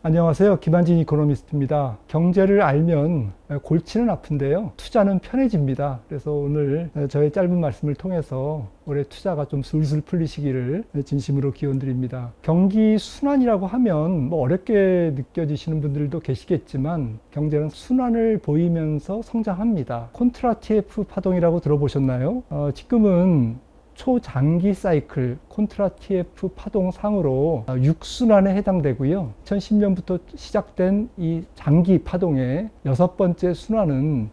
안녕하세요. 김한진 이코노미스트입니다. 경제를 알면 골치는 아픈데요. 투자는 편해집니다. 그래서 오늘 저의 짧은 말씀을 통해서 올해 투자가 좀 술술 풀리시기를 진심으로 기원드립니다. 경기 순환이라고 하면 어렵게 느껴지시는 분들도 계시겠지만 경제는 순환을 보이면서 성장합니다. 콘트라 TF 파동이라고 들어보셨나요? 지금은 초장기 사이클 콘트라 TF 파동상으로 6순환에 해당되고요. 2010년부터 시작된 이 장기 파동의 6번째 순환은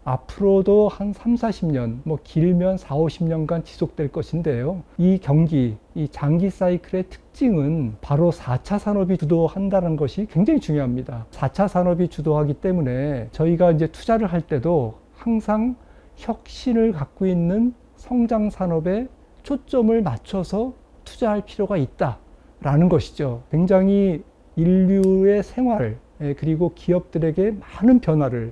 앞으로도 한 3, 40년, 길면 4, 50년간 지속될 것인데요. 이 경기, 이 장기 사이클의 특징은 바로 4차 산업이 주도한다는 것이 굉장히 중요합니다. 4차 산업이 주도하기 때문에 저희가 이제 투자를 할 때도 항상 혁신을 갖고 있는 성장 산업에 초점을 맞춰서 투자할 필요가 있다라는 것이죠. 굉장히 인류의 생활 그리고 기업들에게 많은 변화를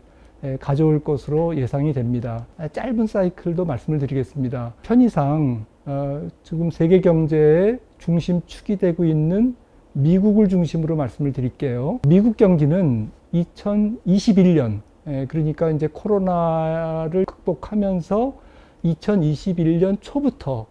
가져올 것으로 예상이 됩니다. 짧은 사이클도 말씀을 드리겠습니다. 편의상 지금 세계 경제의 중심축이 되고 있는 미국을 중심으로 말씀을 드릴게요. 미국 경기는 2021년 그러니까 이제 코로나를 극복하면서 2021년 초부터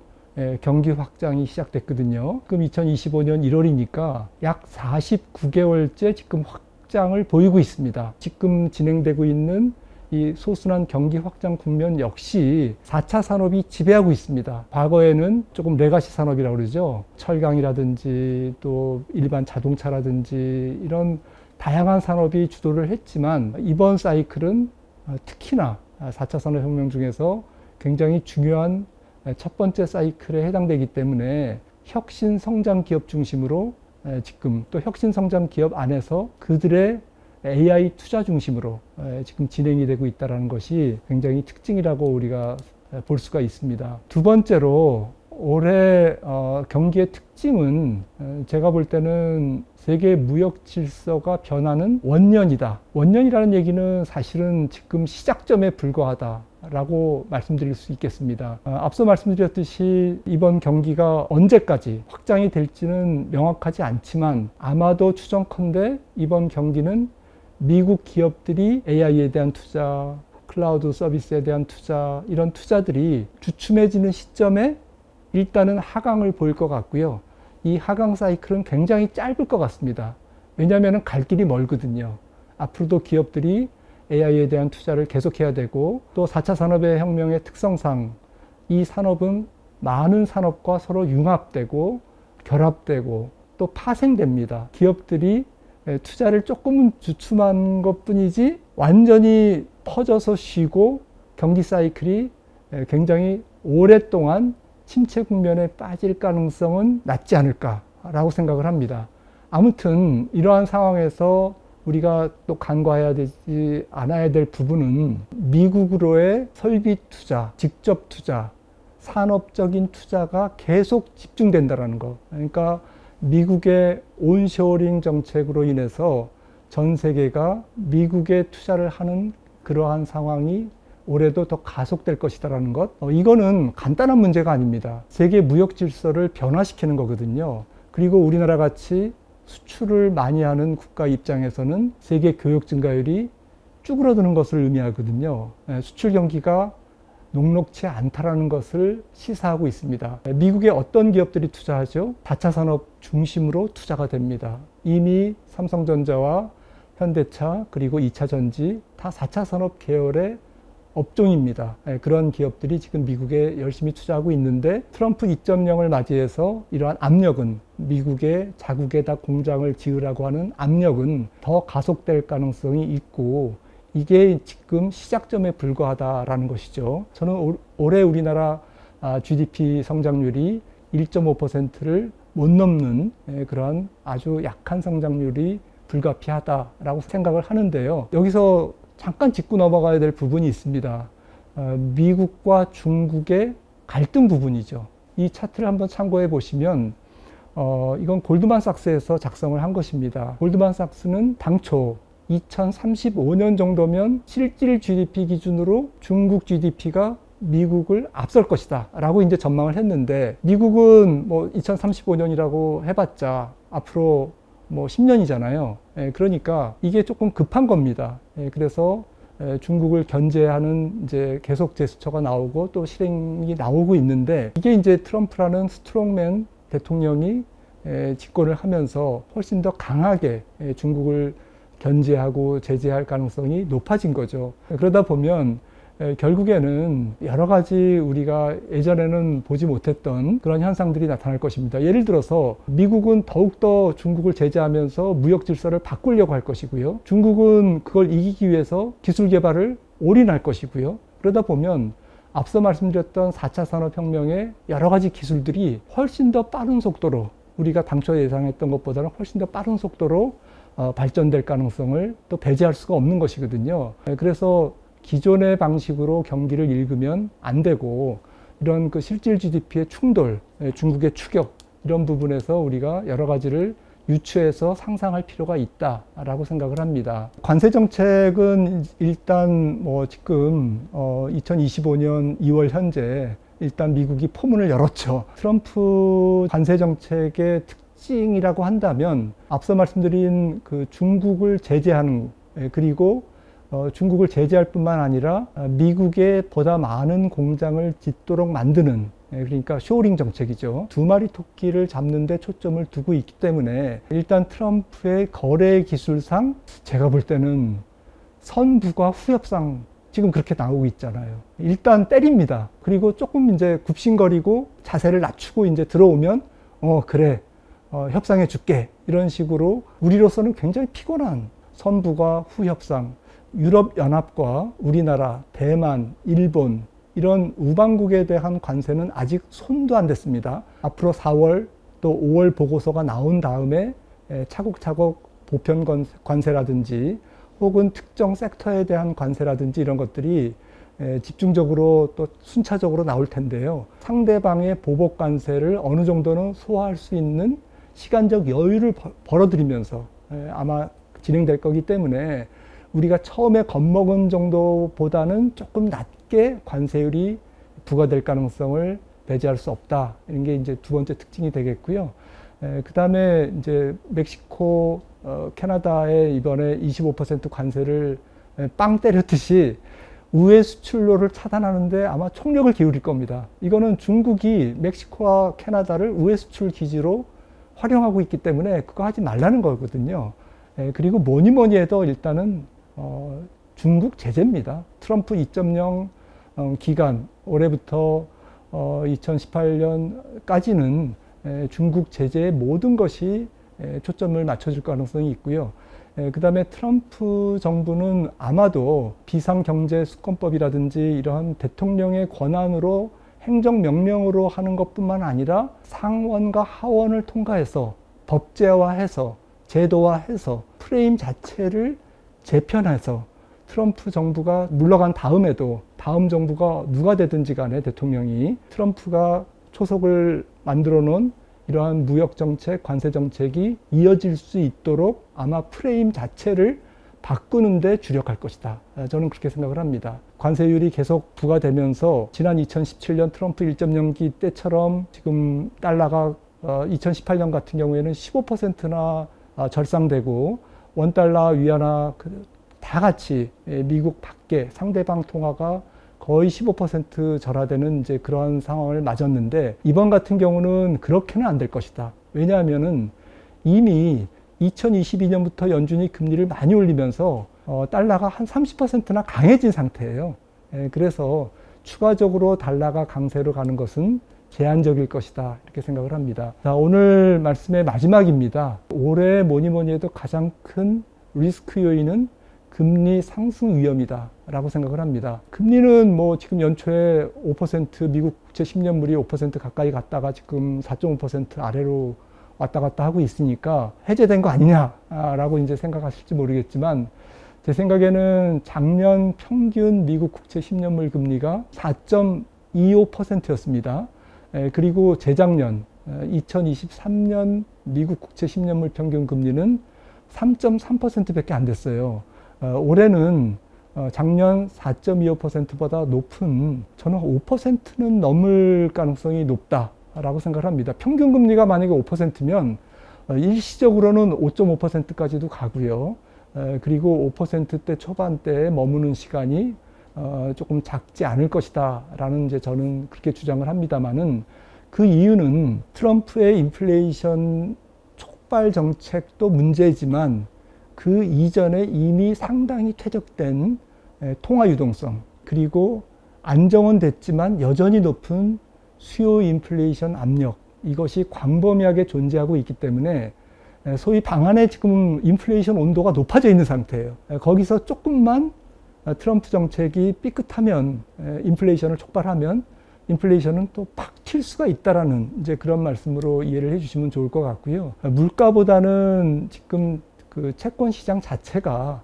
경기 확장이 시작됐거든요. 그럼 2025년 1월이니까 약 49개월째 지금 확장을 보이고 있습니다. 지금 진행되고 있는 이 소순환 경기 확장 국면 역시 4차 산업이 지배하고 있습니다. 과거에는 조금 레가시 산업이라고 그러죠. 철강이라든지 또 일반 자동차라든지 이런 다양한 산업이 주도를 했지만 이번 사이클은 특히나 4차 산업혁명 중에서 굉장히 중요한 첫 번째 사이클에 해당되기 때문에 혁신 성장 기업 중심으로 지금 또 혁신 성장 기업 안에서 그들의 AI 투자 중심으로 지금 진행이 되고 있다는 것이 굉장히 특징이라고 우리가 볼 수가 있습니다. 두 번째로 올해 경기의 특징은 제가 볼 때는 세계 무역 질서가 변하는 원년이다. 원년이라는 얘기는 사실은 지금 시작점에 불과하다라고 말씀드릴 수 있겠습니다. 앞서 말씀드렸듯이 이번 경기가 언제까지 확장이 될지는 명확하지 않지만 아마도 추정컨대 이번 경기는 미국 기업들이 AI에 대한 투자, 클라우드 서비스에 대한 투자, 이런 투자들이 주춤해지는 시점에 일단은 하강을 보일 것 같고요. 이 하강 사이클은 굉장히 짧을 것 같습니다. 왜냐하면 갈 길이 멀거든요. 앞으로도 기업들이 AI에 대한 투자를 계속해야 되고 또 4차 산업의 혁명의 특성상 이 산업은 많은 산업과 서로 융합되고 결합되고 또 파생됩니다. 기업들이 투자를 조금은 주춤한 것 뿐이지 완전히 퍼져서 쉬고 경기 사이클이 굉장히 오랫동안 침체 국면에 빠질 가능성은 낮지 않을까라고 생각을 합니다. 아무튼 이러한 상황에서 우리가 또 간과해야 되지 않아야 될 부분은 미국으로의 설비 투자, 직접 투자, 산업적인 투자가 계속 집중된다는 것. 그러니까 미국의 온쇼어링 정책으로 인해서 전 세계가 미국에 투자를 하는 그러한 상황이 올해도 더 가속될 것이다라는 것. 이거는 간단한 문제가 아닙니다. 세계 무역 질서를 변화시키는 거거든요. 그리고 우리나라 같이 수출을 많이 하는 국가 입장에서는 세계 교역 증가율이 쭈그러드는 것을 의미하거든요. 수출 경기가 녹록치 않다라는 것을 시사하고 있습니다. 미국의 어떤 기업들이 투자하죠? 4차 산업 중심으로 투자가 됩니다. 이미 삼성전자와 현대차 그리고 2차 전지 다 4차 산업 계열의 업종입니다. 그런 기업들이 지금 미국에 열심히 투자하고 있는데 트럼프 2.0을 맞이해서 이러한 압력은 미국의 자국에다 공장을 지으라고 하는 압력은 더 가속될 가능성이 있고 이게 지금 시작점에 불과하다라는 것이죠. 저는 올해 우리나라 GDP 성장률이 1.5%를 못 넘는 그런 아주 약한 성장률이 불가피하다라고 생각을 하는데요. 여기서 잠깐 짚고 넘어가야 될 부분이 있습니다. 미국과 중국의 갈등 부분이죠. 이 차트를 한번 참고해 보시면 이건 골드만삭스에서 작성을 한 것입니다. 골드만삭스는 당초 2035년 정도면 실질 GDP 기준으로 중국 GDP가 미국을 앞설 것이다 라고 이제 전망을 했는데 미국은 뭐 2035년이라고 해봤자 앞으로 뭐 10년이잖아요. 그러니까 이게 조금 급한 겁니다. 그래서 중국을 견제하는 이제 계속 제스처가 나오고 또 실행이 나오고 있는데, 이게 이제 트럼프라는 스트롱맨 대통령이 집권을 하면서 훨씬 더 강하게 중국을 견제하고 제재할 가능성이 높아진 거죠. 그러다 보면 결국에는 여러 가지 우리가 예전에는 보지 못했던 그런 현상들이 나타날 것입니다. 예를 들어서 미국은 더욱더 중국을 제재하면서 무역 질서를 바꾸려고 할 것이고요. 중국은 그걸 이기기 위해서 기술 개발을 올인할 것이고요. 그러다 보면 앞서 말씀드렸던 4차 산업혁명의 여러 가지 기술들이 훨씬 더 빠른 속도로, 우리가 당초 예상했던 것보다는 훨씬 더 빠른 속도로 발전될 가능성을 또 배제할 수가 없는 것이거든요. 그래서 기존의 방식으로 경기를 읽으면 안 되고, 이런 그 실질 GDP의 충돌, 중국의 추격, 이런 부분에서 우리가 여러 가지를 유추해서 상상할 필요가 있다라고 생각을 합니다. 관세 정책은 일단 뭐 지금 2025년 2월 현재 일단 미국이 포문을 열었죠. 트럼프 관세 정책의 특징이라고 한다면 앞서 말씀드린 그 중국을 제재하는, 그리고 중국을 제재할 뿐만 아니라 미국에 보다 많은 공장을 짓도록 만드는, 그러니까 쇼링 정책이죠. 두 마리 토끼를 잡는 데 초점을 두고 있기 때문에 일단 트럼프의 거래 기술상 제가 볼 때는 선부가 후협상 지금 그렇게 나오고 있잖아요. 일단 때립니다. 그리고 조금 이제 굽신거리고 자세를 낮추고 이제 들어오면 그래 협상해 줄게, 이런 식으로 우리로서는 굉장히 피곤한 선부가 후협상, 유럽연합과 우리나라, 대만, 일본, 이런 우방국에 대한 관세는 아직 손도 안 댔습니다. 앞으로 4월 또 5월 보고서가 나온 다음에 차곡차곡 보편 관세라든지 혹은 특정 섹터에 대한 관세라든지 이런 것들이 집중적으로 또 순차적으로 나올 텐데요. 상대방의 보복 관세를 어느 정도는 소화할 수 있는 시간적 여유를 벌어들이면서 아마 진행될 거기 때문에 우리가 처음에 겁먹은 정도보다는 조금 낮게 관세율이 부과될 가능성을 배제할 수 없다. 이런 게 이제 두 번째 특징이 되겠고요. 그 다음에 이제 멕시코, 캐나다에 이번에 25% 관세를 빵 때렸듯이 우회 수출로를 차단하는데 아마 총력을 기울일 겁니다. 이거는 중국이 멕시코와 캐나다를 우회 수출 기지로 활용하고 있기 때문에 그거 하지 말라는 거거든요. 그리고 뭐니 해도 일단은 중국 제재입니다. 트럼프 2.0 기간, 올해부터 2018년까지는 중국 제재의 모든 것이 초점을 맞춰줄 가능성이 있고요. 그 다음에 트럼프 정부는 아마도 비상경제수권법이라든지 이러한 대통령의 권한으로 행정명령으로 하는 것뿐만 아니라 상원과 하원을 통과해서 법제화해서 제도화해서 프레임 자체를 재편해서 트럼프 정부가 물러간 다음에도 다음 정부가 누가 되든지 간에 대통령이 트럼프가 초석을 만들어 놓은 이러한 무역정책, 관세정책이 이어질 수 있도록 아마 프레임 자체를 바꾸는 데 주력할 것이다. 저는 그렇게 생각을 합니다. 관세율이 계속 부과되면서 지난 2017년 트럼프 1.0기 때처럼 지금 달러가 2018년 같은 경우에는 15%나 절상되고 원달러, 위안화 다 같이 미국 밖에 상대방 통화가 거의 15% 절하되는 이제 그러한 상황을 맞았는데, 이번 같은 경우는 그렇게는 안 될 것이다. 왜냐하면은 이미 2022년부터 연준이 금리를 많이 올리면서 달러가 한 30%나 강해진 상태예요. 그래서 추가적으로 달러가 강세로 가는 것은 제한적일 것이다, 이렇게 생각을 합니다. 자, 오늘 말씀의 마지막입니다. 올해 뭐니 해도 가장 큰 리스크 요인은 금리 상승 위험이다 라고 생각을 합니다. 금리는 뭐 지금 연초에 5%, 미국 국채 10년물이 5% 가까이 갔다가 지금 4.5% 아래로 왔다 갔다 하고 있으니까 해제된 거 아니냐 라고 이제 생각하실지 모르겠지만, 제 생각에는 작년 평균 미국 국채 10년물 금리가 4.25%였습니다. 그리고 재작년 2023년 미국 국채 10년물 평균 금리는 3.3%밖에 안 됐어요. 올해는 작년 4.25%보다 높은, 저는 5%는 넘을 가능성이 높다라고 생각을 합니다. 평균 금리가 만약에 5%면 일시적으로는 5.5%까지도 가고요. 그리고 5%대 초반대에 머무는 시간이 조금 작지 않을 것이다 라는 이제 저는 그렇게 주장을 합니다만은, 그 이유는 트럼프의 인플레이션 촉발 정책도 문제지만 그 이전에 이미 상당히 퇴적된 통화 유동성, 그리고 안정은 됐지만 여전히 높은 수요 인플레이션 압력, 이것이 광범위하게 존재하고 있기 때문에 소위 방안에 지금 인플레이션 온도가 높아져 있는 상태예요. 거기서 조금만 트럼프 정책이 삐끗하면, 인플레이션을 촉발하면 인플레이션은 또 팍 튈 수가 있다라는 이제 그런 말씀으로 이해를 해주시면 좋을 것 같고요. 물가보다는 지금 그 채권 시장 자체가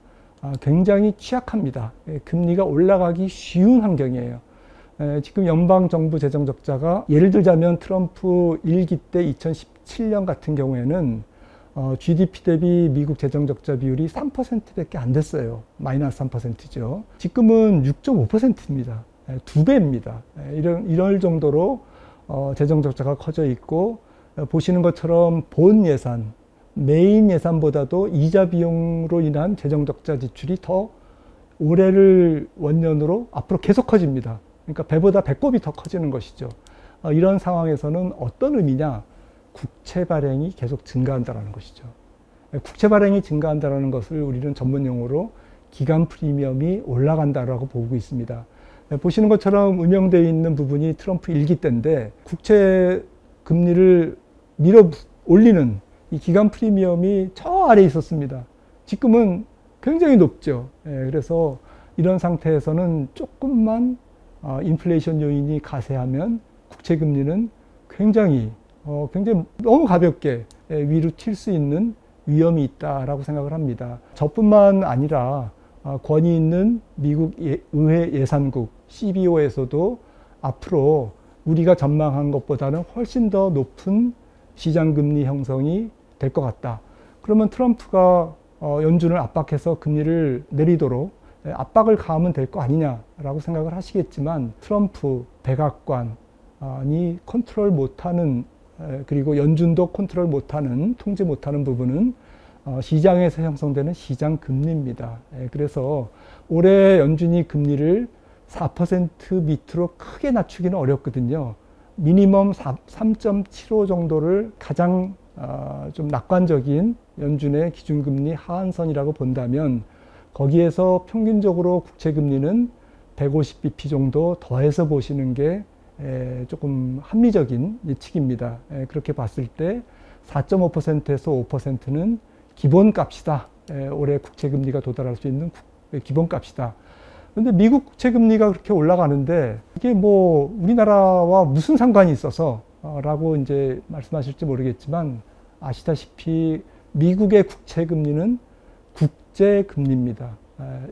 굉장히 취약합니다. 금리가 올라가기 쉬운 환경이에요. 지금 연방정부 재정적자가, 예를 들자면 트럼프 1기 때 2017년 같은 경우에는 GDP 대비 미국 재정적자 비율이 3%밖에 안 됐어요. 마이너스 3%죠. 지금은 6.5%입니다. 2배입니다. 이럴 정도로 재정적자가 커져 있고, 보시는 것처럼 본 예산, 메인 예산보다도 이자 비용으로 인한 재정적자 지출이 더 올해를 원년으로 앞으로 계속 커집니다. 그러니까 배보다 배꼽이 더 커지는 것이죠. 이런 상황에서는 어떤 의미냐? 국채 발행이 계속 증가한다는 것이죠. 국채 발행이 증가한다는 것을 우리는 전문 용어로 기간 프리미엄이 올라간다라고 보고 있습니다. 보시는 것처럼 음영되어 있는 부분이 트럼프 1기 때인데, 국채 금리를 밀어 올리는 이 기간 프리미엄이 저 아래에 있었습니다. 지금은 굉장히 높죠. 그래서 이런 상태에서는 조금만 인플레이션 요인이 가세하면 국채 금리는 굉장히 너무 가볍게 위로 튈 수 있는 위험이 있다라고 생각을 합니다. 저뿐만 아니라 권위 있는 미국 의회 예산국 CBO에서도 앞으로 우리가 전망한 것보다는 훨씬 더 높은 시장금리 형성이 될 것 같다. 그러면 트럼프가 연준을 압박해서 금리를 내리도록 압박을 가하면 될 거 아니냐라고 생각을 하시겠지만, 트럼프 백악관이 컨트롤 못하는, 그리고 연준도 컨트롤 못하는, 통제 못하는 부분은 시장에서 형성되는 시장 금리입니다. 그래서 올해 연준이 금리를 4% 밑으로 크게 낮추기는 어렵거든요. 미니멈 3.75 정도를 가장 좀 낙관적인 연준의 기준금리 하한선이라고 본다면, 거기에서 평균적으로 국채금리는 150bp 정도 더해서 보시는 게 조금 합리적인 예측입니다. 그렇게 봤을 때 4.5%에서 5%는 기본값이다. 올해 국채금리가 도달할 수 있는 기본값이다. 그런데 미국 국채금리가 그렇게 올라가는데 이게 뭐 우리나라와 무슨 상관이 있어서 라고 이제 말씀하실지 모르겠지만, 아시다시피 미국의 국채금리는 국제금리입니다.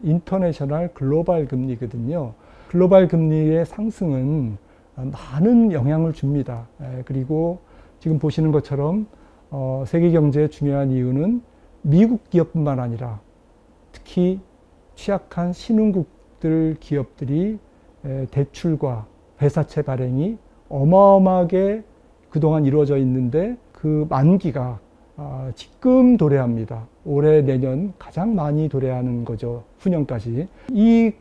인터내셔널 글로벌 금리거든요. 글로벌 금리의 상승은 많은 영향을 줍니다. 그리고 지금 보시는 것처럼 세계 경제의 중요한 이유는 미국 기업뿐만 아니라 특히 취약한 신흥국들 기업들이 대출과 회사채 발행이 어마어마하게 그동안 이루어져 있는데, 그 만기가 지금 도래합니다. 올해 내년 가장 많이 도래하는 거죠. 후년까지. 이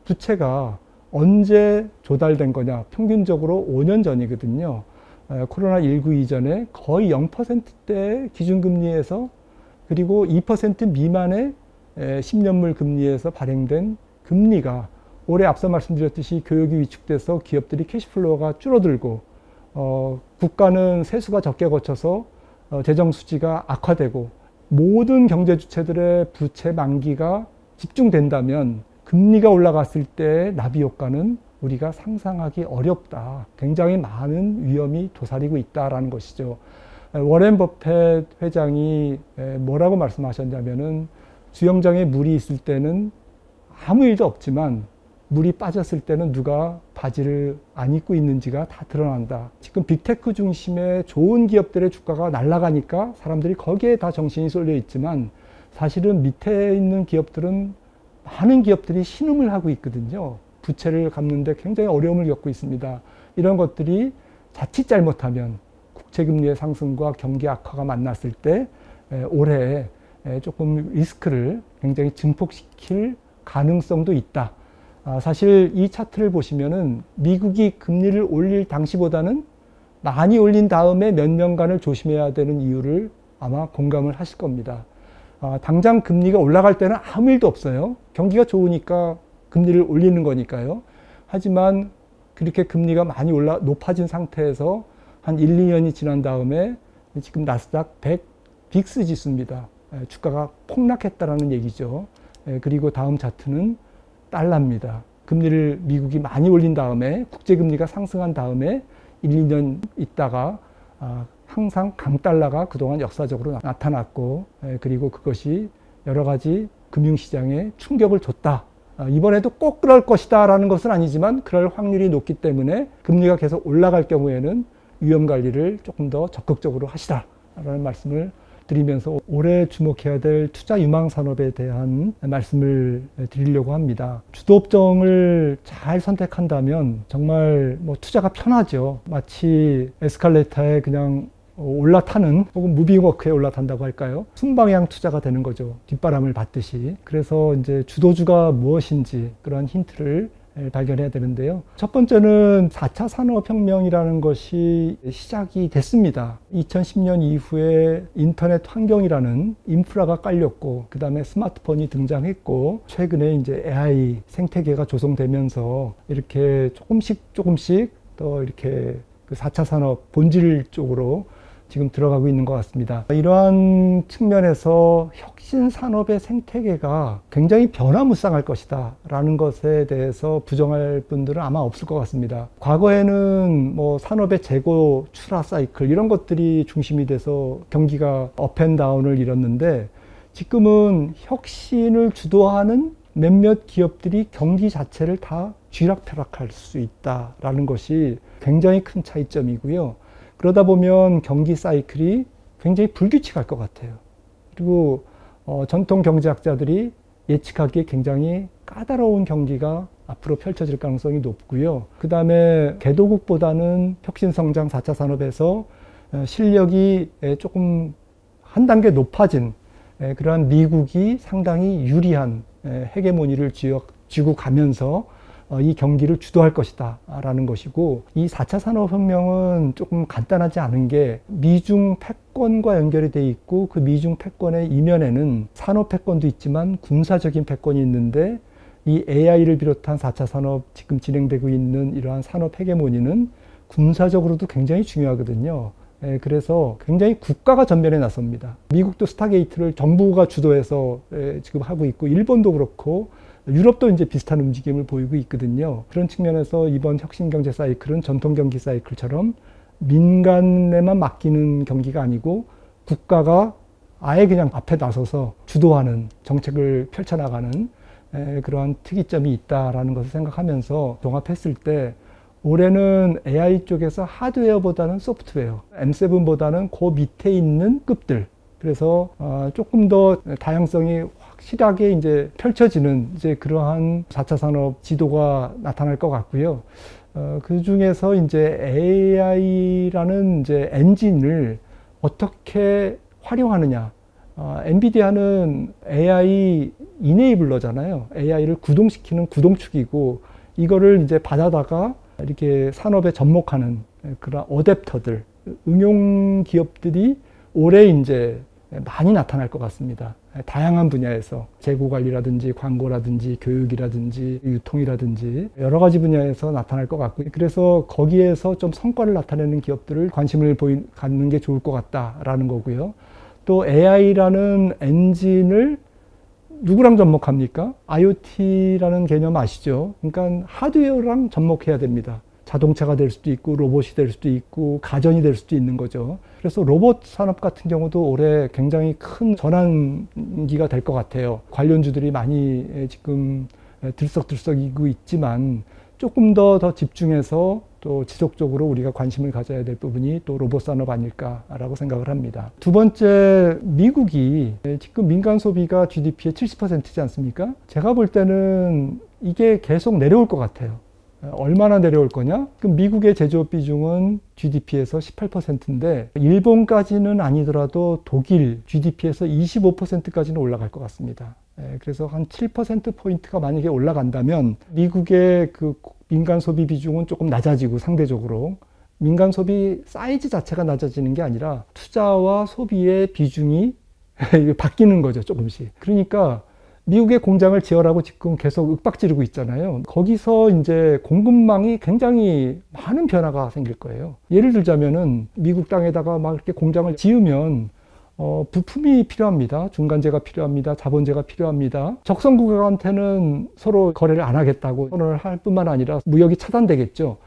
부채가 언제 조달된 거냐? 평균적으로 5년 전이거든요. 코로나19 이전에 거의 0%대 기준금리에서, 그리고 2% 미만의 10년물 금리에서 발행된 금리가 올해 앞서 말씀드렸듯이 교역이 위축돼서 기업들이 캐시플로우가 줄어들고, 국가는 세수가 적게 거쳐서 재정 수지가 악화되고, 모든 경제 주체들의 부채 만기가 집중된다면 금리가 올라갔을 때 나비 효과는 우리가 상상하기 어렵다. 굉장히 많은 위험이 도사리고 있다라는 것이죠. 워렌 버핏 회장이 뭐라고 말씀하셨냐면은, 수영장에 물이 있을 때는 아무 일도 없지만 물이 빠졌을 때는 누가 바지를 안 입고 있는지가 다 드러난다. 지금 빅테크 중심의 좋은 기업들의 주가가 날아가니까 사람들이 거기에 다 정신이 쏠려 있지만, 사실은 밑에 있는 기업들은, 많은 기업들이 신음을 하고 있거든요. 부채를 갚는데 굉장히 어려움을 겪고 있습니다. 이런 것들이 자칫 잘못하면 국채금리의 상승과 경기 악화가 만났을 때 올해 조금 리스크를 굉장히 증폭시킬 가능성도 있다. 사실 이 차트를 보시면은 미국이 금리를 올릴 당시보다는 많이 올린 다음에 몇 년간을 조심해야 되는 이유를 아마 공감을 하실 겁니다. 당장 금리가 올라갈 때는 아무 일도 없어요. 경기가 좋으니까 금리를 올리는 거니까요. 하지만 그렇게 금리가 많이 높아진 상태에서 한 1, 2년이 지난 다음에 지금 나스닥 100 빅스 지수입니다. 주가가 폭락했다라는 얘기죠. 그리고 다음 차트는 달러입니다. 금리를 미국이 많이 올린 다음에 국제금리가 상승한 다음에 1, 2년 있다가 항상 강달러가 그동안 역사적으로 나타났고 그리고 그것이 여러 가지 금융시장에 충격을 줬다. 이번에도 꼭 그럴 것이다 라는 것은 아니지만 그럴 확률이 높기 때문에 금리가 계속 올라갈 경우에는 위험관리를 조금 더 적극적으로 하시라 라는 말씀을 드리면서 올해 주목해야 될 투자 유망 산업에 대한 말씀을 드리려고 합니다. 주도업종을 잘 선택한다면 정말 투자가 편하죠. 마치 에스컬레이터에 그냥 올라타는 혹은 무빙워크에 올라탄다고 할까요? 순방향 투자가 되는 거죠. 뒷바람을 받듯이. 그래서 이제 주도주가 무엇인지 그런 힌트를 발견해야 되는데요. 첫 번째는 4차 산업혁명이라는 것이 시작이 됐습니다. 2010년 이후에 인터넷 환경이라는 인프라가 깔렸고, 그 다음에 스마트폰이 등장했고, 최근에 이제 AI 생태계가 조성되면서 이렇게 조금씩 더 이렇게 그 4차 산업 본질 쪽으로 지금 들어가고 있는 것 같습니다. 이러한 측면에서 혁신 산업의 생태계가 굉장히 변화무쌍할 것이다 라는 것에 대해서 부정할 분들은 아마 없을 것 같습니다. 과거에는 산업의 재고 출하 사이클 이런 것들이 중심이 돼서 경기가 업앤다운을 이뤘는데, 지금은 혁신을 주도하는 몇몇 기업들이 경기 자체를 다 쥐락펴락할 수 있다라는 것이 굉장히 큰 차이점이고요. 그러다 보면 경기 사이클이 굉장히 불규칙할 것 같아요. 그리고 전통 경제학자들이 예측하기에 굉장히 까다로운 경기가 앞으로 펼쳐질 가능성이 높고요. 그 다음에 개도국보다는 혁신성장 4차 산업에서 실력이 조금 한 단계 높아진 그러한 미국이 상당히 유리한 헤게모니를 쥐고 가면서 이 경기를 주도할 것이다 라는 것이고, 이 4차 산업혁명은 조금 간단하지 않은 게 미중 패권과 연결이 돼 있고, 그 미중 패권의 이면에는 산업 패권도 있지만 군사적인 패권이 있는데, 이 AI를 비롯한 4차 산업 지금 진행되고 있는 이러한 산업 헤게모니는 군사적으로도 굉장히 중요하거든요. 그래서 굉장히 국가가 전면에 나섭니다. 미국도 스타게이트를 정부가 주도해서 지금 하고 있고, 일본도 그렇고 유럽도 이제 비슷한 움직임을 보이고 있거든요. 그런 측면에서 이번 혁신경제 사이클은 전통 경기 사이클처럼 민간에만 맡기는 경기가 아니고 국가가 아예 그냥 앞에 나서서 주도하는 정책을 펼쳐나가는 그러한 특이점이 있다라는 것을 생각하면서 종합했을 때 올해는 AI 쪽에서 하드웨어보다는 소프트웨어, M7보다는 그 밑에 있는 급들, 그래서 조금 더 다양성이 확실하게 이제 펼쳐지는 이제 그러한 4차 산업 지도가 나타날 것 같고요. 그 중에서 이제 AI라는 이제 엔진을 어떻게 활용하느냐. 엔비디아는 AI 이네이블러잖아요. AI를 구동시키는 구동축이고, 이거를 이제 받아다가 이렇게 산업에 접목하는 그런 어댑터들, 응용 기업들이 올해 이제 많이 나타날 것 같습니다. 다양한 분야에서 재고 관리라든지 광고라든지 교육이라든지 유통이라든지 여러 가지 분야에서 나타날 것 같고, 그래서 거기에서 좀 성과를 나타내는 기업들을 관심을 갖는 게 좋을 것 같다라는 거고요. 또 AI라는 엔진을 누구랑 접목합니까? IoT라는 개념 아시죠? 그러니까 하드웨어랑 접목해야 됩니다. 자동차가 될 수도 있고 로봇이 될 수도 있고 가전이 될 수도 있는 거죠. 그래서 로봇 산업 같은 경우도 올해 굉장히 큰 전환기가 될 것 같아요. 관련주들이 많이 지금 들썩들썩이고 있지만 조금 더 집중해서 또 지속적으로 우리가 관심을 가져야 될 부분이 또 로봇 산업 아닐까라고 생각을 합니다. 두 번째, 미국이 지금 민간 소비가 GDP의 70%지 않습니까? 제가 볼 때는 이게 계속 내려올 것 같아요. 얼마나 내려올 거냐? 그럼 미국의 제조업 비중은 GDP에서 18%인데 일본까지는 아니더라도 독일 GDP에서 25%까지는 올라갈 것 같습니다. 그래서 한 7%포인트가 만약에 올라간다면 미국의 그 민간 소비 비중은 조금 낮아지고 상대적으로 민간 소비 사이즈 자체가 낮아지는 게 아니라 투자와 소비의 비중이 바뀌는 거죠, 조금씩. 그러니까 미국의 공장을 지어라고 지금 계속 윽박지르고 있잖아요. 거기서 이제 공급망이 굉장히 많은 변화가 생길 거예요. 예를 들자면은 미국 땅에다가 막 이렇게 공장을 지으면 부품이 필요합니다. 중간재가 필요합니다. 자본재가 필요합니다. 적성국가한테는 서로 거래를 안 하겠다고 선언을 할 뿐만 아니라 무역이 차단되겠죠.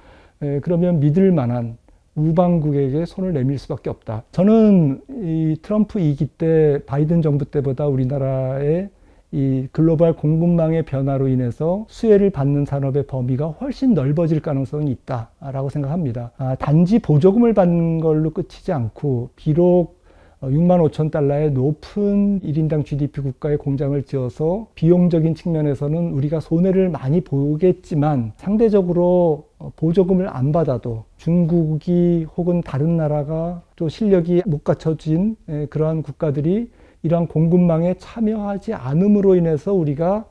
그러면 믿을 만한 우방국에게 손을 내밀 수밖에 없다. 저는 이 트럼프 2기 때 바이든 정부 때보다 우리나라의 이 글로벌 공급망의 변화로 인해서 수혜를 받는 산업의 범위가 훨씬 넓어질 가능성이 있다라고 생각합니다. 단지 보조금을 받는 걸로 끝이지 않고 비록 6만 5천 달러의 높은 1인당 GDP 국가의 공장을 지어서 비용적인 측면에서는 우리가 손해를 많이 보겠지만 상대적으로 보조금을 안 받아도 중국이 혹은 다른 나라가 또 실력이 못 갖춰진 그러한 국가들이 이러한 공급망에 참여하지 않음으로 인해서 우리가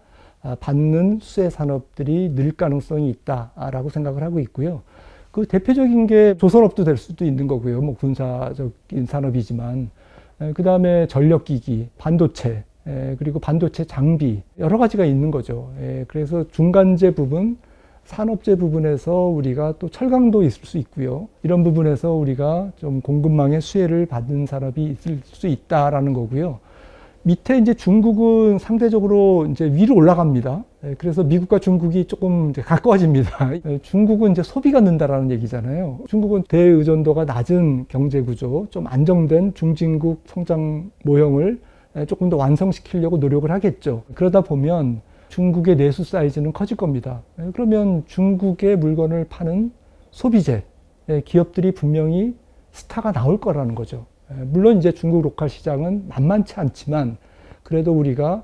받는 수혜 산업들이 늘 가능성이 있다라고 생각을 하고 있고요. 그 대표적인 게 조선업도 될 수도 있는 거고요. 뭐 군사적인 산업이지만 그 다음에 전력기기, 반도체, 그리고 반도체 장비 여러 가지가 있는 거죠. 그래서 중간재 부분, 산업재 부분에서 우리가 또 철강도 있을 수 있고요. 이런 부분에서 우리가 좀 공급망의 수혜를 받는 산업이 있을 수 있다라는 거고요. 밑에 이제 중국은 상대적으로 이제 위로 올라갑니다. 그래서 미국과 중국이 조금 이제 가까워집니다. 중국은 이제 소비가 는다라는 얘기잖아요. 중국은 대의존도가 낮은 경제 구조, 좀 안정된 중진국 성장 모형을 조금 더 완성시키려고 노력을 하겠죠. 그러다 보면 중국의 내수 사이즈는 커질 겁니다. 그러면 중국의 물건을 파는 소비재 기업들이 분명히 스타가 나올 거라는 거죠. 물론 이제 중국 로컬 시장은 만만치 않지만 그래도 우리가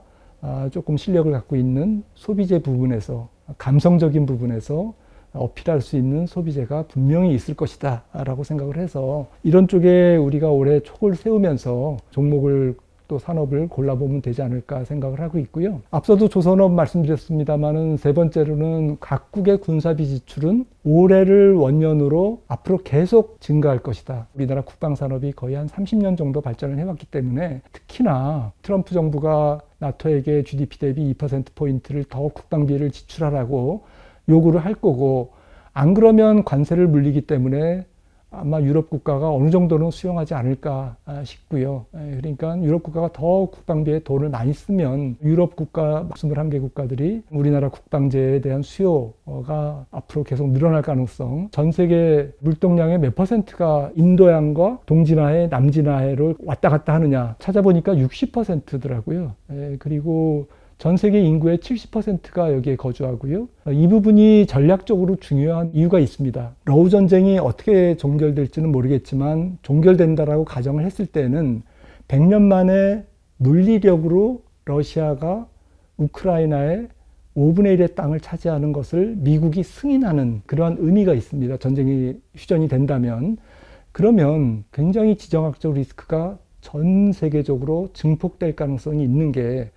조금 실력을 갖고 있는 소비재 부분에서 감성적인 부분에서 어필할 수 있는 소비재가 분명히 있을 것이다 라고 생각을 해서 이런 쪽에 우리가 올해 촉을 세우면서 종목을 또 산업을 골라보면 되지 않을까 생각을 하고 있고요. 앞서도 조선업 말씀드렸습니다만은 세 번째로는 각국의 군사비 지출은 올해를 원년으로 앞으로 계속 증가할 것이다. 우리나라 국방산업이 거의 한 30년 정도 발전을 해왔기 때문에 특히나 트럼프 정부가 나토에게 GDP 대비 2%포인트를 더 국방비를 지출하라고 요구를 할 거고 안 그러면 관세를 물리기 때문에 아마 유럽 국가가 어느 정도는 수용하지 않을까 싶고요. 그러니까 유럽 국가가 더 국방비에 돈을 많이 쓰면 유럽 국가 21개 국가들이 우리나라 국방재에 대한 수요가 앞으로 계속 늘어날 가능성, 전 세계 물동량의 몇 퍼센트가 인도양과 동진아해, 남진아해로 왔다 갔다 하느냐 찾아보니까 60%더라고요. 그리고 전 세계 인구의 70%가 여기에 거주하고요. 이 부분이 전략적으로 중요한 이유가 있습니다. 러우 전쟁이 어떻게 종결될지는 모르겠지만 종결된다라고 가정을 했을 때는 100년 만에 물리력으로 러시아가 우크라이나의 5분의 1의 땅을 차지하는 것을 미국이 승인하는 그러한 의미가 있습니다. 전쟁이 휴전이 된다면. 그러면 굉장히 지정학적 리스크가 전 세계적으로 증폭될 가능성이 있는 게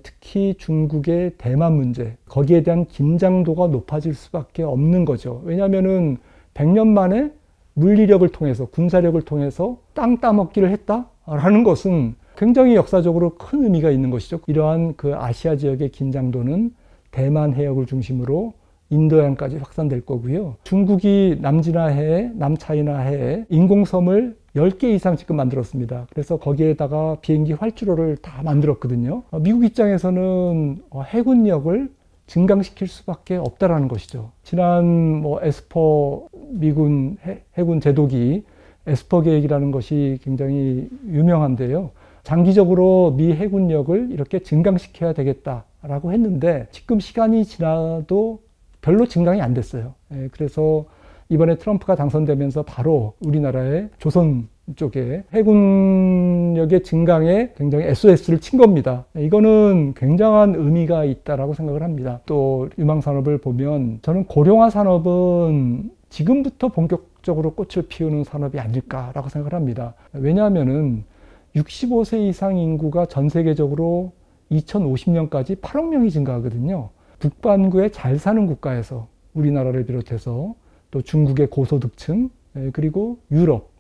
특히 중국의 대만 문제, 거기에 대한 긴장도가 높아질 수밖에 없는 거죠. 왜냐하면은 100년 만에 물리력을 통해서, 군사력을 통해서 땅 따먹기를 했다라는 것은 굉장히 역사적으로 큰 의미가 있는 것이죠. 이러한 그 아시아 지역의 긴장도는 대만 해역을 중심으로 인도양까지 확산될 거고요. 중국이 남진아해에, 남차이나해에 인공섬을 10개 이상 지금 만들었습니다. 그래서 거기에다가 비행기 활주로를 다 만들었거든요. 미국 입장에서는 해군력을 증강시킬 수밖에 없다라는 것이죠. 지난 에스퍼 미군 해군 제도기 에스퍼 계획이라는 것이 굉장히 유명한데요. 장기적으로 미 해군력을 이렇게 증강시켜야 되겠다라고 했는데 지금 시간이 지나도 별로 증강이 안 됐어요. 그래서 이번에 트럼프가 당선되면서 바로 우리나라의 조선 쪽에 해군력의 증강에 굉장히 SOS를 친 겁니다. 이거는 굉장한 의미가 있다라고 생각을 합니다. 또 유망산업을 보면 저는 고령화 산업은 지금부터 본격적으로 꽃을 피우는 산업이 아닐까라고 생각을 합니다. 왜냐하면은 65세 이상 인구가 전 세계적으로 2050년까지 8억 명이 증가하거든요. 북반구에 잘 사는 국가에서 우리나라를 비롯해서 또 중국의 고소득층 그리고 유럽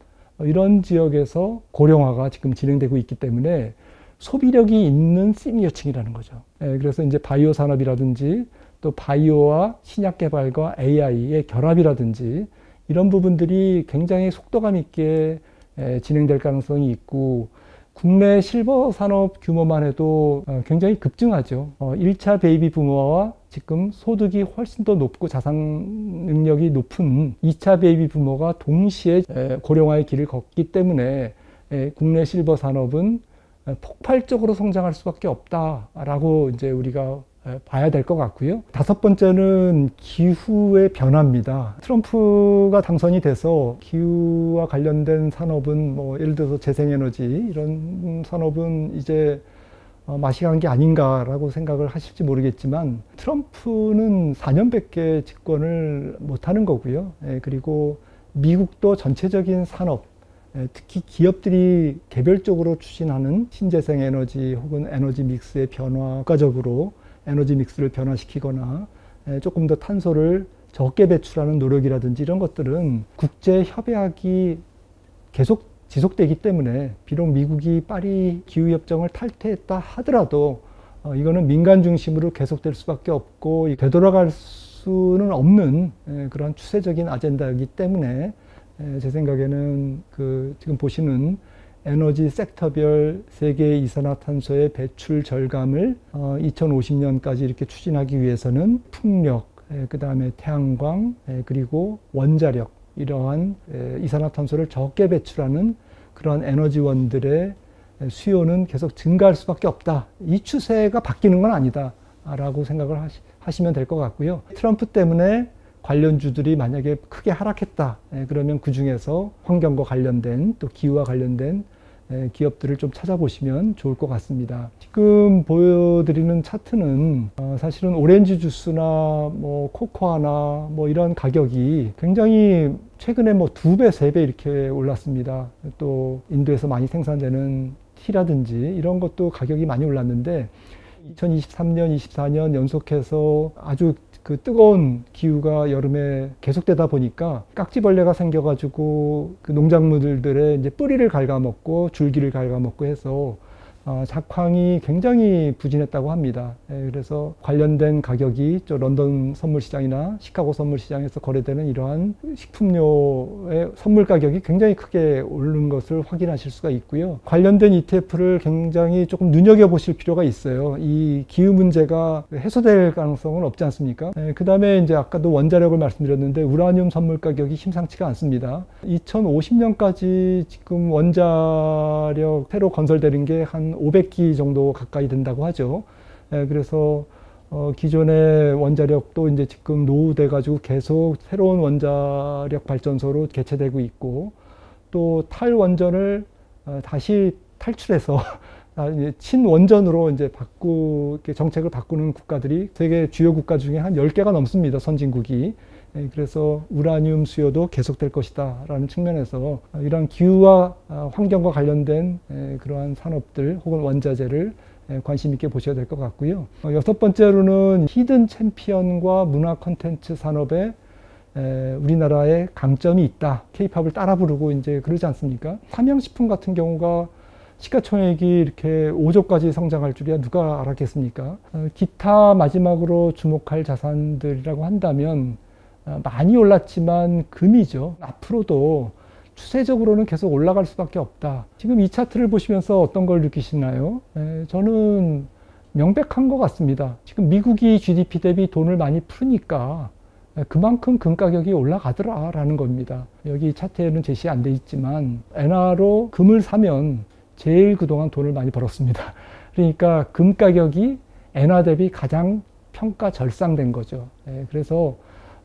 이런 지역에서 고령화가 지금 진행되고 있기 때문에 소비력이 있는 시니어층이라는 거죠. 그래서 이제 바이오 산업이라든지 또 바이오와 신약 개발과 AI의 결합이라든지 이런 부분들이 굉장히 속도감 있게 진행될 가능성이 있고 국내 실버 산업 규모만 해도 굉장히 급증하죠. 1차 베이비 부모와 지금 소득이 훨씬 더 높고 자산 능력이 높은 2차 베이비 부모가 동시에 고령화의 길을 걷기 때문에 국내 실버 산업은 폭발적으로 성장할 수밖에 없다라고 이제 우리가 봐야 될 것 같고요. 다섯 번째는 기후의 변화입니다. 트럼프가 당선이 돼서 기후와 관련된 산업은 뭐 예를 들어서 재생에너지 이런 산업은 이제 맛이 간 게 아닌가라고 생각을 하실지 모르겠지만 트럼프는 4년밖에 집권을 못하는 거고요. 그리고 미국도 전체적인 산업 특히 기업들이 개별적으로 추진하는 신재생 에너지 혹은 에너지 믹스의 변화 국가적으로 에너지 믹스를 변화시키거나 조금 더 탄소를 적게 배출하는 노력이라든지 이런 것들은 국제 협약이 계속 지속되기 때문에 비록 미국이 파리 기후협정을 탈퇴했다 하더라도 이거는 민간 중심으로 계속될 수밖에 없고 되돌아갈 수는 없는 그런 추세적인 아젠다이기 때문에 제 생각에는 지금 보시는 에너지 섹터별 세계 이산화탄소의 배출 절감을 2050년까지 이렇게 추진하기 위해서는 풍력, 그 다음에 태양광, 그리고 원자력 이러한 이산화탄소를 적게 배출하는 그런 에너지원들의 수요는 계속 증가할 수밖에 없다. 이 추세가 바뀌는 건 아니다 라고 생각을 하시면 될 것 같고요. 트럼프 때문에 관련주들이 만약에 크게 하락했다. 그러면 그 중에서 환경과 관련된 또 기후와 관련된 기업들을 좀 찾아보시면 좋을 것 같습니다. 지금 보여드리는 차트는 사실은 오렌지 주스나 뭐 코코아나 뭐 이런 가격이 굉장히 최근에 뭐 2배, 3배 이렇게 올랐습니다. 또 인도에서 많이 생산되는 티라든지 이런 것도 가격이 많이 올랐는데 2023년, 24년 연속해서 아주 뜨거운 기후가 여름에 계속되다 보니까 깍지벌레가 생겨가지고 농작물들의 이제 뿌리를 갉아먹고 줄기를 갉아먹고 해서 작황이 굉장히 부진했다고 합니다. 그래서 관련된 가격이 런던 선물시장이나 시카고 선물시장에서 거래되는 이러한 식품료의 선물 가격이 굉장히 크게 오른 것을 확인하실 수가 있고요. 관련된 ETF를 굉장히 조금 눈여겨보실 필요가 있어요. 이 기후 문제가 해소될 가능성은 없지 않습니까? 그 다음에 이제 아까도 원자력을 말씀드렸는데 우라늄 선물 가격이 심상치가 않습니다. 2050년까지 지금 원자력 새로 건설되는 게 한 500기 정도 가까이 된다고 하죠. 그래서 기존의 원자력도 이제 지금 노후돼 가지고 계속 새로운 원자력 발전소로 개최되고 있고 또 탈원전을 다시 탈출해서 친원전으로 이제 정책을 바꾸는 국가들이 세계 주요 국가 중에 한 10개가 넘습니다. 선진국이. 그래서 우라늄 수요도 계속될 것이다 라는 측면에서 이런 기후와 환경과 관련된 그러한 산업들 혹은 원자재를 관심 있게 보셔야 될 것 같고요. 여섯 번째로는 히든 챔피언과 문화 콘텐츠 산업에 우리나라의 강점이 있다. K-팝을 따라 부르고 이제 그러지 않습니까? 삼양식품 같은 경우가 시가총액이 이렇게 5조까지 성장할 줄이야 누가 알았겠습니까? 기타 마지막으로 주목할 자산들이라고 한다면 많이 올랐지만 금이죠. 앞으로도 추세적으로는 계속 올라갈 수밖에 없다. 지금 이 차트를 보시면서 어떤 걸 느끼시나요? 저는 명백한 것 같습니다. 지금 미국이 GDP 대비 돈을 많이 푸니까 그만큼 금 가격이 올라가더라라는 겁니다. 여기 차트에는 제시 안 돼 있지만 엔화로 금을 사면 제일 그동안 돈을 많이 벌었습니다. 그러니까 금 가격이 엔화 대비 가장 평가 절상된 거죠. 그래서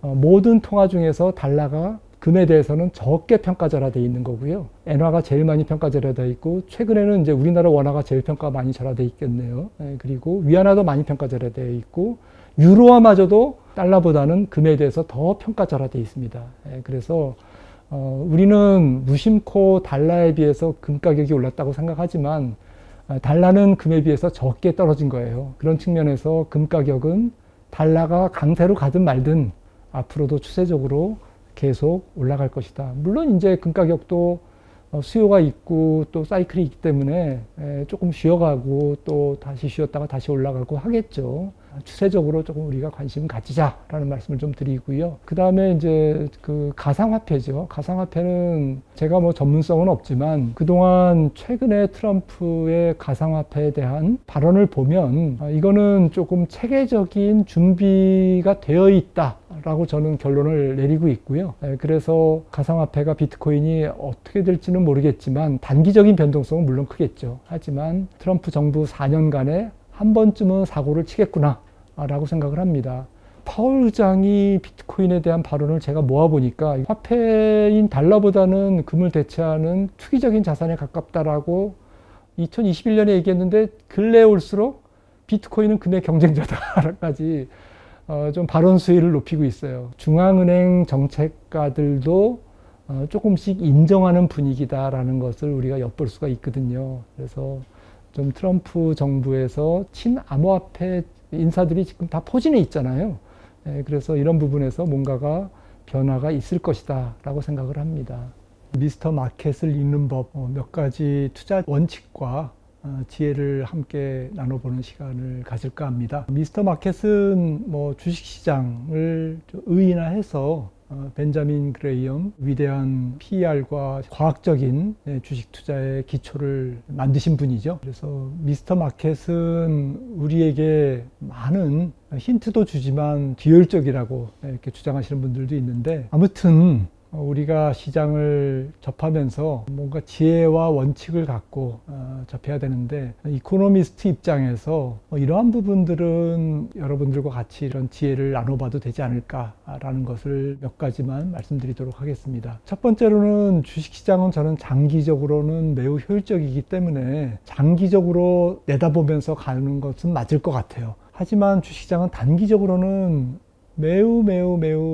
모든 통화 중에서 달러가 금에 대해서는 적게 평가절하되어 있는 거고요. 엔화가 제일 많이 평가절하되어 있고, 최근에는 이제 우리나라 원화가 제일 평가 많이 절하되어 있겠네요. 그리고 위안화도 많이 평가절하되어 있고, 유로화마저도 달러보다는 금에 대해서 더 평가절하되어 있습니다. 그래서 우리는 무심코 달러에 비해서 금 가격이 올랐다고 생각하지만 달러는 금에 비해서 적게 떨어진 거예요. 그런 측면에서 금 가격은 달러가 강세로 가든 말든 앞으로도 추세적으로 계속 올라갈 것이다. 물론 이제 금 가격도 수요가 있고 또 사이클이 있기 때문에 조금 쉬어가고 또 다시 쉬었다가 다시 올라가고 하겠죠. 추세적으로 조금 우리가 관심 가지자라는 말씀을 좀 드리고요. 그 다음에 이제 그 가상화폐죠. 가상화폐는 제가 뭐 전문성은 없지만 그동안 최근에 트럼프의 가상화폐에 대한 발언을 보면 이거는 조금 체계적인 준비가 되어 있다라고 저는 결론을 내리고 있고요. 그래서 가상화폐가 비트코인이 어떻게 될지는 모르겠지만 단기적인 변동성은 물론 크겠죠. 하지만 트럼프 정부 4년간에 한 번쯤은 사고를 치겠구나 라고 생각을 합니다. 파월 의장이 비트코인에 대한 발언을 제가 모아보니까 화폐인 달러보다는 금을 대체하는 투기적인 자산에 가깝다라고 2021년에 얘기했는데 근래에 올수록 비트코인은 금의 경쟁자다라까지 좀 발언 수위를 높이고 있어요. 중앙은행 정책가들도 조금씩 인정하는 분위기다라는 것을 우리가 엿볼 수가 있거든요. 그래서 좀 트럼프 정부에서 친암호화폐 인사들이 지금 다 포진해 있잖아요. 그래서 이런 부분에서 뭔가가 변화가 있을 것이다 라고 생각을 합니다. 미스터 마켓을 읽는 법 몇 가지 투자 원칙과 지혜를 함께 나눠보는 시간을 가질까 합니다. 미스터 마켓은 뭐 주식시장을 의인화해서 벤자민 그레이엄 위대한 PER과 과학적인 주식 투자의 기초를 만드신 분이죠. 그래서 미스터 마켓은 우리에게 많은 힌트도 주지만 비효율적이라고 이렇게 주장하시는 분들도 있는데, 아무튼 우리가 시장을 접하면서 뭔가 지혜와 원칙을 갖고 접해야 되는데, 이코노미스트 입장에서 이러한 부분들은 여러분들과 같이 이런 지혜를 나눠봐도 되지 않을까라는 것을 몇 가지만 말씀드리도록 하겠습니다. 첫 번째로는 주식시장은 저는 장기적으로는 매우 효율적이기 때문에 장기적으로 내다보면서 가는 것은 맞을 것 같아요. 하지만 주식시장은 단기적으로는 매우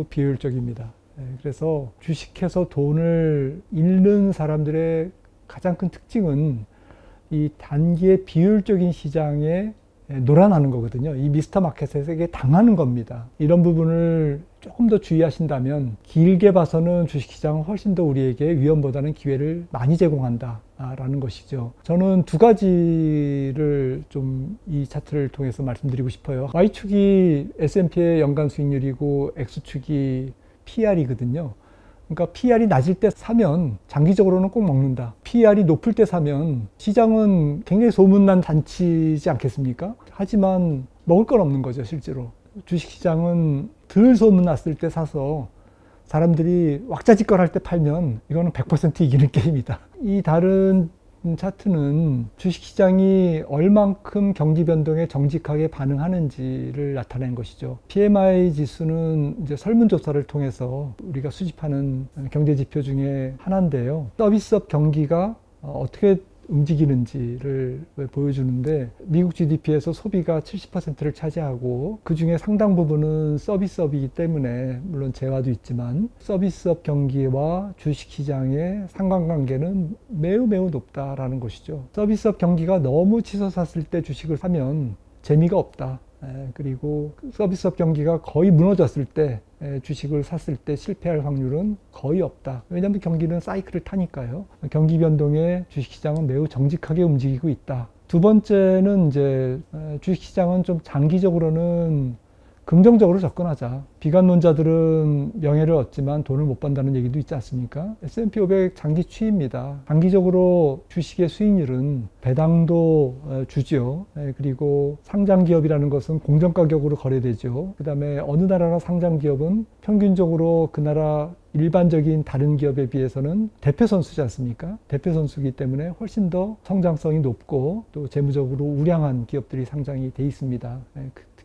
비효율적입니다. 그래서 주식해서 돈을 잃는 사람들의 가장 큰 특징은 이 단기의 비효율적인 시장에 놀아나는 거거든요. 이 미스터 마켓에게 당하는 겁니다. 이런 부분을 조금 더 주의하신다면 길게 봐서는 주식시장은 훨씬 더 우리에게 위험보다는 기회를 많이 제공한다 라는 것이죠. 저는 두 가지를 좀 이 차트를 통해서 말씀드리고 싶어요. Y축이 S&P의 연간 수익률이고 X축이 PER이거든요. 그러니까 PER이 낮을 때 사면 장기적으로는 꼭 먹는다. PER이 높을 때 사면 시장은 굉장히 소문난 잔치지 않겠습니까? 하지만 먹을 건 없는 거죠, 실제로. 주식시장은 덜 소문났을 때 사서 사람들이 왁자지껄할 때 팔면 이거는 100% 이기는 게임이다. 이 다른 차트는 주식시장이 얼만큼 경기 변동에 정직하게 반응하는지를 나타낸 것이죠. PMI 지수는 이제 설문조사를 통해서 우리가 수집하는 경제지표 중에 하나인데요. 서비스업 경기가 어떻게 움직이는지를 보여주는데, 미국 GDP에서 소비가 70%를 차지하고 그 중에 상당 부분은 서비스업이기 때문에 물론 재화도 있지만 서비스업 경기와 주식시장의 상관관계는 매우 높다라는 것이죠. 서비스업 경기가 너무 치솟았을 때 주식을 사면 재미가 없다. 그리고 서비스업 경기가 거의 무너졌을 때 주식을 샀을 때 실패할 확률은 거의 없다. 왜냐하면 경기는 사이클을 타니까요. 경기 변동에 주식시장은 매우 정직하게 움직이고 있다. 두 번째는 이제 주식시장은 좀 장기적으로는 긍정적으로 접근하자. 비관론자들은 명예를 얻지만 돈을 못 번다는 얘기도 있지 않습니까? S&P 500 장기 추이입니다. 장기적으로 주식의 수익률은 배당도 주죠. 그리고 상장기업이라는 것은 공정가격으로 거래되죠. 그 다음에 어느 나라나 상장기업은 평균적으로 그 나라 일반적인 다른 기업에 비해서는 대표선수지 않습니까? 대표선수이기 때문에 훨씬 더 성장성이 높고 또 재무적으로 우량한 기업들이 상장이 돼 있습니다.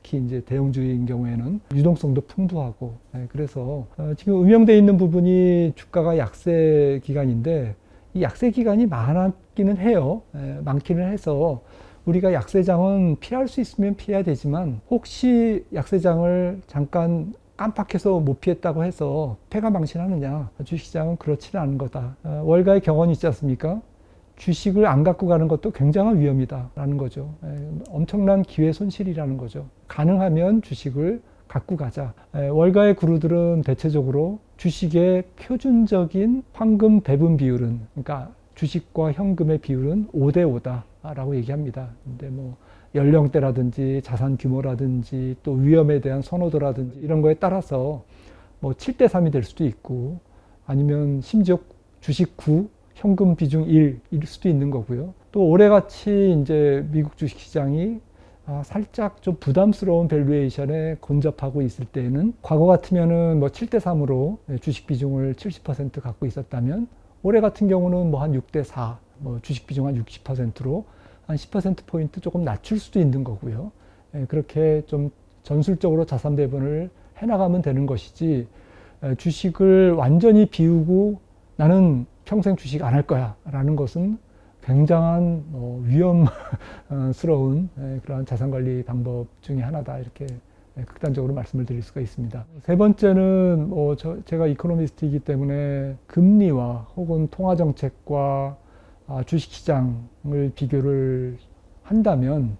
특히 이제 대형주인 경우에는 유동성도 풍부하고, 그래서 지금 음영되어 있는 부분이 주가가 약세 기간인데 이 약세 기간이 많기는 해요. 많기는 해서 우리가 약세장은 피할 수 있으면 피해야 되지만 혹시 약세장을 잠깐 깜빡해서 못 피했다고 해서 패가 망신하느냐? 주식시장은 그렇지는 않은 거다. 월가의 경험이 있지 않습니까? 주식을 안 갖고 가는 것도 굉장한 위험이다라는 거죠. 엄청난 기회 손실이라는 거죠. 가능하면 주식을 갖고 가자. 월가의 구루들은 대체적으로 주식의 표준적인 황금 배분 비율은, 그러니까 주식과 현금의 비율은 5대 5다라고 얘기합니다. 근데 뭐 연령대라든지 자산 규모라든지 또 위험에 대한 선호도라든지 이런 거에 따라서 뭐 7대 3이 될 수도 있고 아니면 심지어 주식 9, 현금 비중 1일 수도 있는 거고요. 또 올해같이 이제 미국 주식시장이 살짝 좀 부담스러운 밸류에이션에 근접하고 있을 때에는 과거 같으면은 뭐 7대 3으로 주식 비중을 70% 갖고 있었다면 올해 같은 경우는 뭐 한 6대 4, 뭐 주식 비중 한 60%로 한 10%포인트 조금 낮출 수도 있는 거고요. 그렇게 좀 전술적으로 자산 배분을 해나가면 되는 것이지 주식을 완전히 비우고 나는 평생 주식 안 할 거야 라는 것은 굉장한 위험스러운 그러한 자산관리 방법 중에 하나다 이렇게 극단적으로 말씀을 드릴 수가 있습니다. 세 번째는 제가 이코노미스트이기 때문에 금리와 혹은 통화정책과 주식시장을 비교를 한다면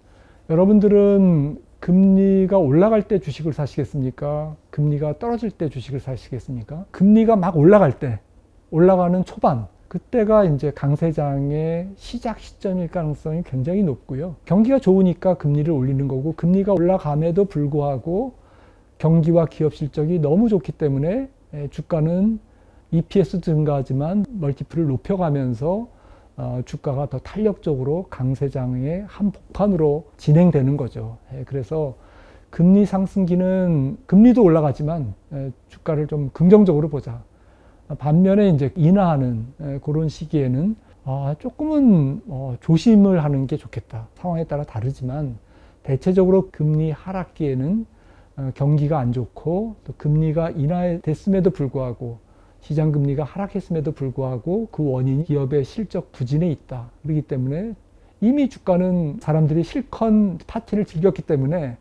여러분들은 금리가 올라갈 때 주식을 사시겠습니까? 금리가 떨어질 때 주식을 사시겠습니까? 금리가 막 올라갈 때, 올라가는 초반, 그때가 이제 강세장의 시작 시점일 가능성이 굉장히 높고요. 경기가 좋으니까 금리를 올리는 거고, 금리가 올라감에도 불구하고 경기와 기업 실적이 너무 좋기 때문에 주가는 EPS 증가하지만 멀티플을 높여가면서 주가가 더 탄력적으로 강세장의 한복판으로 진행되는 거죠. 그래서 금리 상승기는 금리도 올라가지만 주가를 좀 긍정적으로 보자. 반면에 이제 인하하는 그런 시기에는 조금은 조심을 하는 게 좋겠다. 상황에 따라 다르지만 대체적으로 금리 하락기에는 경기가 안 좋고 또 금리가 인하됐음에도 불구하고 시장 금리가 하락했음에도 불구하고 그 원인이 기업의 실적 부진에 있다. 그렇기 때문에 이미 주가는 사람들이 실컷 파티를 즐겼기 때문에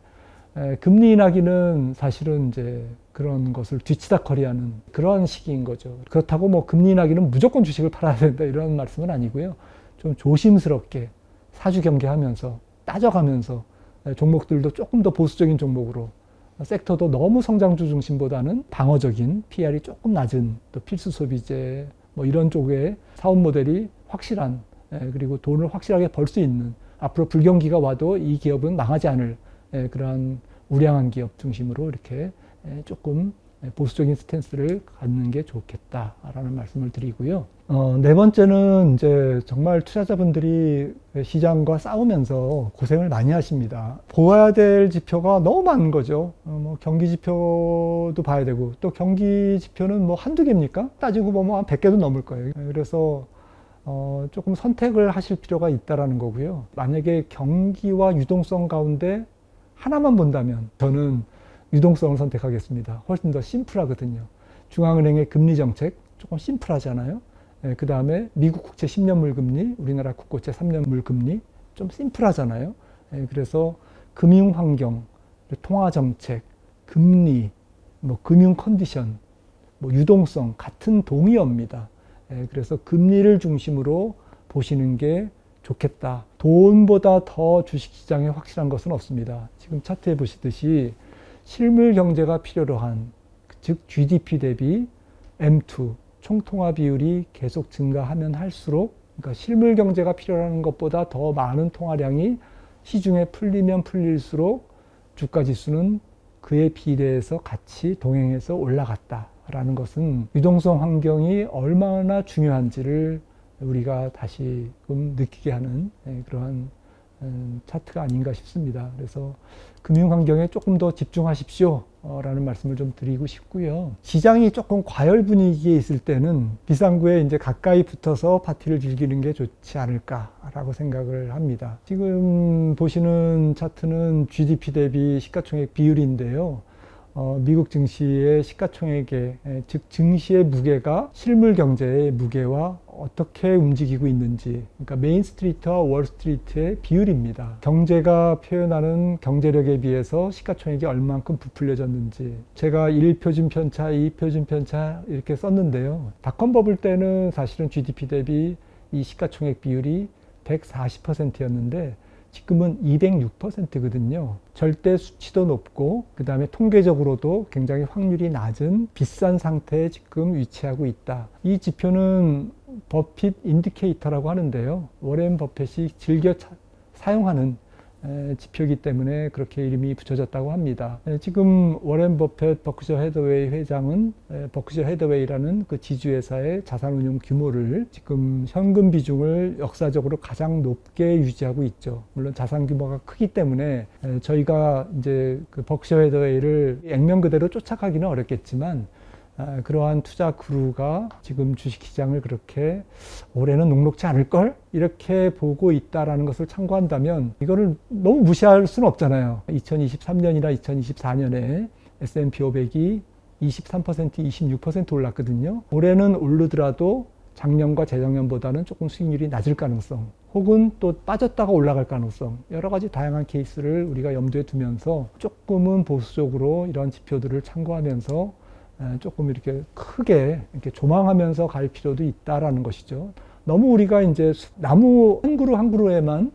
금리 인하기는 사실은 이제 그런 것을 뒤치다커리하는 그런 시기인 거죠. 그렇다고 뭐 금리 인하기는 무조건 주식을 팔아야 된다 이런 말씀은 아니고요. 좀 조심스럽게 사주 경계하면서 따져가면서 종목들도 조금 더 보수적인 종목으로 섹터도 너무 성장주 중심보다는 방어적인 PR이 조금 낮은 또 필수 소비재 뭐 이런 쪽의 사업 모델이 확실한 그리고 돈을 확실하게 벌 수 있는 앞으로 불경기가 와도 이 기업은 망하지 않을 그러한 우량한 기업 중심으로 이렇게 조금 보수적인 스탠스를 갖는 게 좋겠다라는 말씀을 드리고요. 네 번째는 이제 정말 투자자분들이 시장과 싸우면서 고생을 많이 하십니다. 보아야 될 지표가 너무 많은 거죠. 뭐 경기 지표도 봐야 되고 또 경기 지표는 뭐 한두 개입니까? 따지고 보면 한 100개도 넘을 거예요. 그래서 조금 선택을 하실 필요가 있다라는 거고요. 만약에 경기와 유동성 가운데 하나만 본다면 저는 유동성을 선택하겠습니다. 훨씬 더 심플하거든요. 중앙은행의 금리 정책 조금 심플하잖아요. 그 다음에 미국 국채 10년물 금리, 우리나라 국고채 3년물 금리 좀 심플하잖아요. 그래서 금융환경, 통화정책, 금리, 뭐 금융 컨디션, 뭐 유동성 같은 동의어입니다. 그래서 금리를 중심으로 보시는 게 좋겠다. 돈보다 더 주식시장에 확실한 것은 없습니다. 지금 차트에 보시듯이 실물 경제가 필요로 한, 즉 GDP 대비 M2, 총통화 비율이 계속 증가하면 할수록, 그러니까 실물 경제가 필요한 것보다 더 많은 통화량이 시중에 풀리면 풀릴수록 주가 지수는 그에 비례해서 같이 동행해서 올라갔다라는 것은 유동성 환경이 얼마나 중요한지를 우리가 다시금 느끼게 하는 그러한 차트가 아닌가 싶습니다. 그래서 금융 환경에 조금 더 집중하십시오 라는 말씀을 좀 드리고 싶고요. 시장이 조금 과열 분위기에 있을 때는 비상구에 이제 가까이 붙어서 파티를 즐기는 게 좋지 않을까라고 생각을 합니다. 지금 보시는 차트는 GDP 대비 시가총액 비율인데요. 미국 증시의 시가총액의, 즉 증시의 무게가 실물 경제의 무게와 어떻게 움직이고 있는지, 그러니까 메인스트리트와 월스트리트의 비율입니다. 경제가 표현하는 경제력에 비해서 시가총액이 얼만큼 부풀려졌는지, 제가 1표준 편차, 2표준 편차 이렇게 썼는데요. 닷컴 버블 때는 사실은 GDP 대비 이 시가총액 비율이 140%였는데 지금은 206%거든요. 절대 수치도 높고 그 다음에 통계적으로도 굉장히 확률이 낮은 비싼 상태에 지금 위치하고 있다. 이 지표는 버핏 인디케이터라고 하는데요. 워렌 버핏이 즐겨 사용하는 지표이기 때문에 그렇게 이름이 붙여졌다고 합니다. 지금 워렌 버핏 버크셔 해더웨이 회장은 버크셔 해더웨이라는 그 지주회사의 자산운용 규모를 지금 현금 비중을 역사적으로 가장 높게 유지하고 있죠. 물론 자산 규모가 크기 때문에 저희가 이제 그 버크셔 해더웨이를 액면 그대로 쫓아가기는 어렵겠지만 그러한 투자 그루가 지금 주식시장을 그렇게 올해는 녹록지 않을걸? 이렇게 보고 있다는 것을 참고한다면 이거를 너무 무시할 수는 없잖아요. 2023년이나 2024년에 S&P 500이 23%, 26% 올랐거든요. 올해는 오르더라도 작년과 재작년보다는 조금 수익률이 낮을 가능성, 혹은 또 빠졌다가 올라갈 가능성, 여러 가지 다양한 케이스를 우리가 염두에 두면서 조금은 보수적으로 이런 지표들을 참고하면서 조금 이렇게 크게 이렇게 조망하면서 갈 필요도 있다라는 것이죠. 너무 우리가 이제 나무 한 그루 한 그루에만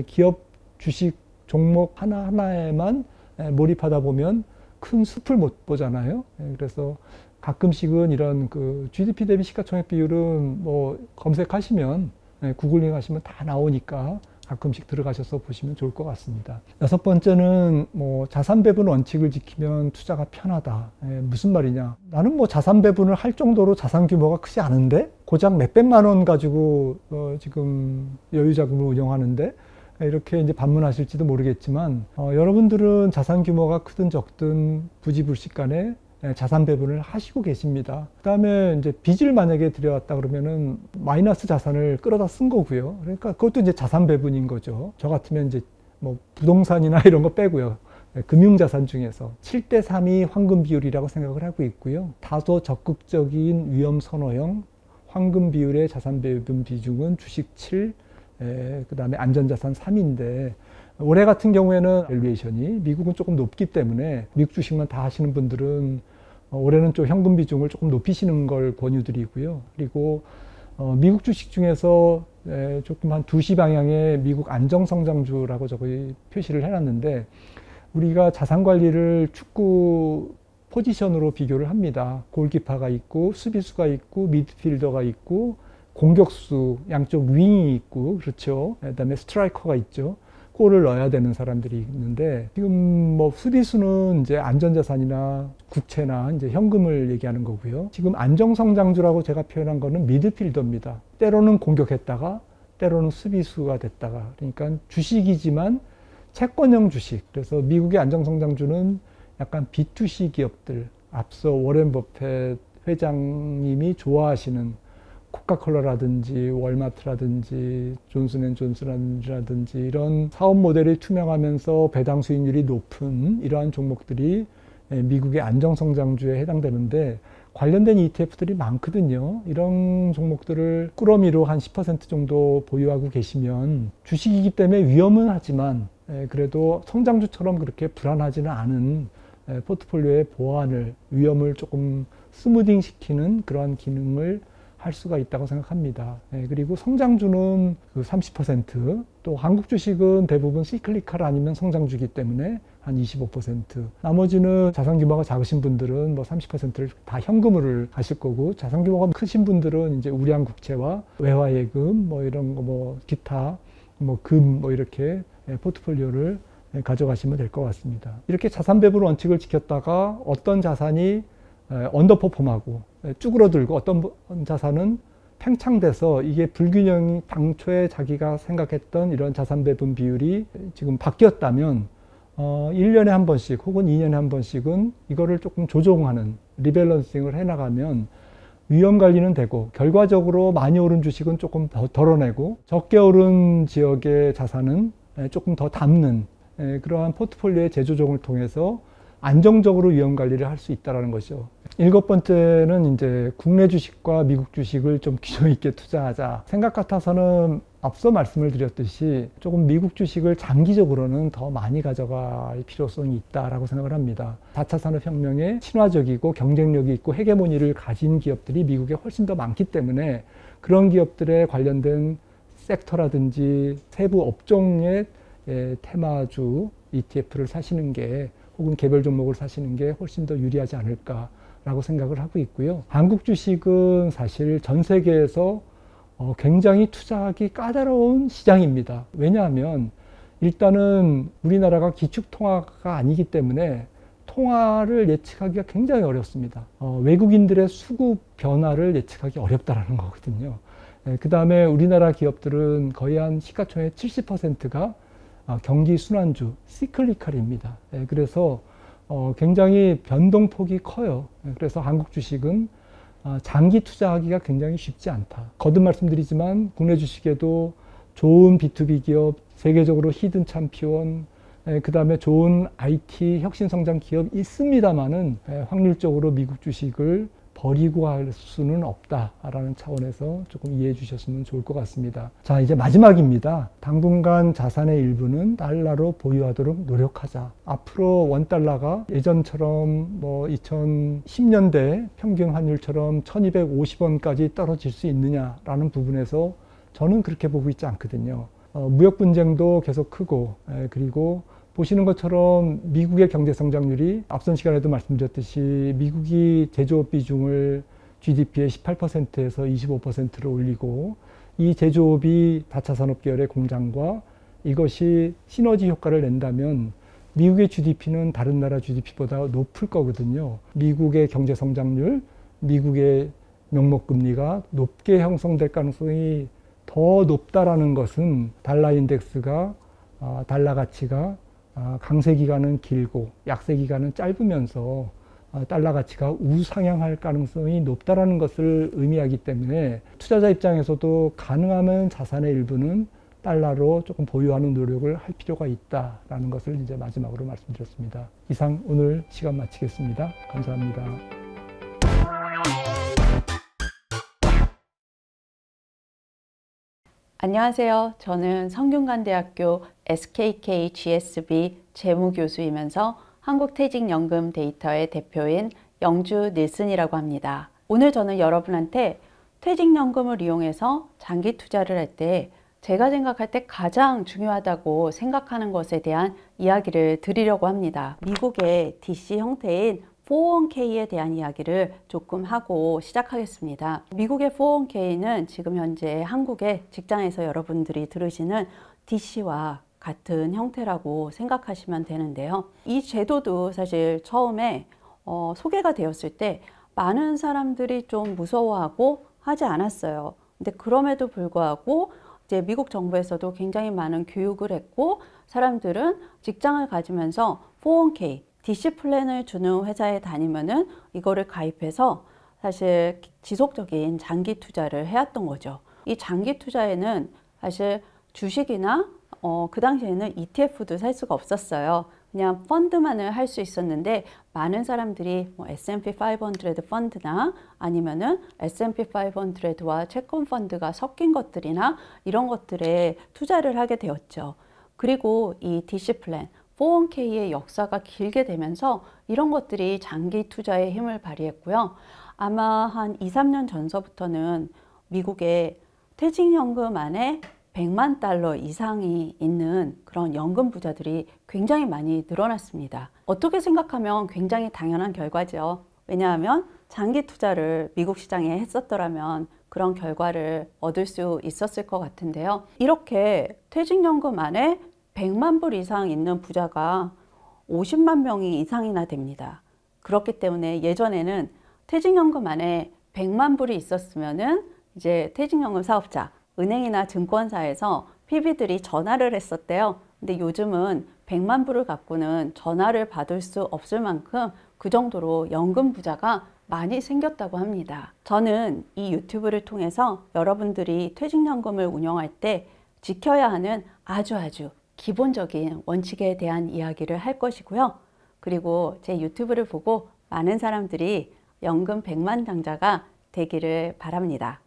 기업 주식 종목 하나하나에만 몰입하다 보면 큰 숲을 못 보잖아요. 그래서 가끔씩은 이런 그 GDP 대비 시가총액 비율은 뭐 검색하시면 구글링 하시면 다 나오니까 가끔씩 들어가셔서 보시면 좋을 것 같습니다. 여섯 번째는 뭐 자산 배분 원칙을 지키면 투자가 편하다. 무슨 말이냐? 나는 뭐 자산 배분을 할 정도로 자산 규모가 크지 않은데 고작 몇백만 원 가지고 지금 여유 자금을 운영하는데 이렇게 이제 반문하실지도 모르겠지만 여러분들은 자산 규모가 크든 적든 부지불식 간에 자산 배분을 하시고 계십니다. 그 다음에 이제 빚을 만약에 들여왔다 그러면은 마이너스 자산을 끌어다 쓴 거고요. 그러니까 그것도 이제 자산 배분인 거죠. 저 같으면 이제 뭐 부동산이나 이런 거 빼고요. 금융자산 중에서 7대3이 황금 비율이라고 생각을 하고 있고요. 다소 적극적인 위험 선호형 황금 비율의 자산 배분 비중은 주식 7, 그 다음에 안전자산 3인데 올해 같은 경우에는 밸류에이션이 미국은 조금 높기 때문에 미국 주식만 다 하시는 분들은 올해는 좀 현금 비중을 조금 높이시는 걸 권유드리고요. 그리고 미국 주식 중에서 조금 한 2시 방향의 미국 안정성장주라고 저기 표시를 해놨는데 우리가 자산 관리를 축구 포지션으로 비교를 합니다. 골키퍼가 있고 수비수가 있고 미드필더가 있고 공격수 양쪽 윙이 있고 그렇죠. 그다음에 스트라이커가 있죠. 골을 넣어야 되는 사람들이 있는데 지금 뭐 수비수는 이제 안전자산이나 국채나 이제 현금을 얘기하는 거고요. 지금 안정성장주라고 제가 표현한 거는 미드필더입니다. 때로는 공격했다가 때로는 수비수가 됐다가 그러니까 주식이지만 채권형 주식. 그래서 미국의 안정성장주는 약간 B2C 기업들 앞서 워렌 버핏 회장님이 좋아하시는 코카콜라라든지 월마트라든지 존슨앤존슨이라든지 이런 사업 모델이 투명하면서 배당 수익률이 높은 이러한 종목들이 미국의 안정성장주에 해당되는데 관련된 ETF들이 많거든요. 이런 종목들을 꾸러미로 한 10% 정도 보유하고 계시면 주식이기 때문에 위험은 하지만 그래도 성장주처럼 그렇게 불안하지는 않은 포트폴리오의 보완을 위험을 조금 스무딩 시키는 그러한 기능을 할 수가 있다고 생각합니다. 그리고 성장주는 그 30%, 또 한국 주식은 대부분 시클리컬 아니면 성장주기 때문에 한 25%, 나머지는 자산 규모가 작으신 분들은 뭐 30%를 다 현금을 하실 거고, 자산 규모가 크신 분들은 이제 우량 국채와 외화 예금 뭐 이런 거 뭐 기타 뭐 금 뭐 이렇게 포트폴리오를 가져가시면 될 것 같습니다. 이렇게 자산 배분 원칙을 지켰다가 어떤 자산이 언더퍼폼하고 쭈그러들고 어떤 자산은 팽창돼서 이게 불균형이 당초에 자기가 생각했던 이런 자산 배분 비율이 지금 바뀌었다면 1년에 한 번씩 혹은 2년에 한 번씩은 이거를 조금 조정하는 리밸런싱을 해나가면 위험 관리는 되고 결과적으로 많이 오른 주식은 조금 더 덜어내고 적게 오른 지역의 자산은 조금 더 담는 그러한 포트폴리오의 재조정을 통해서 안정적으로 위험 관리를 할 수 있다는 것이죠. 7번째는 이제 국내 주식과 미국 주식을 좀 균형 있게 투자하자. 생각 같아서는 앞서 말씀을 드렸듯이 조금 미국 주식을 장기적으로는 더 많이 가져갈 필요성이 있다라고 생각을 합니다. 4차 산업혁명에 친화적이고 경쟁력이 있고 헤게모니를 가진 기업들이 미국에 훨씬 더 많기 때문에 그런 기업들에 관련된 섹터라든지 세부 업종의 테마주 ETF를 사시는 게 혹은 개별 종목을 사시는 게 훨씬 더 유리하지 않을까라고 생각을 하고 있고요. 한국 주식은 사실 전 세계에서 굉장히 투자하기 까다로운 시장입니다. 왜냐하면 일단은 우리나라가 기축통화가 아니기 때문에 통화를 예측하기가 굉장히 어렵습니다. 외국인들의 수급 변화를 예측하기 어렵다는 거거든요. 그 다음에 우리나라 기업들은 거의 한 시가총액 70%가 경기 순환주, 시클리컬입니다. 그래서 굉장히 변동폭이 커요. 그래서 한국 주식은 장기 투자하기가 굉장히 쉽지 않다. 거듭 말씀드리지만 국내 주식에도 좋은 B2B 기업, 세계적으로 히든 챔피언, 그 다음에 좋은 IT 혁신성장 기업 있습니다만은 확률적으로 미국 주식을 버리고 할 수는 없다라는 차원에서 조금 이해해 주셨으면 좋을 것 같습니다. 자, 이제 마지막입니다. 당분간 자산의 일부는 달러로 보유하도록 노력하자. 앞으로 원달러가 예전처럼 뭐 2010년대 평균 환율처럼 1250원까지 떨어질 수 있느냐라는 부분에서 저는 그렇게 보고 있지 않거든요. 무역 분쟁도 계속 크고 그리고 보시는 것처럼 미국의 경제 성장률이 앞선 시간에도 말씀드렸듯이 미국이 제조업 비중을 GDP의 18%에서 25%로 올리고 이 제조업이 4차 산업 계열의 공장과 이것이 시너지 효과를 낸다면 미국의 GDP는 다른 나라 GDP보다 높을 거거든요. 미국의 경제 성장률, 미국의 명목금리가 높게 형성될 가능성이 더 높다라는 것은 달러 인덱스가 달러 가치가 강세 기간은 길고 약세 기간은 짧으면서 달러 가치가 우상향할 가능성이 높다라는 것을 의미하기 때문에 투자자 입장에서도 가능하면 자산의 일부는 달러로 조금 보유하는 노력을 할 필요가 있다라는 것을 이제 마지막으로 말씀드렸습니다. 이상 오늘 시간 마치겠습니다. 감사합니다. 안녕하세요. 저는 성균관대학교 SKK GSB 재무교수이면서 한국퇴직연금 데이터의 대표인 영주 닐슨이라고 합니다. 오늘 저는 여러분한테 퇴직연금을 이용해서 장기 투자를 할 때 제가 생각할 때 가장 중요하다고 생각하는 것에 대한 이야기를 드리려고 합니다. 미국의 DC 형태인 401k에 대한 이야기를 조금 하고 시작하겠습니다. 미국의 401k는 지금 현재 한국의 직장에서 여러분들이 들으시는 DC와 같은 형태라고 생각하시면 되는데요. 이 제도도 사실 처음에 소개가 되었을 때 많은 사람들이 좀 무서워하고 하지 않았어요. 근데 그럼에도 불구하고 이제 미국 정부에서도 굉장히 많은 교육을 했고 사람들은 직장을 가지면서 401k DC 플랜을 주는 회사에 다니면은 이거를 가입해서 사실 지속적인 장기 투자를 해왔던 거죠. 이 장기 투자에는 사실 주식이나 그 당시에는 ETF도 살 수가 없었어요. 그냥 펀드만을 할 수 있었는데 많은 사람들이 뭐 S&P 500 펀드나 아니면은 S&P 500와 채권 펀드가 섞인 것들이나 이런 것들에 투자를 하게 되었죠. 그리고 이 DC 플랜 401k의 역사가 길게 되면서 이런 것들이 장기 투자에 힘을 발휘했고요. 아마 한 2, 3년 전서부터는 미국의 퇴직연금 안에 100만 달러 이상이 있는 그런 연금 부자들이 굉장히 많이 늘어났습니다. 어떻게 생각하면 굉장히 당연한 결과죠. 왜냐하면 장기 투자를 미국 시장에 했었더라면 그런 결과를 얻을 수 있었을 것 같은데요. 이렇게 퇴직연금 안에 100만 불 이상 있는 부자가 50만 명이 이상이나 됩니다. 그렇기 때문에 예전에는 퇴직연금 안에 100만 불이 있었으면은 이제 퇴직연금 사업자, 은행이나 증권사에서 PB들이 전화를 했었대요. 근데 요즘은 100만 불을 갖고는 전화를 받을 수 없을 만큼 그 정도로 연금 부자가 많이 생겼다고 합니다. 저는 이 유튜브를 통해서 여러분들이 퇴직연금을 운영할 때 지켜야 하는 아주 기본적인 원칙에 대한 이야기를 할 것이고요. 그리고 제 유튜브를 보고 많은 사람들이 연금 100만 장자가 되기를 바랍니다.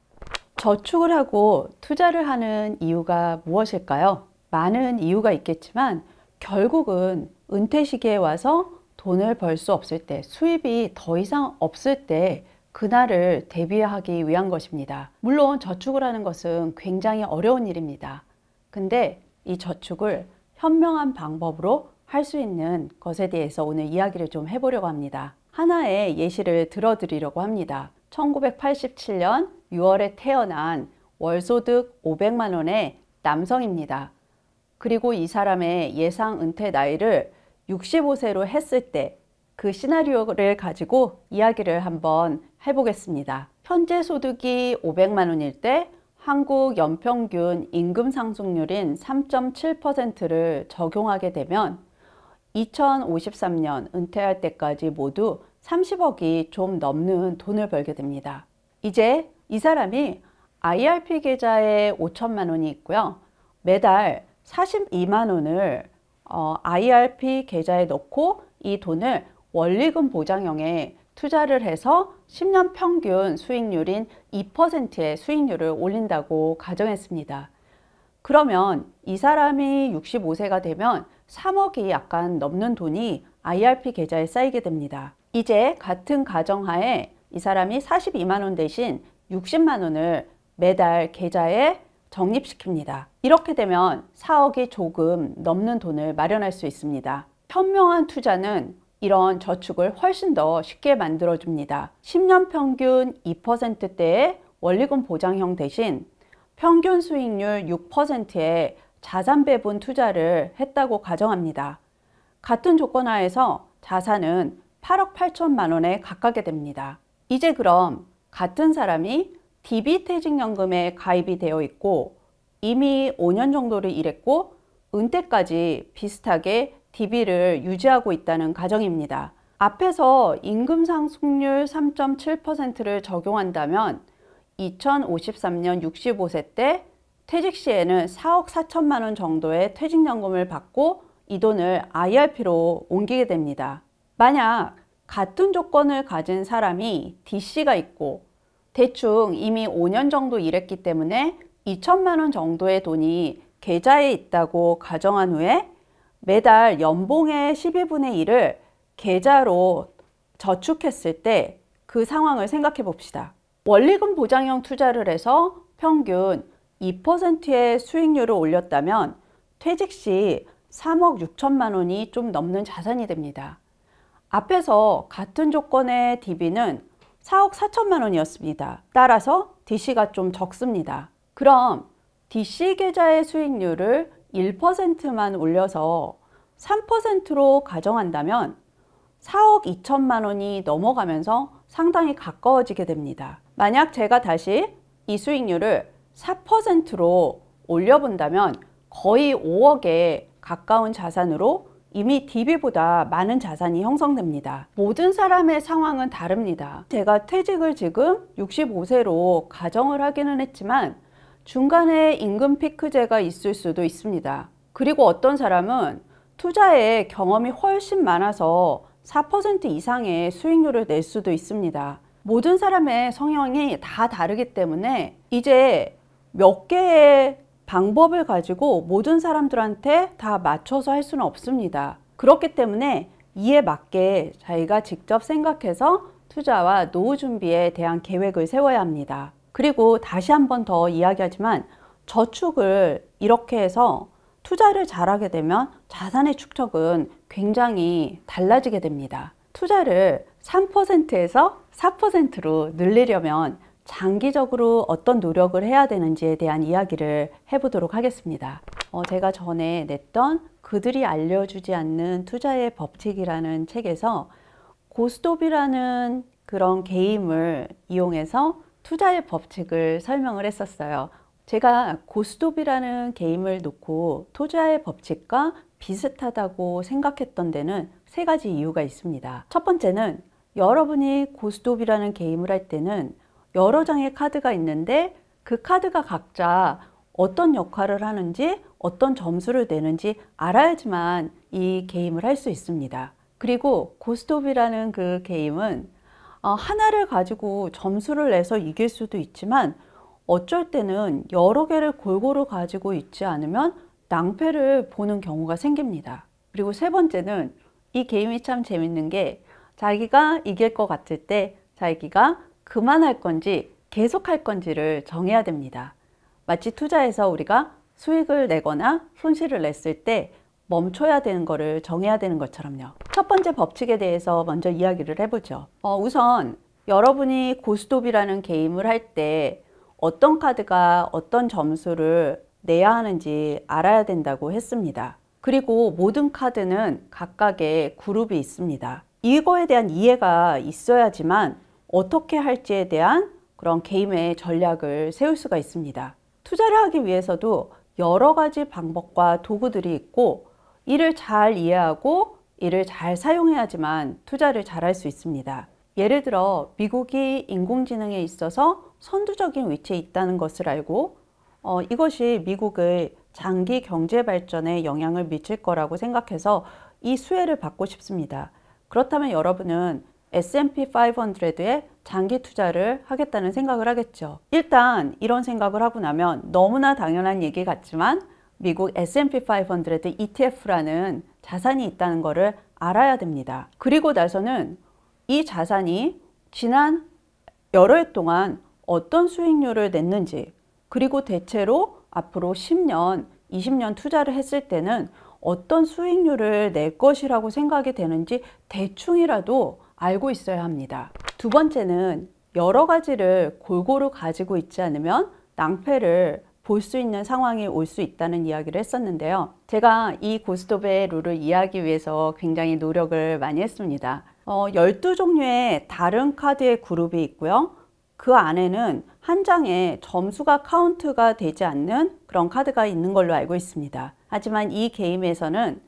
저축을 하고 투자를 하는 이유가 무엇일까요? 많은 이유가 있겠지만 결국은 은퇴 시기에 와서 돈을 벌 수 없을 때, 수입이 더 이상 없을 때 그날을 대비하기 위한 것입니다. 물론 저축을 하는 것은 굉장히 어려운 일입니다. 근데 이 저축을 현명한 방법으로 할 수 있는 것에 대해서 오늘 이야기를 좀 해보려고 합니다. 하나의 예시를 들어드리려고 합니다. 1987년 6월에 태어난 월소득 500만 원의 남성입니다. 그리고 이 사람의 예상 은퇴 나이를 65세로 했을 때 그 시나리오를 가지고 이야기를 한번 해보겠습니다. 현재 소득이 500만 원일 때 한국 연평균 임금 상승률인 3.7%를 적용하게 되면 2053년 은퇴할 때까지 모두 30억이 좀 넘는 돈을 벌게 됩니다. 이제 이 사람이 IRP 계좌에 5천만 원이 있고요. 매달 42만 원을 IRP 계좌에 넣고 이 돈을 원리금 보장형에 투자를 해서 10년 평균 수익률인 2%의 수익률을 올린다고 가정했습니다. 그러면 이 사람이 65세가 되면 3억이 약간 넘는 돈이 IRP 계좌에 쌓이게 됩니다. 이제 같은 가정하에 이 사람이 42만 원 대신 60만 원을 매달 계좌에 적립시킵니다. 이렇게 되면 4억이 조금 넘는 돈을 마련할 수 있습니다. 현명한 투자는 이런 저축을 훨씬 더 쉽게 만들어줍니다. 10년 평균 2%대의 원리금 보장형 대신 평균 수익률 6%의 자산 배분 투자를 했다고 가정합니다. 같은 조건 하에서 자산은 8억 8천만 원에 가깝게 됩니다. 이제 그럼 같은 사람이 DB 퇴직연금에 가입이 되어 있고 이미 5년 정도를 일했고 은퇴까지 비슷하게 DB를 유지하고 있다는 가정입니다. 앞에서 임금 상승률 3.7%를 적용한다면 2053년 65세 때 퇴직 시에는 4억 4천만 원 정도의 퇴직연금을 받고 이 돈을 IRP로 옮기게 됩니다. 만약 같은 조건을 가진 사람이 DC가 있고 대충 이미 5년 정도 일했기 때문에 2천만 원 정도의 돈이 계좌에 있다고 가정한 후에 매달 연봉의 12분의 1을 계좌로 저축했을 때 그 상황을 생각해 봅시다. 원리금 보장형 투자를 해서 평균 2%의 수익률을 올렸다면 퇴직 시 3억 6천만 원이 좀 넘는 자산이 됩니다. 앞에서 같은 조건의 DB는 4억 4천만 원이었습니다. 따라서 DC가 좀 적습니다. 그럼 DC 계좌의 수익률을 1%만 올려서 3%로 가정한다면 4억 2천만 원이 넘어가면서 상당히 가까워지게 됩니다. 만약 제가 다시 이 수익률을 4%로 올려본다면 거의 5억에 가까운 자산으로 이미 DB보다 많은 자산이 형성됩니다. 모든 사람의 상황은 다릅니다. 제가 퇴직을 지금 65세로 가정을 하기는 했지만 중간에 임금 피크제가 있을 수도 있습니다. 그리고 어떤 사람은 투자에 경험이 훨씬 많아서 4% 이상의 수익률을 낼 수도 있습니다. 모든 사람의 성향이 다 다르기 때문에 이제 몇 개의 방법을 가지고 모든 사람들한테 다 맞춰서 할 수는 없습니다. 그렇기 때문에 이에 맞게 자기가 직접 생각해서 투자와 노후 준비에 대한 계획을 세워야 합니다. 그리고 다시 한 번 더 이야기하지만 저축을 이렇게 해서 투자를 잘하게 되면 자산의 축적은 굉장히 달라지게 됩니다. 투자를 3%에서 4%로 늘리려면 장기적으로 어떤 노력을 해야 되는지에 대한 이야기를 해보도록 하겠습니다. 제가 전에 냈던 그들이 알려주지 않는 투자의 법칙이라는 책에서 고스톱이라는 그런 게임을 이용해서 투자의 법칙을 설명을 했었어요. 제가 고스톱이라는 게임을 놓고 투자의 법칙과 비슷하다고 생각했던 데는 세 가지 이유가 있습니다. 첫 번째는 여러분이 고스톱이라는 게임을 할 때는 여러 장의 카드가 있는데 그 카드가 각자 어떤 역할을 하는지 어떤 점수를 내는지 알아야지만 이 게임을 할 수 있습니다. 그리고 고스톱이라는 그 게임은 하나를 가지고 점수를 내서 이길 수도 있지만 어쩔 때는 여러 개를 골고루 가지고 있지 않으면 낭패를 보는 경우가 생깁니다. 그리고 세 번째는 이 게임이 참 재밌는 게 자기가 이길 것 같을 때 자기가 그만할 건지 계속할 건지를 정해야 됩니다. 마치 투자에서 우리가 수익을 내거나 손실을 냈을 때 멈춰야 되는 거를 정해야 되는 것처럼요. 첫 번째 법칙에 대해서 먼저 이야기를 해보죠. 우선 여러분이 고스톱이라는 게임을 할 때 어떤 카드가 어떤 점수를 내야 하는지 알아야 된다고 했습니다. 그리고 모든 카드는 각각의 그룹이 있습니다. 이거에 대한 이해가 있어야지만 어떻게 할지에 대한 그런 게임의 전략을 세울 수가 있습니다. 투자를 하기 위해서도 여러 가지 방법과 도구들이 있고 이를 잘 이해하고 이를 잘 사용해야지만 투자를 잘 할 수 있습니다. 예를 들어 미국이 인공지능에 있어서 선두적인 위치에 있다는 것을 알고 이것이 미국의 장기 경제 발전에 영향을 미칠 거라고 생각해서 이 수혜를 받고 싶습니다. 그렇다면 여러분은 S&P 500에 장기 투자를 하겠다는 생각을 하겠죠. 일단 이런 생각을 하고 나면 너무나 당연한 얘기 같지만 미국 S&P 500 ETF라는 자산이 있다는 것을 알아야 됩니다. 그리고 나서는 이 자산이 지난 여러 해 동안 어떤 수익률을 냈는지, 그리고 대체로 앞으로 10년, 20년 투자를 했을 때는 어떤 수익률을 낼 것이라고 생각이 되는지 대충이라도 알고 있어야 합니다. 두 번째는 여러 가지를 골고루 가지고 있지 않으면 낭패를 볼 수 있는 상황이 올 수 있다는 이야기를 했었는데요. 제가 이 고스톱의 룰을 이해하기 위해서 굉장히 노력을 많이 했습니다. 12종류의 다른 카드의 그룹이 있고요. 그 안에는 한 장에 점수가 카운트가 되지 않는 그런 카드가 있는 걸로 알고 있습니다. 하지만 이 게임에서는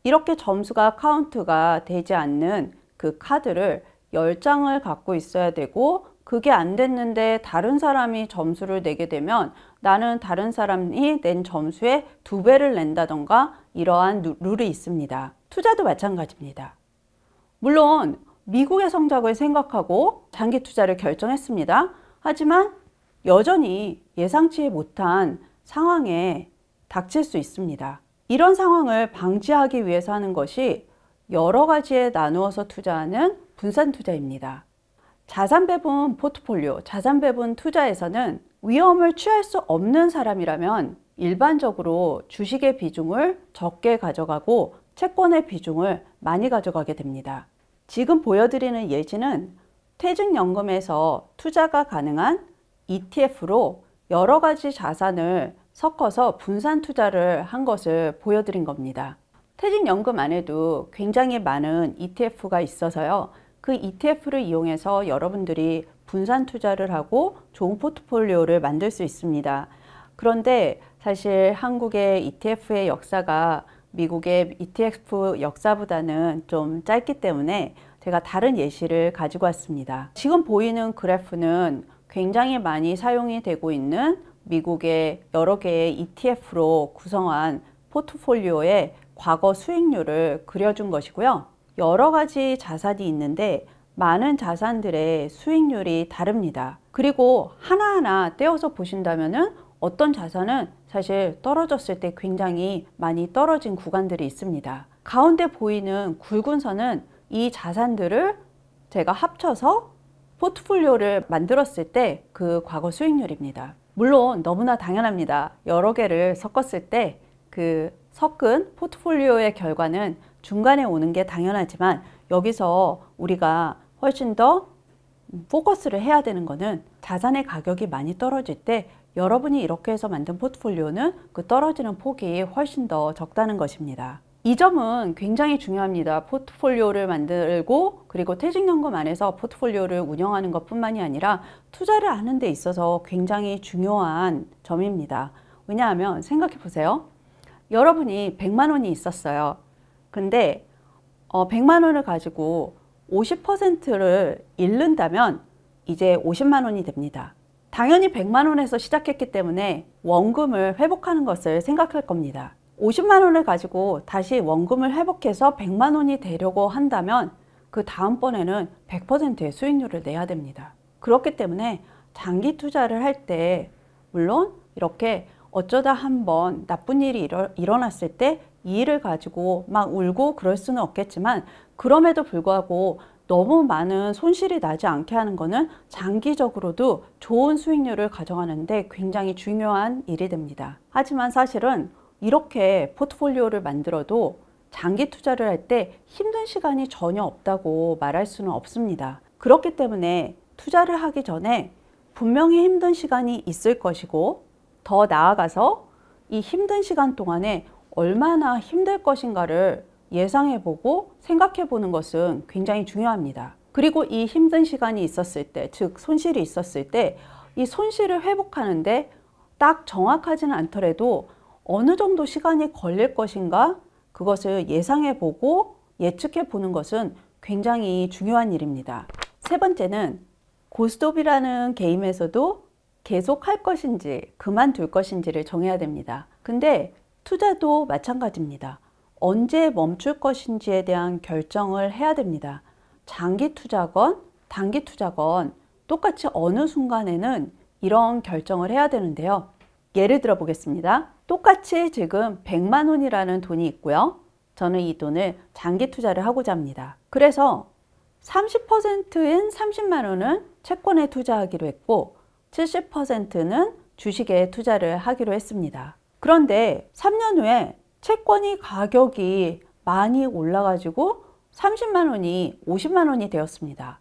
이렇게 점수가 카운트가 되지 않는 그 카드를 10장을 갖고 있어야 되고 그게 안 됐는데 다른 사람이 점수를 내게 되면 나는 다른 사람이 낸 점수의 2배를 낸다던가 이러한 룰이 있습니다. 투자도 마찬가지입니다. 물론 미국의 성적을 생각하고 장기 투자를 결정했습니다. 하지만 여전히 예상치 못한 상황에 닥칠 수 있습니다. 이런 상황을 방지하기 위해서 하는 것이 여러 가지에 나누어서 투자하는 분산 투자입니다. 자산 배분 포트폴리오, 자산 배분 투자에서는 위험을 취할 수 없는 사람이라면 일반적으로 주식의 비중을 적게 가져가고 채권의 비중을 많이 가져가게 됩니다. 지금 보여드리는 예시는 퇴직연금에서 투자가 가능한 ETF로 여러 가지 자산을 섞어서 분산 투자를 한 것을 보여드린 겁니다. 퇴직연금 안에도 굉장히 많은 ETF가 있어서요. 그 ETF를 이용해서 여러분들이 분산 투자를 하고 좋은 포트폴리오를 만들 수 있습니다. 그런데 사실 한국의 ETF의 역사가 미국의 ETF 역사보다는 좀 짧기 때문에 제가 다른 예시를 가지고 왔습니다. 지금 보이는 그래프는 굉장히 많이 사용이 되고 있는 미국의 여러 개의 ETF로 구성한 포트폴리오의 과거 수익률을 그려준 것이고요. 여러 가지 자산이 있는데 많은 자산들의 수익률이 다릅니다. 그리고 하나하나 떼어서 보신다면은 어떤 자산은 사실 떨어졌을 때 굉장히 많이 떨어진 구간들이 있습니다. 가운데 보이는 굵은 선은 이 자산들을 제가 합쳐서 포트폴리오를 만들었을 때 그 과거 수익률입니다. 물론 너무나 당연합니다. 여러 개를 섞었을 때 그 섞은 포트폴리오의 결과는 중간에 오는 게 당연하지만 여기서 우리가 훨씬 더 포커스를 해야 되는 거는 자산의 가격이 많이 떨어질 때 여러분이 이렇게 해서 만든 포트폴리오는 그 떨어지는 폭이 훨씬 더 적다는 것입니다. 이 점은 굉장히 중요합니다. 포트폴리오를 만들고 그리고 퇴직연금 안에서 포트폴리오를 운영하는 것뿐만이 아니라 투자를 하는 데 있어서 굉장히 중요한 점입니다. 왜냐하면 생각해 보세요. 여러분이 100만 원이 있었어요. 근데 100만 원을 가지고 50%를 잃는다면 이제 50만 원이 됩니다. 당연히 100만 원에서 시작했기 때문에 원금을 회복하는 것을 생각할 겁니다. 50만 원을 가지고 다시 원금을 회복해서 100만 원이 되려고 한다면 그 다음번에는 100%의 수익률을 내야 됩니다. 그렇기 때문에 장기 투자를 할 때 물론 이렇게 어쩌다 한번 나쁜 일이 일어났을 때 이 일을 가지고 막 울고 그럴 수는 없겠지만 그럼에도 불구하고 너무 많은 손실이 나지 않게 하는 것은 장기적으로도 좋은 수익률을 가져가는데 굉장히 중요한 일이 됩니다. 하지만 사실은 이렇게 포트폴리오를 만들어도 장기 투자를 할 때 힘든 시간이 전혀 없다고 말할 수는 없습니다. 그렇기 때문에 투자를 하기 전에 분명히 힘든 시간이 있을 것이고 더 나아가서 이 힘든 시간 동안에 얼마나 힘들 것인가를 예상해보고 생각해보는 것은 굉장히 중요합니다. 그리고 이 힘든 시간이 있었을 때, 즉 손실이 있었을 때 이 손실을 회복하는데 딱 정확하지는 않더라도 어느 정도 시간이 걸릴 것인가 그것을 예상해보고 예측해보는 것은 굉장히 중요한 일입니다. 세 번째는 고스톱이라는 게임에서도 계속 할 것인지 그만둘 것인지를 정해야 됩니다. 근데 투자도 마찬가지입니다. 언제 멈출 것인지에 대한 결정을 해야 됩니다. 장기 투자건 단기 투자건 똑같이 어느 순간에는 이런 결정을 해야 되는데요. 예를 들어 보겠습니다. 똑같이 지금 100만 원이라는 돈이 있고요. 저는 이 돈을 장기 투자를 하고자 합니다. 그래서 30%인 30만 원은 채권에 투자하기로 했고 70%는 주식에 투자를 하기로 했습니다. 그런데 3년 후에 채권이 가격이 많이 올라가지고 30만 원이 50만 원이 되었습니다.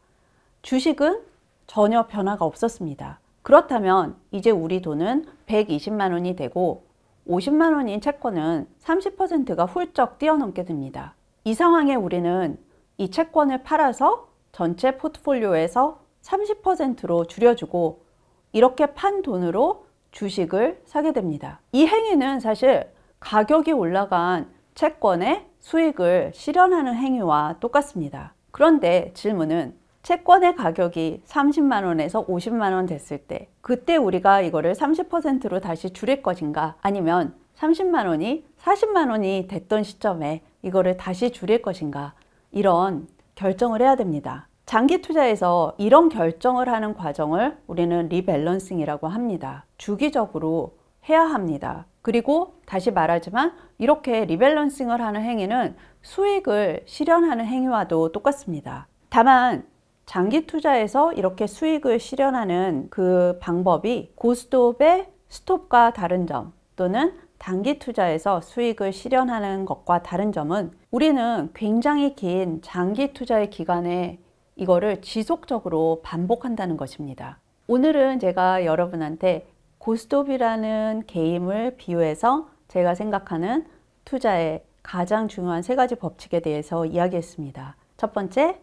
주식은 전혀 변화가 없었습니다. 그렇다면 이제 우리 돈은 120만 원이 되고 50만 원인 채권은 30%가 훌쩍 뛰어넘게 됩니다. 이 상황에 우리는 이 채권을 팔아서 전체 포트폴리오에서 30%로 줄여주고 이렇게 판 돈으로 주식을 사게 됩니다. 이 행위는 사실 가격이 올라간 채권의 수익을 실현하는 행위와 똑같습니다. 그런데 질문은 채권의 가격이 30만 원에서 50만 원 됐을 때 그때 우리가 이거를 30%로 다시 줄일 것인가 아니면 30만 원이 40만 원이 됐던 시점에 이거를 다시 줄일 것인가 이런 결정을 해야 됩니다. 장기 투자에서 이런 결정을 하는 과정을 우리는 리밸런싱이라고 합니다. 주기적으로 해야 합니다. 그리고 다시 말하지만 이렇게 리밸런싱을 하는 행위는 수익을 실현하는 행위와도 똑같습니다. 다만 장기 투자에서 이렇게 수익을 실현하는 그 방법이 고스톱의 스톱과 다른 점 또는 단기 투자에서 수익을 실현하는 것과 다른 점은 우리는 굉장히 긴 장기 투자의 기간에 이거를 지속적으로 반복한다는 것입니다. 오늘은 제가 여러분한테 고스톱이라는 게임을 비유해서 제가 생각하는 투자의 가장 중요한 세 가지 법칙에 대해서 이야기했습니다. 첫 번째,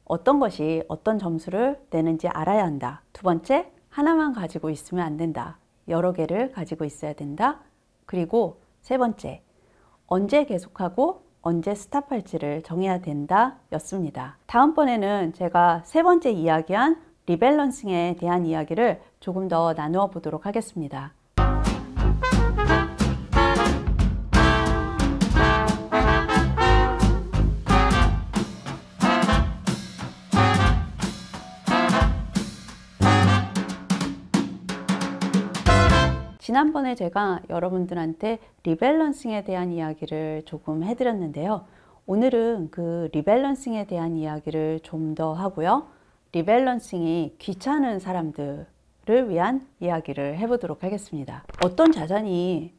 어떤 것이 어떤 점수를 내는지 알아야 한다. 두 번째, 하나만 가지고 있으면 안 된다. 여러 개를 가지고 있어야 된다. 그리고 세 번째, 언제 계속하고 언제 스탑할지를 정해야 된다 였습니다. 다음번에는 제가 세 번째 이야기한 리밸런싱에 대한 이야기를 조금 더 나누어 보도록 하겠습니다. 지난번에 제가 여러분들한테 리밸런싱에 대한 이야기를 조금 해드렸는데요. 오늘은 그 리밸런싱에 대한 이야기를 좀 더 하고요. 리밸런싱이 귀찮은 사람들을 위한 이야기를 해보도록 하겠습니다. 어떤 자산이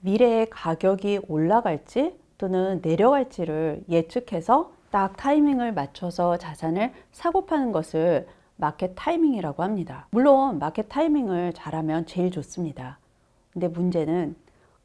미래에 가격이 올라갈지 또는 내려갈지를 예측해서 딱 타이밍을 맞춰서 자산을 사고 파는 것을 마켓 타이밍이라고 합니다. 물론 마켓 타이밍을 잘하면 제일 좋습니다. 근데 문제는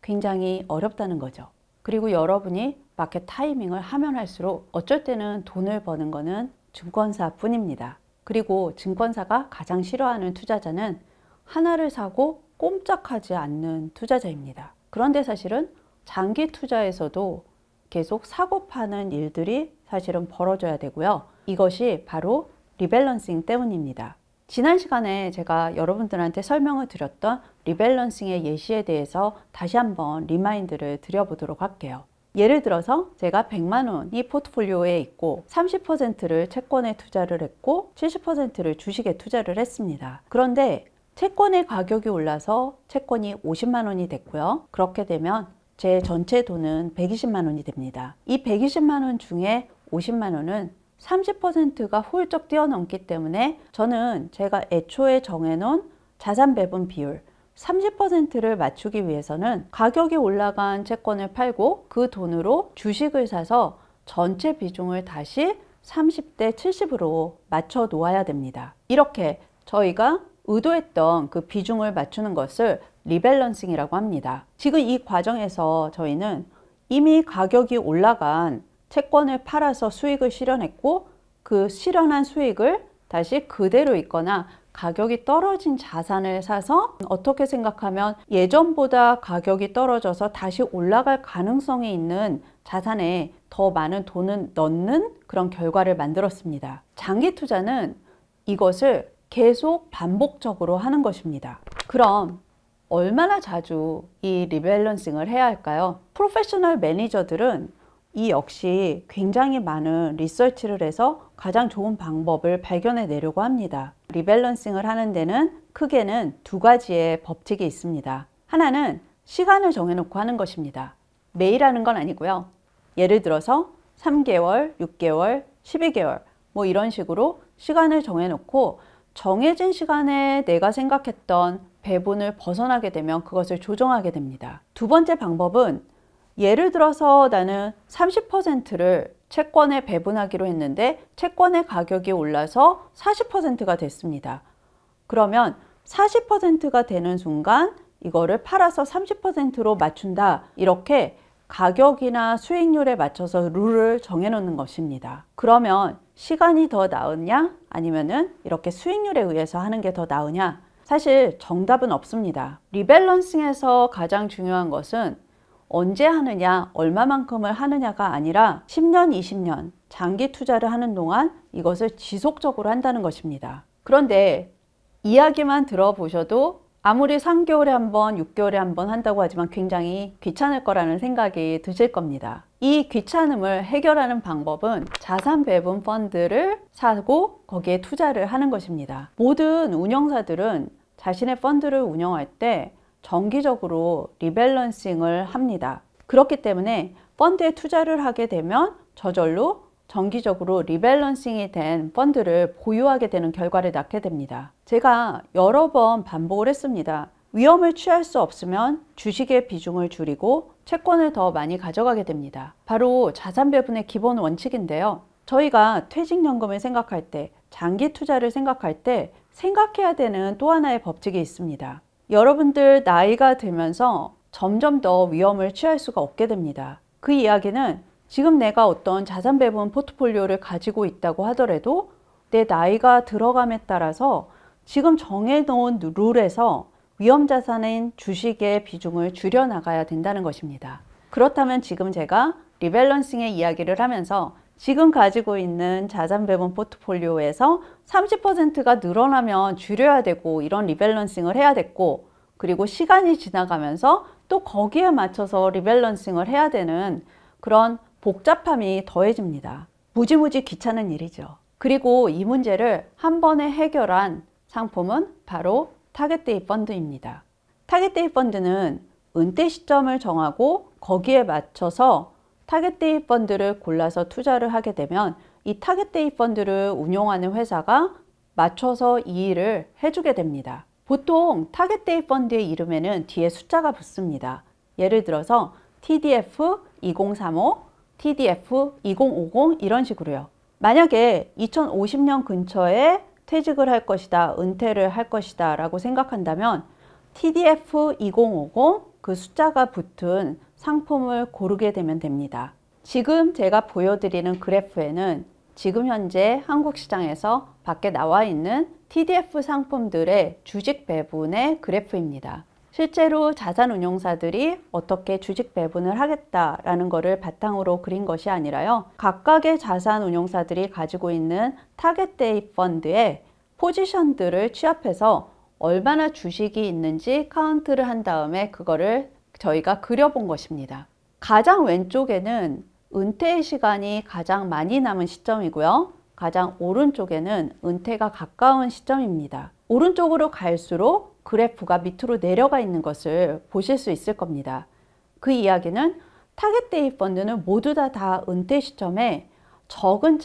굉장히 어렵다는 거죠. 그리고 여러분이 마켓 타이밍을 하면 할수록 어쩔 때는 돈을 버는 거는 증권사 뿐입니다. 그리고 증권사가 가장 싫어하는 투자자는 하나를 사고 꼼짝하지 않는 투자자입니다. 그런데 사실은 장기 투자에서도 계속 사고 파는 일들이 사실은 벌어져야 되고요. 이것이 바로 리밸런싱 때문입니다. 지난 시간에 제가 여러분들한테 설명을 드렸던 리밸런싱의 예시에 대해서 다시 한번 리마인드를 드려보도록 할게요. 예를 들어서 제가 100만 원이 포트폴리오에 있고 30%를 채권에 투자를 했고 70%를 주식에 투자를 했습니다. 그런데 채권의 가격이 올라서 채권이 50만 원이 됐고요. 그렇게 되면 제 전체 돈은 120만 원이 됩니다. 이 120만 원 중에 50만 원은 30%가 훌쩍 뛰어넘기 때문에 저는 제가 애초에 정해놓은 자산 배분 비율 30%를 맞추기 위해서는 가격이 올라간 채권을 팔고 그 돈으로 주식을 사서 전체 비중을 다시 30대 70으로 맞춰 놓아야 됩니다. 이렇게 저희가 의도했던 그 비중을 맞추는 것을 리밸런싱이라고 합니다. 지금 이 과정에서 저희는 이미 가격이 올라간 채권을 팔아서 수익을 실현했고 그 실현한 수익을 다시 그대로 있거나 가격이 떨어진 자산을 사서 어떻게 생각하면 예전보다 가격이 떨어져서 다시 올라갈 가능성이 있는 자산에 더 많은 돈을 넣는 그런 결과를 만들었습니다. 장기 투자는 이것을 계속 반복적으로 하는 것입니다. 그럼 얼마나 자주 이 리밸런싱을 해야 할까요? 프로페셔널 매니저들은 이 역시 굉장히 많은 리서치를 해서 가장 좋은 방법을 발견해 내려고 합니다. 리밸런싱을 하는 데는 크게는 두 가지의 법칙이 있습니다. 하나는 시간을 정해놓고 하는 것입니다. 매일 하는 건 아니고요. 예를 들어서 3개월, 6개월, 12개월 뭐 이런 식으로 시간을 정해놓고 정해진 시간에 내가 생각했던 배분을 벗어나게 되면 그것을 조정하게 됩니다. 두 번째 방법은 예를 들어서 나는 30%를 채권에 배분하기로 했는데 채권의 가격이 올라서 40%가 됐습니다. 그러면 40%가 되는 순간 이거를 팔아서 30%로 맞춘다. 이렇게 가격이나 수익률에 맞춰서 룰을 정해놓는 것입니다. 그러면 시간이 더 나으냐? 아니면은 이렇게 수익률에 의해서 하는 게 더 나으냐? 사실 정답은 없습니다. 리밸런싱에서 가장 중요한 것은 언제 하느냐, 얼마만큼을 하느냐가 아니라 10년, 20년 장기 투자를 하는 동안 이것을 지속적으로 한다는 것입니다. 그런데 이야기만 들어보셔도 아무리 3개월에 한 번, 6개월에 한 번 한다고 하지만 굉장히 귀찮을 거라는 생각이 드실 겁니다. 이 귀찮음을 해결하는 방법은 자산 배분 펀드를 사고 거기에 투자를 하는 것입니다. 모든 운영사들은 자신의 펀드를 운영할 때 정기적으로 리밸런싱을 합니다. 그렇기 때문에 펀드에 투자를 하게 되면 저절로 정기적으로 리밸런싱이 된 펀드를 보유하게 되는 결과를 낳게 됩니다. 제가 여러 번 반복을 했습니다. 위험을 취할 수 없으면 주식의 비중을 줄이고 채권을 더 많이 가져가게 됩니다. 바로 자산 배분의 기본 원칙인데요. 저희가 퇴직연금을 생각할 때, 장기 투자를 생각할 때 생각해야 되는 또 하나의 법칙이 있습니다. 여러분들 나이가 들면서 점점 더 위험을 취할 수가 없게 됩니다. 그 이야기는 지금 내가 어떤 자산 배분 포트폴리오를 가지고 있다고 하더라도 내 나이가 들어감에 따라서 지금 정해놓은 룰에서 위험 자산인 주식의 비중을 줄여나가야 된다는 것입니다. 그렇다면 지금 제가 리밸런싱의 이야기를 하면서 지금 가지고 있는 자산 배분 포트폴리오에서 30%가 늘어나면 줄여야 되고 이런 리밸런싱을 해야 됐고, 그리고 시간이 지나가면서 또 거기에 맞춰서 리밸런싱을 해야 되는 그런 복잡함이 더해집니다. 무지무지 귀찮은 일이죠. 그리고 이 문제를 한 번에 해결한 상품은 바로 타겟데이 펀드입니다. 타겟데이 펀드는 은퇴 시점을 정하고 거기에 맞춰서 타겟데이 펀드를 골라서 투자를 하게 되면 이 타겟데이 펀드를 운용하는 회사가 맞춰서 이 일을 해주게 됩니다. 보통 타겟데이 펀드의 이름에는 뒤에 숫자가 붙습니다. 예를 들어서 TDF 2035, TDF 2050 이런 식으로요. 만약에 2050년 근처에 퇴직을 할 것이다, 은퇴를 할 것이다 라고 생각한다면 TDF 2050 그 숫자가 붙은 상품을 고르게 되면 됩니다. 지금 제가 보여드리는 그래프에는 지금 현재 한국 시장에서 밖에 나와 있는 TDF 상품들의 주식 배분의 그래프입니다. 실제로 자산운용사들이 어떻게 주식 배분을 하겠다라는 것을 바탕으로 그린 것이 아니라요. 각각의 자산운용사들이 가지고 있는 타겟데이 펀드의 포지션들을 취합해서 얼마나 주식이 있는지 카운트를 한 다음에 그거를 저희가 그려본 것입니다. 가장 왼쪽에는 은퇴의 시간이 가장 많이 남은 시점이고요. 가장 오른쪽에는 은퇴가 가까운 시점입니다. 오른쪽으로 갈수록 그래프가 밑으로 내려가 있는 것을 보실 수 있을 겁니다. 그 이야기는 타겟데이 펀드는 모두 다 은퇴 시점에 적은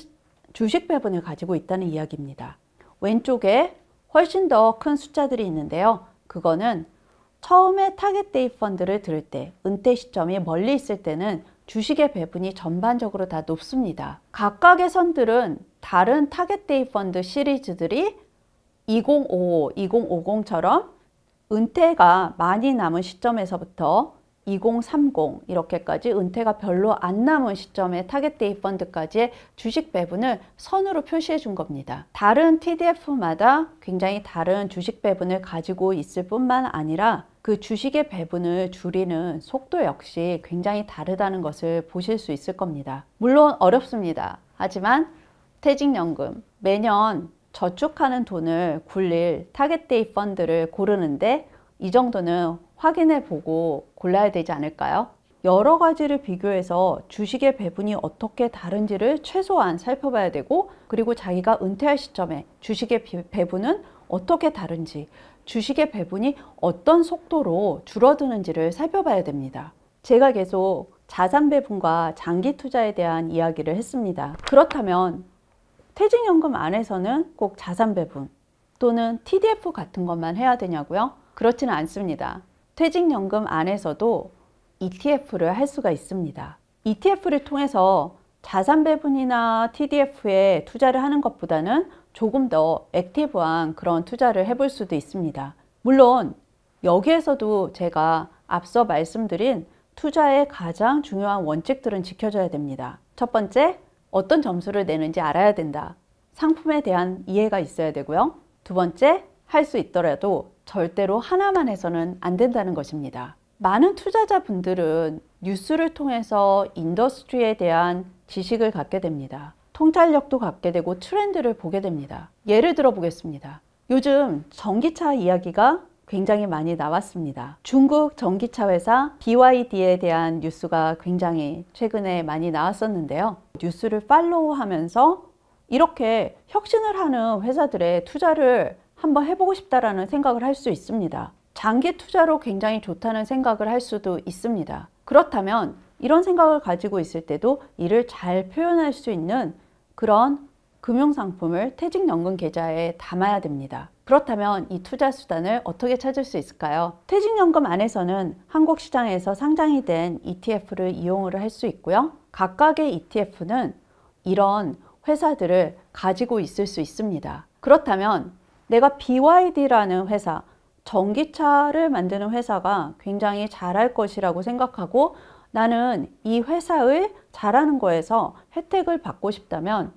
주식 배분을 가지고 있다는 이야기입니다. 왼쪽에 훨씬 더 큰 숫자들이 있는데요. 그거는 처음에 타겟데이 펀드를 들을 때, 은퇴 시점이 멀리 있을 때는 주식의 배분이 전반적으로 다 높습니다. 각각의 선들은 다른 타겟데이 펀드 시리즈들이 2055, 2050처럼 은퇴가 많이 남은 시점에서부터 2030 이렇게까지 은퇴가 별로 안 남은 시점의 타겟데이 펀드까지의 주식 배분을 선으로 표시해 준 겁니다. 다른 TDF마다 굉장히 다른 주식 배분을 가지고 있을 뿐만 아니라 그 주식의 배분을 줄이는 속도 역시 굉장히 다르다는 것을 보실 수 있을 겁니다. 물론 어렵습니다. 하지만 퇴직연금, 매년 저축하는 돈을 굴릴 타겟데이 펀드를 고르는데 이 정도는 확인해 보고 골라야 되지 않을까요? 여러 가지를 비교해서 주식의 배분이 어떻게 다른지를 최소한 살펴봐야 되고, 그리고 자기가 은퇴할 시점에 주식의 배분은 어떻게 다른지, 주식의 배분이 어떤 속도로 줄어드는지를 살펴봐야 됩니다. 제가 계속 자산 배분과 장기 투자에 대한 이야기를 했습니다. 그렇다면 퇴직연금 안에서는 꼭 자산 배분 또는 TDF 같은 것만 해야 되냐고요? 그렇지는 않습니다. 퇴직연금 안에서도 ETF를 할 수가 있습니다. ETF를 통해서 자산 배분이나 TDF에 투자를 하는 것보다는 조금 더 액티브한 그런 투자를 해볼 수도 있습니다. 물론 여기에서도 제가 앞서 말씀드린 투자의 가장 중요한 원칙들은 지켜져야 됩니다. 첫 번째, 어떤 점수를 내는지 알아야 된다. 상품에 대한 이해가 있어야 되고요. 두 번째, 할 수 있더라도 절대로 하나만 해서는 안 된다는 것입니다. 많은 투자자분들은 뉴스를 통해서 인더스트리에 대한 지식을 갖게 됩니다. 통찰력도 갖게 되고 트렌드를 보게 됩니다. 예를 들어 보겠습니다. 요즘 전기차 이야기가 굉장히 많이 나왔습니다. 중국 전기차 회사 BYD에 대한 뉴스가 굉장히 최근에 많이 나왔었는데요. 뉴스를 팔로우하면서 이렇게 혁신을 하는 회사들의 투자를 한번 해보고 싶다라는 생각을 할 수 있습니다. 장기 투자로 굉장히 좋다는 생각을 할 수도 있습니다. 그렇다면 이런 생각을 가지고 있을 때도 이를 잘 표현할 수 있는 그런 금융상품을 퇴직연금 계좌에 담아야 됩니다. 그렇다면 이 투자 수단을 어떻게 찾을 수 있을까요? 퇴직연금 안에서는 한국 시장에서 상장이 된 ETF를 이용을 할 수 있고요. 각각의 ETF는 이런 회사들을 가지고 있을 수 있습니다. 그렇다면 내가 BYD라는 회사, 전기차를 만드는 회사가 굉장히 잘할 것이라고 생각하고 나는 이 회사의 잘하는 거에서 혜택을 받고 싶다면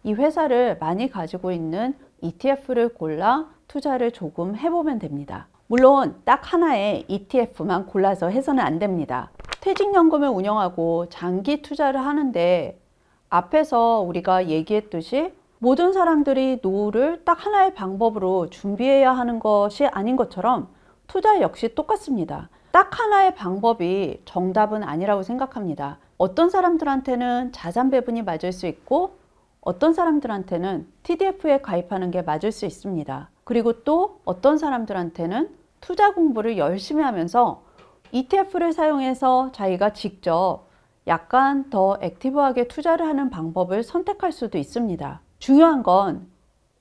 이 회사를 많이 가지고 있는 ETF를 골라 투자를 조금 해보면 됩니다. 물론 딱 하나의 ETF만 골라서 해서는 안 됩니다. 퇴직연금을 운영하고 장기 투자를 하는데 앞에서 우리가 얘기했듯이 모든 사람들이 노후를 딱 하나의 방법으로 준비해야 하는 것이 아닌 것처럼 투자 역시 똑같습니다. 딱 하나의 방법이 정답은 아니라고 생각합니다. 어떤 사람들한테는 자산 배분이 맞을 수 있고 어떤 사람들한테는 TDF에 가입하는 게 맞을 수 있습니다. 그리고 또 어떤 사람들한테는 투자 공부를 열심히 하면서 ETF를 사용해서 자기가 직접 약간 더 액티브하게 투자를 하는 방법을 선택할 수도 있습니다. 중요한 건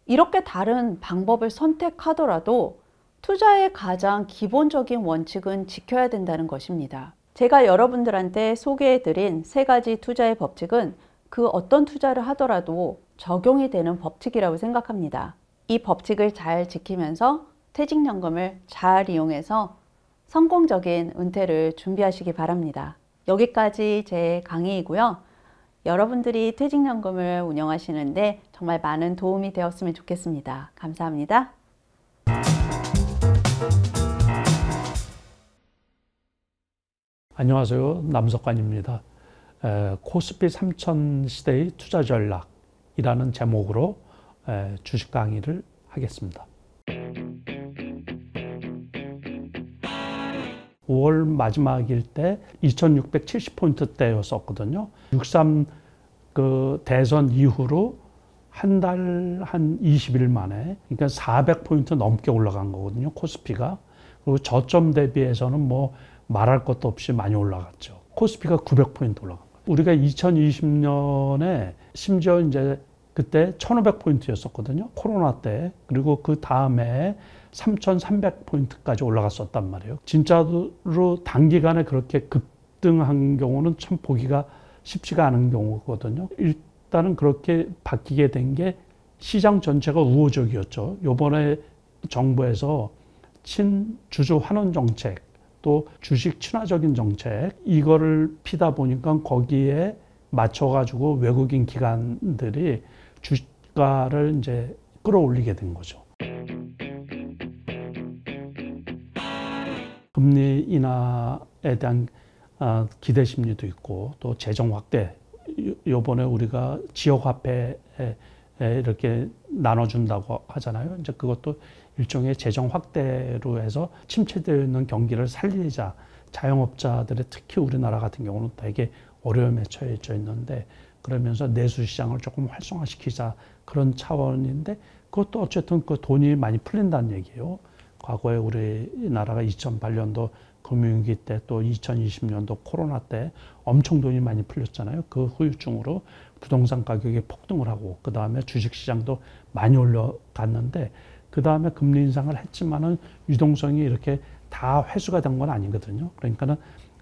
이렇게 다른 방법을 선택하더라도 투자의 가장 기본적인 원칙은 지켜야 된다는 것입니다. 제가 여러분들한테 소개해드린 3가지 투자의 법칙은 그 어떤 투자를 하더라도 적용이 되는 법칙이라고 생각합니다. 이 법칙을 잘 지키면서 퇴직연금을 잘 이용해서 성공적인 은퇴를 준비하시기 바랍니다. 여기까지 제 강의이고요. 여러분들이 퇴직연금을 운영하시는데 정말 많은 도움이 되었으면 좋겠습니다. 감사합니다. 안녕하세요. 남석관입니다. 코스피 3000 시대의 투자 전략이라는 제목으로 주식 강의를 하겠습니다. 5월 마지막일 때 2670포인트대였었거든요. 63 그 대선 이후로 한 달 한 20일 만에, 그러니까 400포인트 넘게 올라간 거거든요. 코스피가. 그리고 저점 대비해서는 뭐 말할 것도 없이 많이 올라갔죠. 코스피가 900포인트 올라간 거예요. 우리가 2020년에 심지어 이제 그때 1500포인트였었거든요. 코로나 때. 그리고 그 다음에 3300포인트까지 올라갔었단 말이에요. 진짜로 단기간에 그렇게 급등한 경우는 참 보기가 쉽지가 않은 경우거든요. 일단은 그렇게 바뀌게 된 게 시장 전체가 우호적이었죠. 요번에 정부에서 친주주 환원 정책, 또 주식 친화적인 정책, 이거를 피다 보니까 거기에 맞춰가지고 외국인 기관들이 주가를 이제 끌어올리게 된 거죠. 금리 인하에 대한 기대 심리도 있고, 또 재정 확대, 요번에 우리가 지역 화폐에 이렇게 나눠준다고 하잖아요. 이제 그것도 일종의 재정 확대로 해서 침체되어 있는 경기를 살리자. 자영업자들의 특히 우리나라 같은 경우는 되게 어려움에 처해져 있는데, 그러면서 내수 시장을 조금 활성화시키자, 그런 차원인데, 그것도 어쨌든 그 돈이 많이 풀린다는 얘기예요. 과거에 우리나라가 2008년도 금융위기 때, 또 2020년도 코로나 때 엄청 돈이 많이 풀렸잖아요. 그 후유증으로 부동산 가격이 폭등을 하고, 그 다음에 주식시장도 많이 올라갔는데, 그 다음에 금리 인상을 했지만은 유동성이 이렇게 다 회수가 된 건 아니거든요. 그러니까는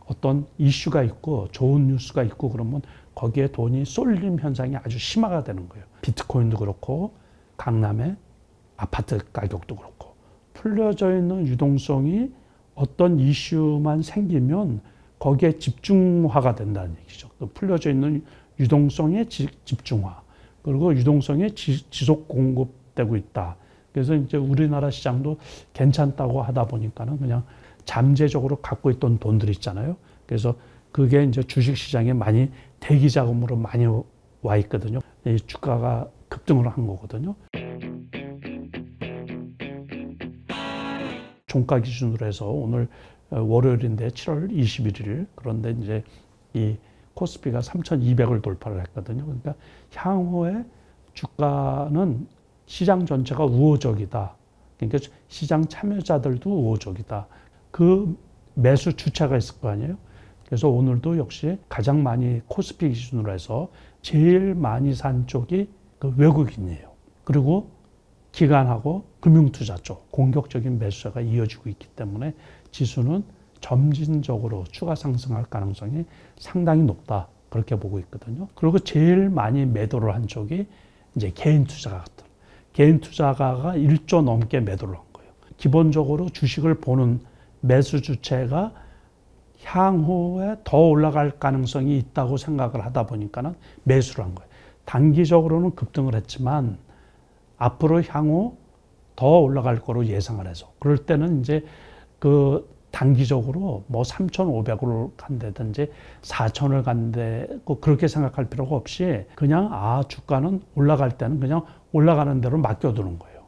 어떤 이슈가 있고 좋은 뉴스가 있고 그러면 거기에 돈이 쏠림 현상이 아주 심화가 되는 거예요. 비트코인도 그렇고 강남의 아파트 가격도 그렇고, 풀려져 있는 유동성이 어떤 이슈만 생기면 거기에 집중화가 된다는 얘기죠. 풀려져 있는 유동성의 집중화, 그리고 유동성이 지속 공급되고 있다. 그래서 이제 우리나라 시장도 괜찮다고 하다 보니까는 그냥 잠재적으로 갖고 있던 돈들 있잖아요. 그래서 그게 이제 주식 시장에 많이 대기 자금으로 많이 와 있거든요. 이 주가가 급등을 한 거거든요. 종가 기준으로 해서 오늘 월요일인데 7월 21일, 그런데 이제 이 코스피가 3,200을 돌파를 했거든요. 그러니까 향후에 주가는 시장 전체가 우호적이다. 그러니까 시장 참여자들도 우호적이다. 그 매수 주체가 있을 거 아니에요. 그래서 오늘도 역시 가장 많이 코스피 기준으로 해서 제일 많이 산 쪽이 그 외국인이에요. 그리고 기관하고 금융투자 쪽 공격적인 매수가 이어지고 있기 때문에 지수는 점진적으로 추가 상승할 가능성이 상당히 높다. 그렇게 보고 있거든요. 그리고 제일 많이 매도를 한 쪽이 이제 개인 투자가거든. 개인 투자가가 1조 넘게 매도를 한 거예요. 기본적으로 주식을 보는 매수 주체가 향후에 더 올라갈 가능성이 있다고 생각을 하다 보니까는 매수를 한 거예요. 단기적으로는 급등을 했지만 앞으로 향후 더 올라갈 거로 예상을 해서, 그럴 때는 이제 그 단기적으로 뭐 3,500으로 간다든지 4,000을 간다고 그렇게 생각할 필요가 없이 그냥 주가는 올라갈 때는 그냥 올라가는 대로 맡겨두는 거예요.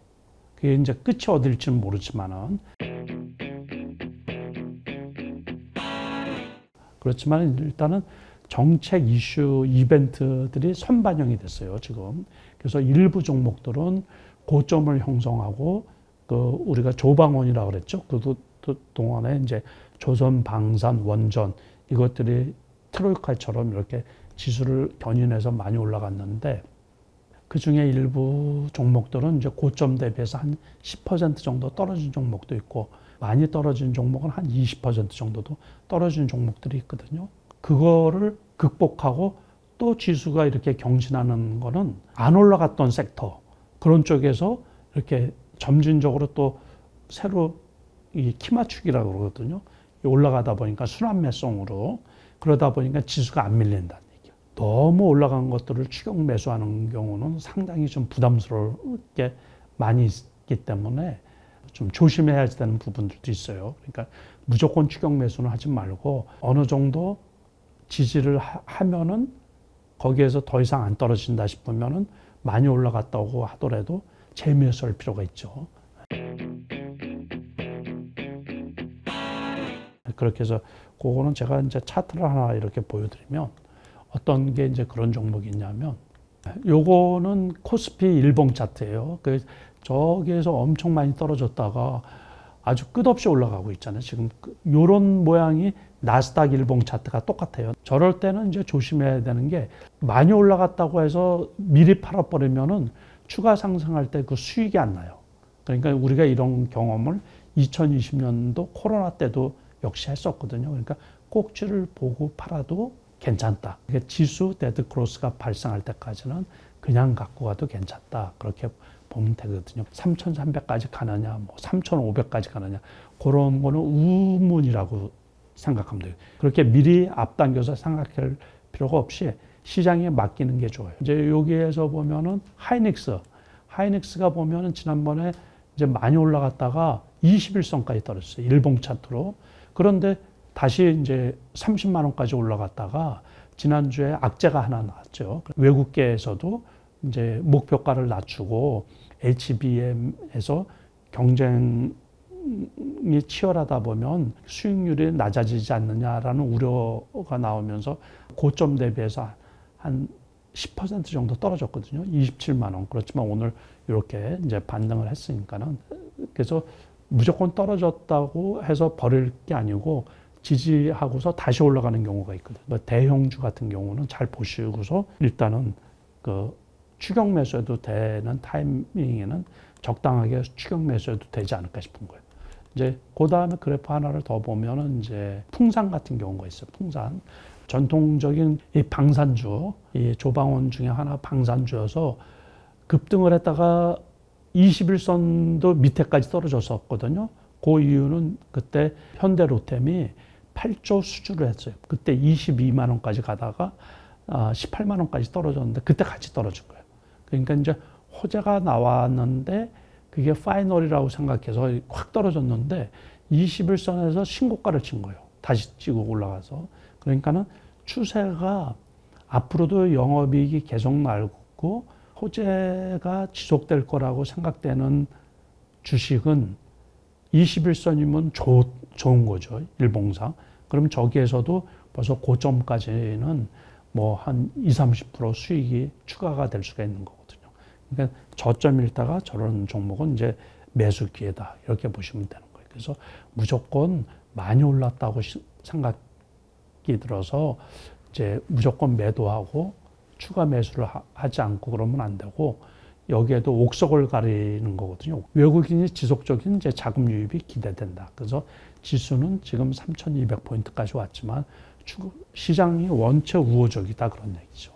그게 이제 끝이 어딜지는 모르지만은, 그렇지만 일단은 정책 이슈 이벤트들이 선반영이 됐어요, 지금. 그래서 일부 종목들은 고점을 형성하고, 그 우리가 조방원이라고 그랬죠. 그 동안에 이제 조선, 방산, 원전, 이것들이 트로이카처럼 이렇게 지수를 견인해서 많이 올라갔는데, 그 중에 일부 종목들은 이제 고점 대비해서 한 10% 정도 떨어진 종목도 있고, 많이 떨어진 종목은 한 20% 정도도 떨어진 종목들이 있거든요. 그거를 극복하고 또 지수가 이렇게 경신하는 거는 안 올라갔던 섹터, 그런 쪽에서 이렇게 점진적으로 또 새로 이 키 맞추기라고 그러거든요. 올라가다 보니까 순환매송으로, 그러다 보니까 지수가 안 밀린다는 얘기예요. 너무 올라간 것들을 추격 매수하는 경우는 상당히 좀 부담스럽게 많이 있기 때문에 좀 조심해야 되는 부분들도 있어요. 그러니까 무조건 추격 매수는 하지 말고 어느 정도 지지를 하면은 거기에서 더 이상 안 떨어진다 싶으면은 많이 올라갔다고 하더라도 재매수할 필요가 있죠. 그렇게 해서 그거는 제가 이제 차트를 하나 이렇게 보여드리면 어떤 게 이제 그런 종목이 있냐면 요거는 코스피 일봉 차트예요. 저기에서 엄청 많이 떨어졌다가 아주 끝없이 올라가고 있잖아요. 지금 요런 모양이 나스닥 일봉 차트가 똑같아요. 저럴 때는 이제 조심해야 되는 게 많이 올라갔다고 해서 미리 팔아버리면은 추가 상승할 때 그 수익이 안 나요. 그러니까 우리가 이런 경험을 2020년도 코로나 때도 역시 했었거든요. 그러니까 꼭지를 보고 팔아도 괜찮다. 지수 데드 크로스가 발생할 때까지는 그냥 갖고 가도 괜찮다. 그렇게 보면 되거든요. 3,300까지 가느냐, 뭐 3,500까지 가느냐, 그런 거는 우문이라고 생각하면 돼요. 그렇게 미리 앞당겨서 생각할 필요가 없이 시장에 맡기는 게 좋아요. 이제 여기에서 보면은 하이닉스가 보면은 지난번에 이제 많이 올라갔다가 21선까지 떨어졌어요. 일봉 차트로. 그런데 다시 이제 30만 원까지 올라갔다가 지난주에 악재가 하나 나왔죠. 외국계에서도 이제 목표가를 낮추고 HBM에서 경쟁이 치열하다 보면 수익률이 낮아지지 않느냐라는 우려가 나오면서 고점 대비해서 한 10% 정도 떨어졌거든요. 27만 원. 그렇지만 오늘 이렇게 이제 반등을 했으니까는 그래서 무조건 떨어졌다고 해서 버릴 게 아니고 지지하고서 다시 올라가는 경우가 있거든요. 대형주 같은 경우는 잘 보시고서 일단은 그 추격 매수해도 되는 타이밍에는 적당하게 추격 매수해도 되지 않을까 싶은 거예요. 이제 그 다음에 그래프 하나를 더 보면은 이제 풍산 같은 경우가 있어요. 풍산. 전통적인 이 방산주, 이 조방원 중에 하나 방산주여서 급등을 했다가 21선도 밑에까지 떨어졌었거든요. 그 이유는 그때 현대로템이 8조 수주를 했어요. 그때 22만 원까지 가다가 18만 원까지 떨어졌는데 그때 같이 떨어진 거예요. 그러니까 이제 호재가 나왔는데 그게 파이널이라고 생각해서 확 떨어졌는데 21선에서 신고가를 친 거예요. 다시 치고 올라가서. 그러니까는 추세가 앞으로도 영업이익이 계속 날고 호재가 지속될 거라고 생각되는 주식은 21선이면 좋은 거죠. 일봉상. 그럼 저기에서도 벌써 고점까지는 뭐 한 20, 30% 수익이 추가가 될 수가 있는 거거든요. 그러니까 저점일 다가 저런 종목은 이제 매수 기회다. 이렇게 보시면 되는 거예요. 그래서 무조건 많이 올랐다고 생각이 들어서 이제 무조건 매도하고 추가 매수를 하지 않고 그러면 안 되고 여기에도 옥석을 가리는 거거든요. 외국인이 지속적인 이제 자금 유입이 기대된다. 그래서 지수는 지금 3,200포인트까지 왔지만 시장이 원체 우호적이다 그런 얘기죠.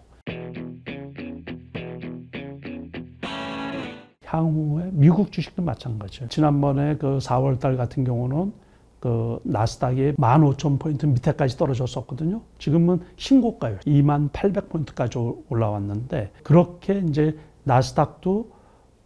향후에 미국 주식도 마찬가지예요. 지난번에 그 4월 달 같은 경우는 그 나스닥이 15,000포인트 밑에까지 떨어졌었거든요. 지금은 신고가예요. 28,000포인트까지 올라왔는데 그렇게 이제 나스닥도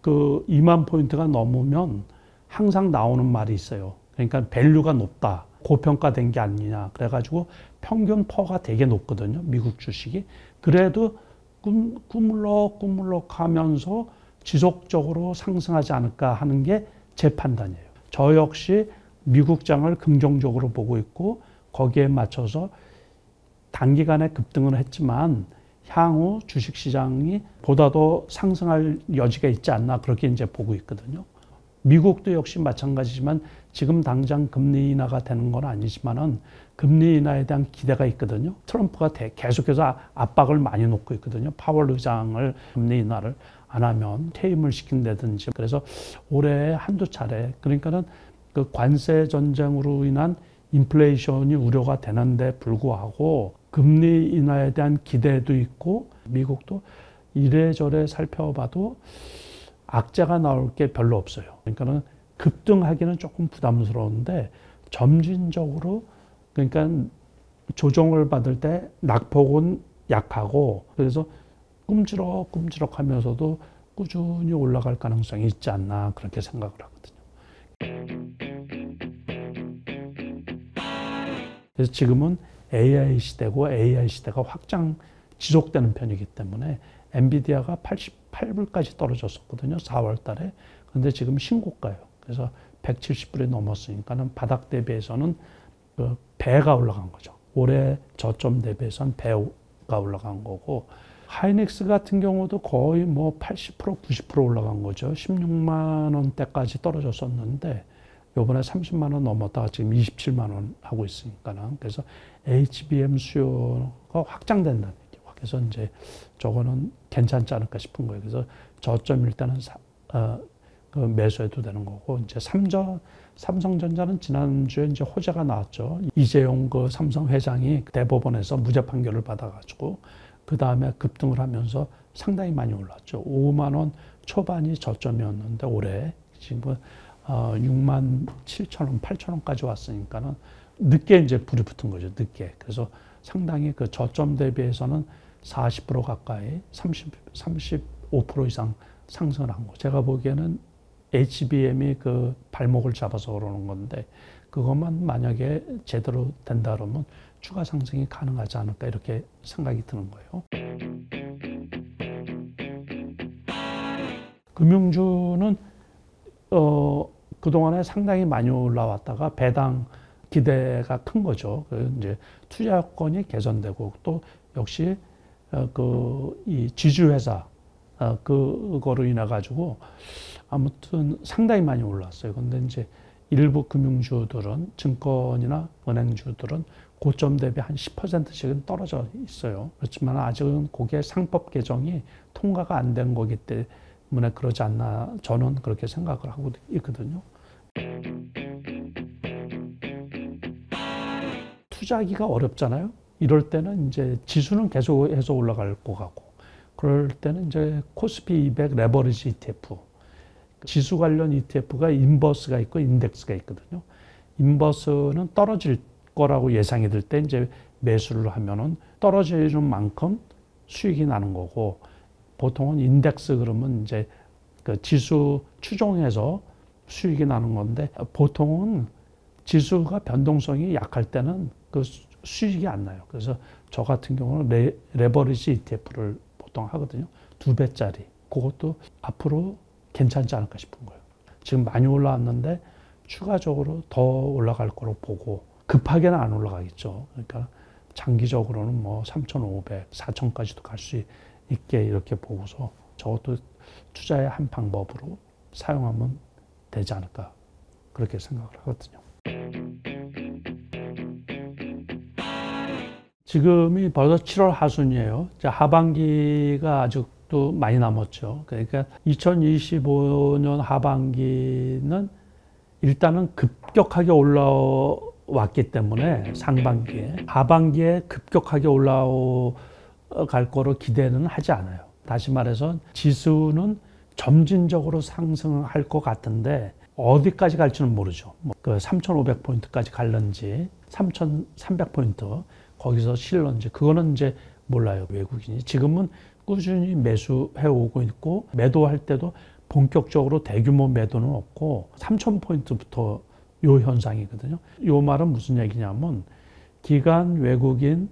그 2만 포인트가 넘으면 항상 나오는 말이 있어요. 그러니까 밸류가 높다. 고평가된 게 아니냐. 그래가지고 평균 퍼가 되게 높거든요. 미국 주식이. 그래도 꾸물럭 하면서 지속적으로 상승하지 않을까 하는 게 제 판단이에요. 저 역시 미국장을 긍정적으로 보고 있고 거기에 맞춰서 단기간에 급등을 했지만 향후 주식시장이 보다 더 상승할 여지가 있지 않나 그렇게 이제 보고 있거든요. 미국도 역시 마찬가지지만 지금 당장 금리 인하가 되는 건 아니지만은 금리 인하에 대한 기대가 있거든요. 트럼프가 계속해서 압박을 많이 놓고 있거든요. 파월 의장을 금리 인하를 안 하면 퇴임을 시킨다든지. 그래서 올해 한두 차례 그러니까는 그 관세 전쟁으로 인한 인플레이션이 우려가 되는데 불구하고 금리 인하에 대한 기대도 있고 미국도 이래저래 살펴봐도 악재가 나올 게 별로 없어요. 그러니까는 급등하기는 조금 부담스러운데 점진적으로 그러니까 조정을 받을 때 낙폭은 약하고 그래서 꿈지럭 하면서도 꾸준히 올라갈 가능성이 있지 않나 그렇게 생각을 하거든요. 그래서 지금은 AI 시대고 AI 시대가 확장 지속되는 편이기 때문에 엔비디아가 88불까지 떨어졌었거든요. 4월 달에. 근데 지금 신고가예요. 그래서 170불이 넘었으니까는 바닥 대비해서는 그 배가 올라간 거죠. 올해 저점 대비해서는 배가 올라간 거고 하이닉스 같은 경우도 거의 뭐 80%, 90% 올라간 거죠. 16만 원대까지 떨어졌었는데 요번에 30만 원 넘었다가 지금 27만 원 하고 있으니까는 그래서 HBM 수요가 확장된다는 얘기죠. 그래서 이제 저거는 괜찮지 않을까 싶은 거예요. 그래서 저점일 때는 그 매수해도 되는 거고 이제 삼성전자는 지난주에 이제 호재가 나왔죠. 이재용 그 삼성 회장이 대법원에서 무죄 판결을 받아가지고 그 다음에 급등을 하면서 상당히 많이 올랐죠. 5만 원 초반이 저점이었는데 올해 지금 6만 7천 원, 8천 원까지 왔으니까는 늦게 이제 불이 붙은 거죠. 늦게. 그래서 상당히 그 저점 대비해서는 40% 가까이 35% 이상 상승을 한 거. 제가 보기에는 HBM이 그 발목을 잡아서 그러는 건데 그것만 만약에 제대로 된다 그러면 추가 상승이 가능하지 않을까 이렇게 생각이 드는 거예요. 금융주는 그동안에 상당히 많이 올라왔다가 배당 기대가 큰 거죠. 이제 투자 여건이 개선되고 또 역시 이 지주회사 그거로 인해 가지고 아무튼 상당히 많이 올랐어요. 근데 이제 일부 금융주들은 증권이나 은행주들은 고점 대비 한 10%씩은 떨어져 있어요. 그렇지만 아직은 그게 상법 개정이 통과가 안 된 거기 때문에 그러지 않나 저는 그렇게 생각을 하고 있거든요. 투자하기가 어렵잖아요. 이럴 때는 이제 지수는 계속해서 올라갈 것 같고 그럴 때는 이제 코스피 200 레버리지 ETF 지수 관련 ETF가 인버스가 있고 인덱스가 있거든요. 인버스는 떨어질 거라고 예상이 들 때 이제 매수를 하면은 떨어지는 만큼 수익이 나는 거고 보통은 인덱스 그러면 이제 그 지수 추종해서 수익이 나는 건데 보통은 지수가 변동성이 약할 때는 그 수익이 안 나요. 그래서 저 같은 경우는 레버리지 ETF를 보통 하거든요. 2배짜리. 그것도 앞으로 괜찮지 않을까 싶은 거예요. 지금 많이 올라왔는데 추가적으로 더 올라갈 거로 보고 급하게는 안 올라가겠죠. 그러니까 장기적으로는 뭐 3,500, 4,000까지도 갈 수 있게 이렇게 보고서 저것도 투자의 한 방법으로 사용하면 되지 않을까 그렇게 생각을 하거든요. 지금이 벌써 7월 하순이에요. 하반기가 아직도 많이 남았죠. 그러니까 2025년 하반기는 일단은 급격하게 올라왔기 때문에 상반기에 하반기에 급격하게 올라갈 거로 기대는 하지 않아요. 다시 말해서 지수는 점진적으로 상승할 것 같은데 어디까지 갈지는 모르죠. 그 3,500포인트까지 갈는지 3,300포인트 거기서 실런지 그거는 이제 몰라요. 외국인이 지금은 꾸준히 매수해 오고 있고 매도할 때도 본격적으로 대규모 매도는 없고 3,000포인트부터 요 현상이거든요. 요 말은 무슨 얘기냐면 기관 외국인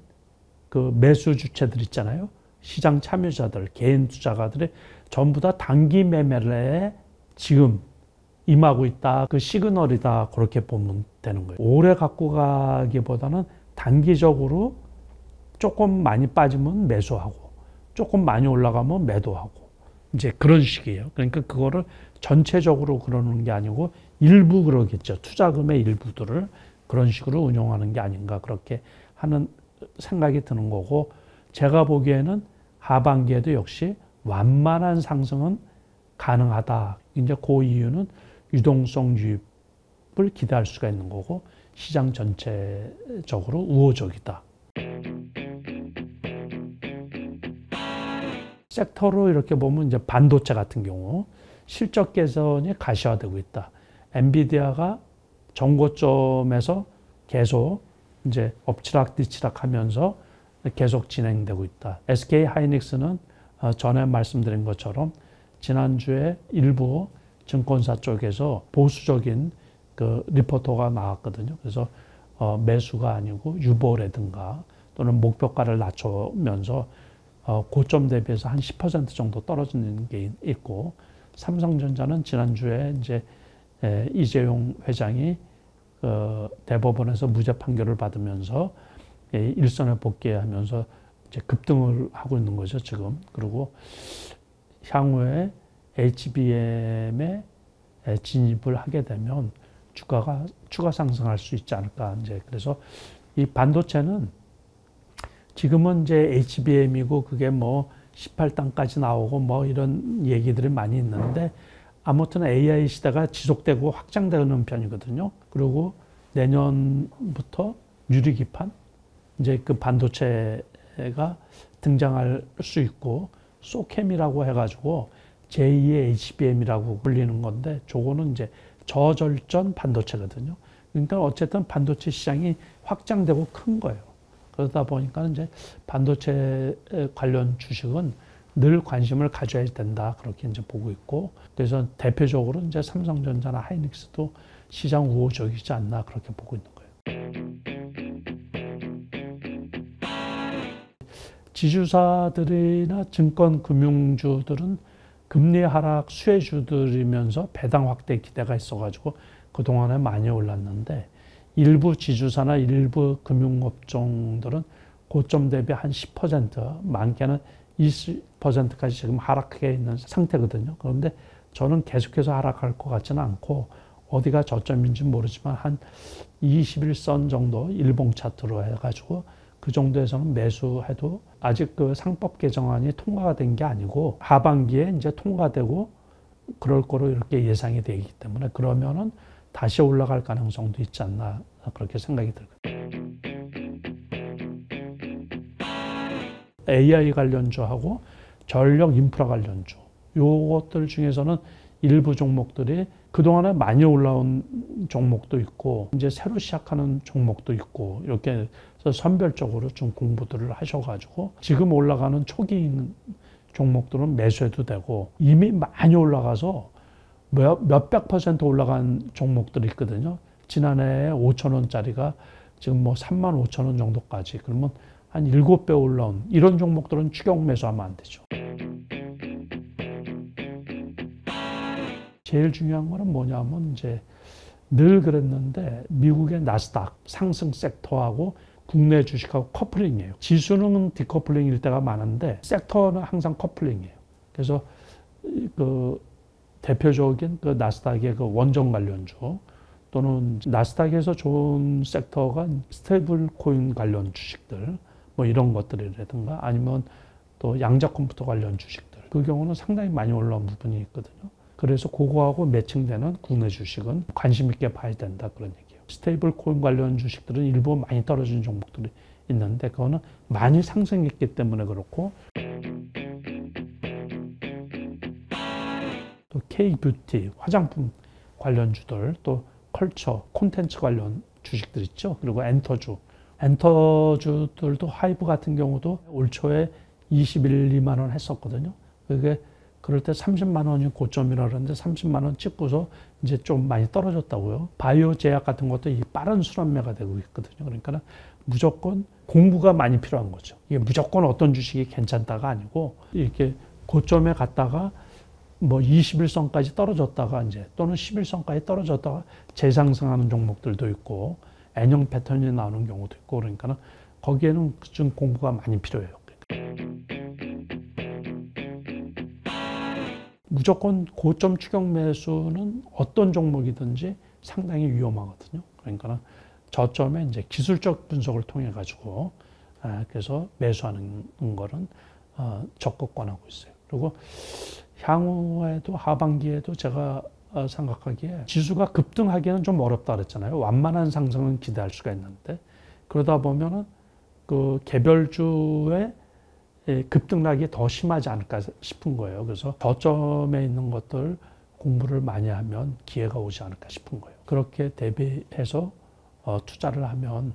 그 매수 주체들 있잖아요. 시장 참여자들, 개인 투자가들이 전부 다 단기 매매에 지금 임하고 있다. 그 시그널이다. 그렇게 보면 되는 거예요. 오래 갖고 가기보다는 단기적으로 조금 많이 빠지면 매수하고 조금 많이 올라가면 매도하고 이제 그런 식이에요. 그러니까 그거를 전체적으로 그러는 게 아니고 일부 그러겠죠. 투자금의 일부들을 그런 식으로 운용하는 게 아닌가 그렇게 하는 생각이 드는 거고 제가 보기에는 하반기에도 역시 완만한 상승은 가능하다. 이제 그 이유는 유동성 유입을 기대할 수가 있는 거고 시장 전체적으로 우호적이다. 섹터로 이렇게 보면 이제 반도체 같은 경우 실적 개선이 가시화되고 있다. 엔비디아가 정고점에서 계속 이제 엎치락뒤치락 하면서 계속 진행되고 있다. SK 하이닉스는 전에 말씀드린 것처럼 지난주에 일부 증권사 쪽에서 보수적인 그 리포터가 나왔거든요. 그래서 매수가 아니고 유보라든가 또는 목표가를 낮추면서 고점 대비해서 한 10% 정도 떨어지는 게 있고, 삼성전자는 지난주에 이제 이재용 회장이 대법원에서 무죄 판결을 받으면서 일선에 복귀하면서 이제 급등을 하고 있는 거죠, 지금. 그리고 향후에 HBM에 진입을 하게 되면 주가가 추가 상승할 수 있지 않을까. 이제 그래서 이 반도체는 지금은 이제 HBM이고 그게 뭐 18단까지 나오고 뭐 이런 얘기들이 많이 있는데, 아무튼 AI 시대가 지속되고 확장되는 편이거든요. 그리고 내년부터 유리기판, 이제 그 반도체가 등장할 수 있고, 소캠이라고 해가지고 제2의 HBM이라고 불리는 건데, 저거는 이제 저절전 반도체거든요. 그러니까 어쨌든 반도체 시장이 확장되고 큰 거예요. 그러다 보니까 이제 반도체 관련 주식은 늘 관심을 가져야 된다, 그렇게 이제 보고 있고, 그래서 대표적으로 이제 삼성전자나 하이닉스도 시장 우호적이지 않나, 그렇게 보고 있는 거예요. 지주사들이나 증권 금융주들은 금리 하락 수혜주들이면서 배당 확대 기대가 있어가지고 그동안에 많이 올랐는데, 일부 지주사나 일부 금융업종들은 고점 대비 한 10%, 많게는 20%까지 지금 하락해 있는 상태거든요. 그런데 저는 계속해서 하락할 것 같지는 않고, 어디가 저점인지 모르지만 한 21선 정도 일봉 차트로 해가지고 그 정도에서는 매수해도, 아직 그 상법 개정안이 통과가 된 게 아니고 하반기에 이제 통과되고 그럴 거로 이렇게 예상이 되기 때문에, 그러면은 다시 올라갈 가능성도 있지 않나, 그렇게 생각이 들거든요. AI 관련주하고 전력 인프라 관련주, 요것들 중에서는 일부 종목들이 그동안에 많이 올라온 종목도 있고, 이제 새로 시작하는 종목도 있고, 이렇게 해서 선별적으로 좀 공부들을 하셔가지고 지금 올라가는 초기 종목들은 매수해도 되고, 이미 많이 올라가서 몇백 % 올라간 종목들이 있거든요. 지난해에 5,000원짜리가 지금 뭐 35,000원 정도까지, 그러면 한 7배 올라온 이런 종목들은 추격 매수하면 안 되죠. 제일 중요한 거는 뭐냐면, 이제 늘 그랬는데 미국의 나스닥 상승 섹터하고 국내 주식하고 커플링이에요. 지수는 디커플링일 때가 많은데 섹터는 항상 커플링이에요. 그래서 그 대표적인 그 나스닥의 그 원전 관련주, 또는 나스닥에서 좋은 섹터가 스테이블 코인 관련 주식들, 뭐 이런 것들이라든가, 아니면 또 양자 컴퓨터 관련 주식들, 그 경우는 상당히 많이 올라온 부분이 있거든요. 그래서 그거하고 매칭되는 국내 주식은 관심 있게 봐야 된다, 그런 얘기예요. 스테이블 코인 관련 주식들은 일부 많이 떨어진 종목들이 있는데, 그거는 많이 상승했기 때문에 그렇고, 또 K-뷰티, 화장품 관련주들, 또 컬처, 콘텐츠 관련 주식들 있죠. 그리고 엔터주들도 하이브 같은 경우도 올 초에 21, 2만 원 했었거든요. 그게 그럴 때 30만 원이 고점이라 그러는데 30만 원 찍고서 이제 좀 많이 떨어졌다고요. 바이오 제약 같은 것도 이 빠른 순환매가 되고 있거든요. 그러니까 무조건 공부가 많이 필요한 거죠. 이게 무조건 어떤 주식이 괜찮다가 아니고, 이렇게 고점에 갔다가 뭐 21선까지 떨어졌다가 이제, 또는 11선까지 떨어졌다가 재상승하는 종목들도 있고, N형 패턴이 나오는 경우도 있고, 그러니까 거기에는 좀 공부가 많이 필요해요. 무조건 고점 추격 매수는 어떤 종목이든지 상당히 위험하거든요. 그러니까 저점에 이제 기술적 분석을 통해 가지고 그래서 매수하는 거는 적극 권하고 있어요. 그리고 향후에도 하반기에도 제가 생각하기에 지수가 급등하기는 좀 어렵다 그랬잖아요. 완만한 상승은 기대할 수가 있는데, 그러다 보면은 그 개별주의 급등락이 더 심하지 않을까 싶은 거예요. 그래서 저점에 있는 것들 공부를 많이 하면 기회가 오지 않을까 싶은 거예요. 그렇게 대비해서 투자를 하면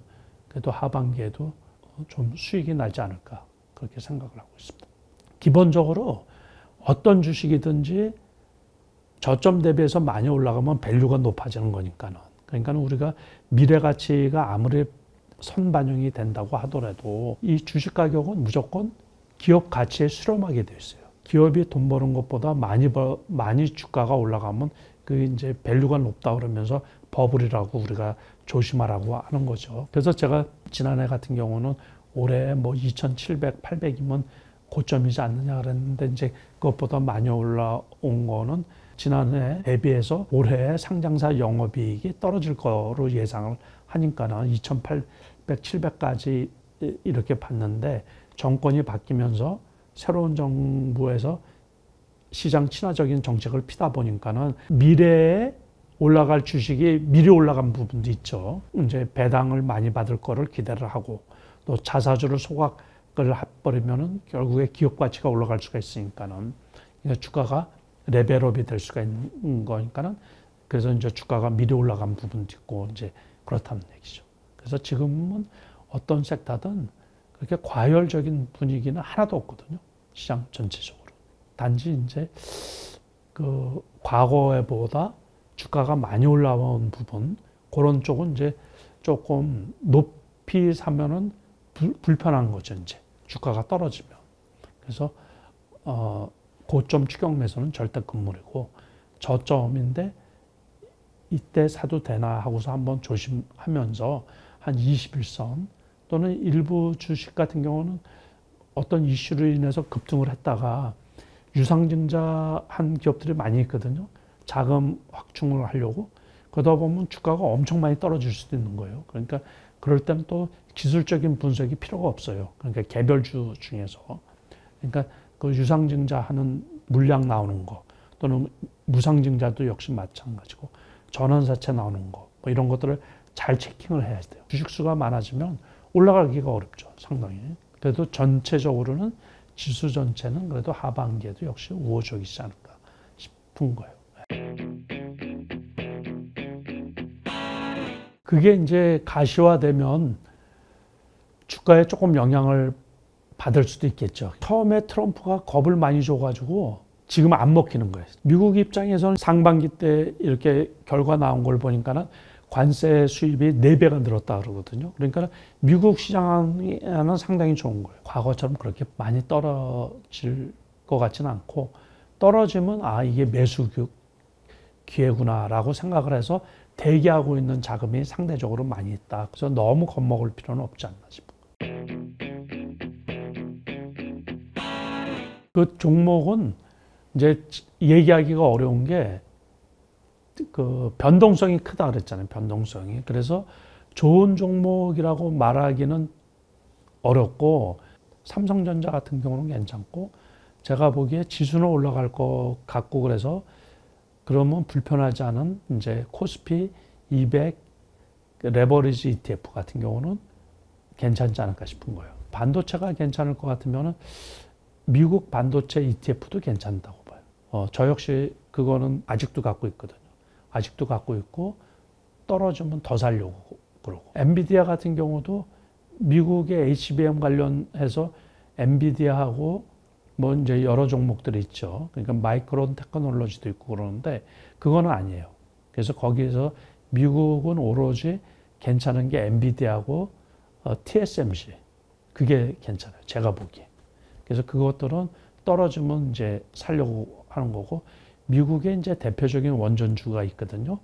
그래도 하반기에도 좀 수익이 나지 않을까 그렇게 생각을 하고 있습니다. 기본적으로 어떤 주식이든지 저점 대비해서 많이 올라가면 밸류가 높아지는 거니까는. 그러니까 우리가 미래 가치가 아무리 선반영이 된다고 하더라도 이 주식 가격은 무조건 기업 가치에 수렴하게 돼 있어요. 기업이 돈 버는 것보다 많이 주가가 올라가면 그 이제 밸류가 높다 그러면서 버블이라고 우리가 조심하라고 하는 거죠. 그래서 제가 지난해 같은 경우는 올해 뭐 2,700, 800이면 고점이지 않느냐 그랬는데 이제 그것보다 많이 올라온 거는 지난해 대비해서 올해 상장사 영업이익이 떨어질 거로 예상을 하니까는 2,800, 700까지 이렇게 봤는데 정권이 바뀌면서 새로운 정부에서 시장 친화적인 정책을 피다 보니까는 미래에 올라갈 주식이 미리 올라간 부분도 있죠. 이제 배당을 많이 받을 거를 기대를 하고 또 자사주를 소각을 해버리면은 결국에 기업 가치가 올라갈 수가 있으니까는 그러니까 주가가 레벨업이 될 수가 있는 거니까는 그래서 이제 주가가 미리 올라간 부분도 있고 이제 그렇다는 얘기죠. 그래서 지금은 어떤 섹터든 그렇게 과열적인 분위기는 하나도 없거든요. 시장 전체적으로. 단지 이제 그 과거에보다 주가가 많이 올라온 부분 그런 쪽은 이제 조금 높이 사면은 불편한 거죠. 이제 주가가 떨어지면. 그래서 고점 추격 매수는 절대 금물이고 저점인데 이때 사도 되나 하고서 한번 조심하면서 한 21선 또는 일부 주식 같은 경우는 어떤 이슈로 인해서 급등을 했다가 유상증자 한 기업들이 많이 있거든요. 자금 확충을 하려고. 그러다 보면 주가가 엄청 많이 떨어질 수도 있는 거예요. 그러니까 그럴 때는 또 기술적인 분석이 필요가 없어요. 그러니까 개별주 중에서. 그러니까 그 유상증자 하는 물량 나오는 거 또는 무상증자도 역시 마찬가지고 전환사채 나오는 거 뭐 이런 것들을 잘 체킹을 해야 돼요. 주식수가 많아지면 올라가기가 어렵죠. 상당히. 그래도 전체적으로는 지수 전체는 그래도 하반기에도 역시 우호적이지 않을까 싶은 거예요. 그게 이제 가시화되면 주가에 조금 영향을 받을 수도 있겠죠. 처음에 트럼프가 겁을 많이 줘가지고 지금 안 먹히는 거예요. 미국 입장에서는 상반기 때 이렇게 결과 나온 걸 보니까는 관세 수입이 4배가 늘었다 그러거든요. 그러니까 미국 시장에는 상당히 좋은 거예요. 과거처럼 그렇게 많이 떨어질 것 같지는 않고 떨어지면 이게 매수 기회구나라고 생각을 해서 대기하고 있는 자금이 상대적으로 많이 있다. 그래서 너무 겁먹을 필요는 없지 않나 싶어요. 그 종목은 이제 얘기하기가 어려운 게 그 변동성이 크다 그랬잖아요. 변동성이. 그래서 좋은 종목이라고 말하기는 어렵고 삼성전자 같은 경우는 괜찮고 제가 보기에 지수는 올라갈 것 같고 그래서 그러면 불편하지 않은 이제 코스피 200 레버리지 ETF 같은 경우는 괜찮지 않을까 싶은 거예요. 반도체가 괜찮을 것 같으면은 미국 반도체 ETF도 괜찮다고 봐요. 저 역시 그거는 아직도 갖고 있거든요. 아직도 갖고 있고 떨어지면 더 살려고 그러고. 엔비디아 같은 경우도 미국의 HBM 관련해서 엔비디아하고 뭐 이제 여러 종목들이 있죠. 그러니까 마이크론 테크놀로지도 있고 그러는데 그거는 아니에요. 그래서 거기에서 미국은 오로지 괜찮은 게 엔비디아하고 TSMC 그게 괜찮아요. 제가 보기에. 그래서 그것들은 떨어지면 이제 살려고 하는 거고 미국의 이제 대표적인 원전주가 있거든요.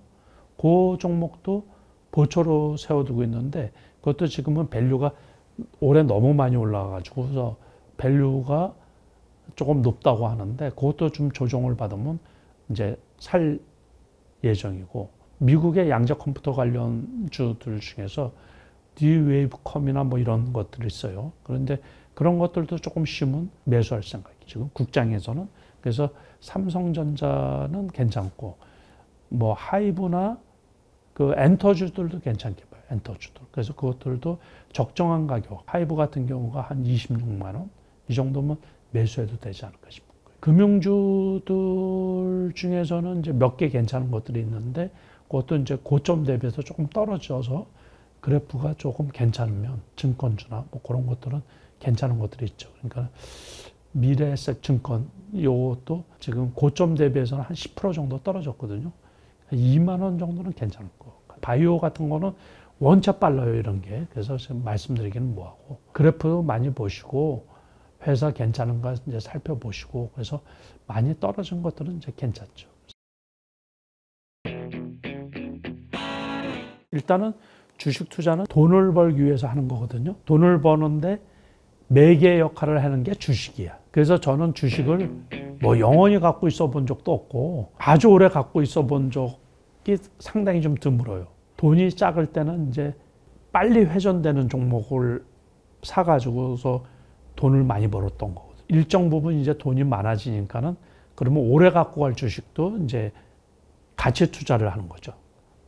그 종목도 보초로 세워두고 있는데 그것도 지금은 밸류가 올해 너무 많이 올라가가지고 그래서 밸류가 조금 높다고 하는데 그것도 좀 조정을 받으면 이제 살 예정이고 미국의 양자 컴퓨터 관련주들 중에서 D-Wave컴이나 뭐 이런 것들이 있어요. 그런데 그런 것들도 조금 쉬면 매수할 생각이에요. 지금 국장에서는. 그래서 삼성전자는 괜찮고 뭐 하이브나 그 엔터주들도 괜찮게 봐요. 엔터주들. 그래서 그것들도 적정한 가격. 하이브 같은 경우가 한 26만 원 이 정도면 매수해도 되지 않을까 싶은 거예요. 금융주들 중에서는 이제 몇 개 괜찮은 것들이 있는데 그것도 이제 고점 대비해서 조금 떨어져서 그래프가 조금 괜찮으면 증권주나 뭐 그런 것들은 괜찮은 것들이 있죠. 그러니까 미래에셋 증권 요것도 지금 고점 대비해서는 한 10% 정도 떨어졌거든요. 2만 원 정도는 괜찮을 거. 바이오 같은 거는 원체 빨라요, 이런 게. 그래서 지금 말씀드리기는 뭐하고. 그래프 많이 보시고, 회사 괜찮은가 이제 살펴보시고, 그래서 많이 떨어진 것들은 이제 괜찮죠. 일단은 주식 투자는 돈을 벌기 위해서 하는 거거든요. 돈을 버는데 매개 역할을 하는 게 주식이야. 그래서 저는 주식을 뭐 영원히 갖고 있어 본 적도 없고, 아주 오래 갖고 있어 본 적이 상당히 좀 드물어요. 돈이 작을 때는 이제 빨리 회전되는 종목을 사가지고서 돈을 많이 벌었던 거거든요. 일정 부분 이제 돈이 많아지니까는 그러면 오래 갖고 갈 주식도 이제 가치 투자를 하는 거죠.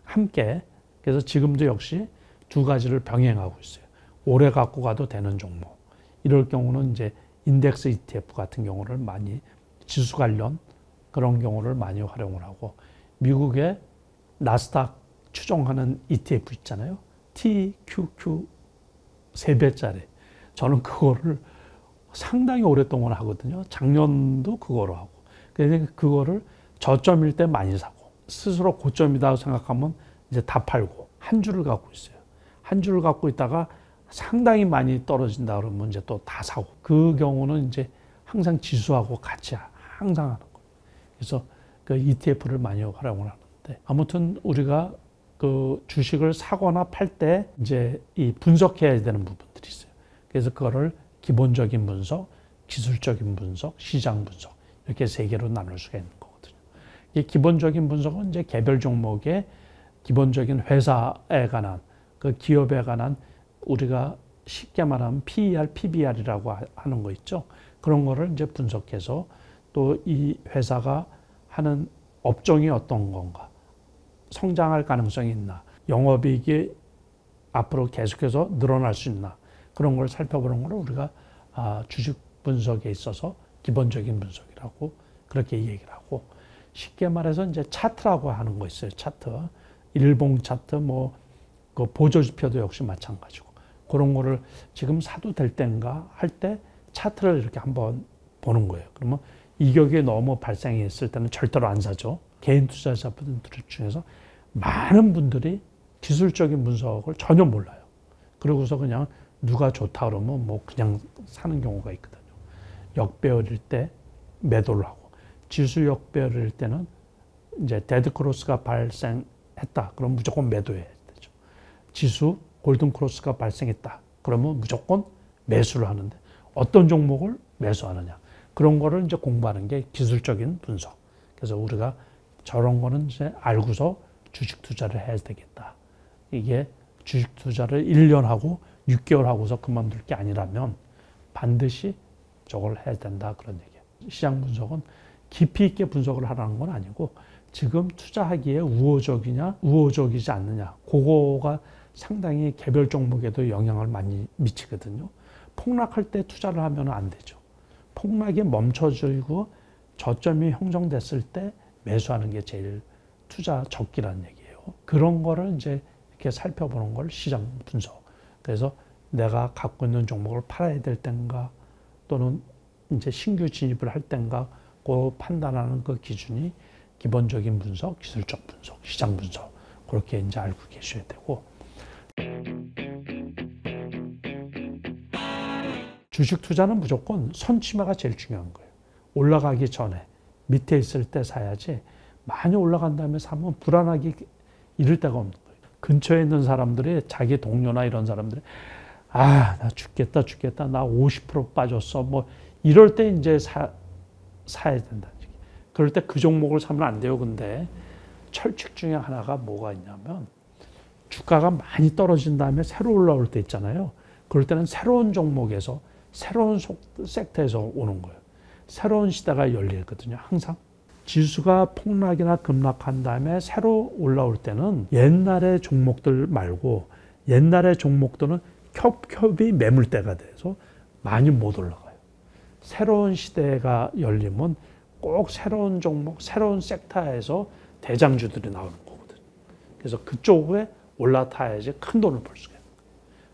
함께. 그래서 지금도 역시 두 가지를 병행하고 있어요. 오래 갖고 가도 되는 종목. 이럴 경우는 이제 인덱스 ETF 같은 경우를 많이 지수 관련 그런 경우를 많이 활용을 하고, 미국의 나스닥 추종하는 ETF 있잖아요. TQQ 3배짜리. 저는 그거를 상당히 오랫동안 하거든요. 작년도 그거로 하고. 그래서 그거를 저점일 때 많이 사고, 스스로 고점이라고 생각하면 이제 다 팔고, 한 줄을 갖고 있어요. 한 줄을 갖고 있다가 상당히 많이 떨어진다 그러면 이제 또 다 사고. 그 경우는 이제 항상 지수하고 같이 항상 하는 거예요. 그래서 그 ETF를 많이 활용을 하는데, 아무튼 우리가 그 주식을 사거나 팔 때 이제 이 분석해야 되는 부분들이 있어요. 그래서 그거를 기본적인 분석, 기술적인 분석, 시장 분석, 이렇게 세 개로 나눌 수가 있는 거거든요. 이 기본적인 분석은 이제 개별 종목의 기본적인 회사에 관한, 그 기업에 관한, 우리가 쉽게 말하면 PER, PBR이라고 하는 거 있죠. 그런 거를 이제 분석해서 또 이 회사가 하는 업종이 어떤 건가, 성장할 가능성이 있나, 영업이익이 앞으로 계속해서 늘어날 수 있나, 그런 걸 살펴보는 걸 우리가 주식 분석에 있어서 기본적인 분석이라고 그렇게 얘기를 하고, 쉽게 말해서 이제 차트라고 하는 거 있어요. 차트, 일봉 차트, 뭐 그 보조지표도 역시 마찬가지고, 그런 거를 지금 사도 될 때인가 할 때 차트를 이렇게 한번 보는 거예요. 그러면 이격이 너무 발생했을 때는 절대로 안 사죠. 개인 투자자분들 중에서 많은 분들이 기술적인 분석을 전혀 몰라요. 그러고서 그냥 누가 좋다 그러면 뭐 그냥 사는 경우가 있거든요. 역배열일 때 매도를 하고, 지수 역배열일 때는 이제 데드 크로스가 발생했다 그럼 무조건 매도해야 되죠. 지수 골든 크로스가 발생했다 그러면 무조건 매수를 하는데, 어떤 종목을 매수하느냐, 그런 거를 이제 공부하는 게 기술적인 분석. 그래서 우리가 저런 거는 이제 알고서 주식 투자를 해야 되겠다. 이게 주식 투자를 1년 하고 6개월 하고서 그만둘 게 아니라면 반드시 저걸 해야 된다, 그런 얘기예요. 시장 분석은 깊이 있게 분석을 하라는 건 아니고, 지금 투자하기에 우호적이냐 우호적이지 않느냐, 그거가 상당히 개별 종목에도 영향을 많이 미치거든요. 폭락할 때 투자를 하면 안 되죠. 폭락이 멈춰지고 저점이 형성됐을 때 매수하는 게 제일 투자 적기라는 얘기예요. 그런 거를 이제 이렇게 살펴보는 걸 시장 분석. 그래서 내가 갖고 있는 종목을 팔아야 될 땐가, 또는 이제 신규 진입을 할 땐가, 그 판단하는 그 기준이 기본적인 분석, 기술적 분석, 시장 분석, 그렇게 이제 알고 계셔야 되고, 주식 투자는 무조건 선취마가 제일 중요한 거예요. 올라가기 전에 밑에 있을 때 사야지, 많이 올라간 다음에 사면 불안하기 이를 데가 없는 거예요. 근처에 있는 사람들이, 자기 동료나 이런 사람들이 나 죽겠다 나 50% 빠졌어 뭐 이럴 때 이제 사야 된다는 얘기. 그럴 때 그 종목을 사면 안 돼요. 근데 철칙 중에 하나가 뭐가 있냐면, 주가가 많이 떨어진 다음에 새로 올라올 때 있잖아요. 그럴 때는 새로운 종목에서, 새로운 섹터에서 오는 거예요. 새로운 시대가 열리거든요. 항상 지수가 폭락이나 급락한 다음에 새로 올라올 때는 옛날의 종목들 말고, 옛날의 종목들은 겹겹이 매물대가 돼서 많이 못 올라가요. 새로운 시대가 열리면 꼭 새로운 종목, 새로운 섹터에서 대장주들이 나오는 거거든요. 그래서 그쪽에 올라타야지 큰 돈을 벌 수가 있는 거예요.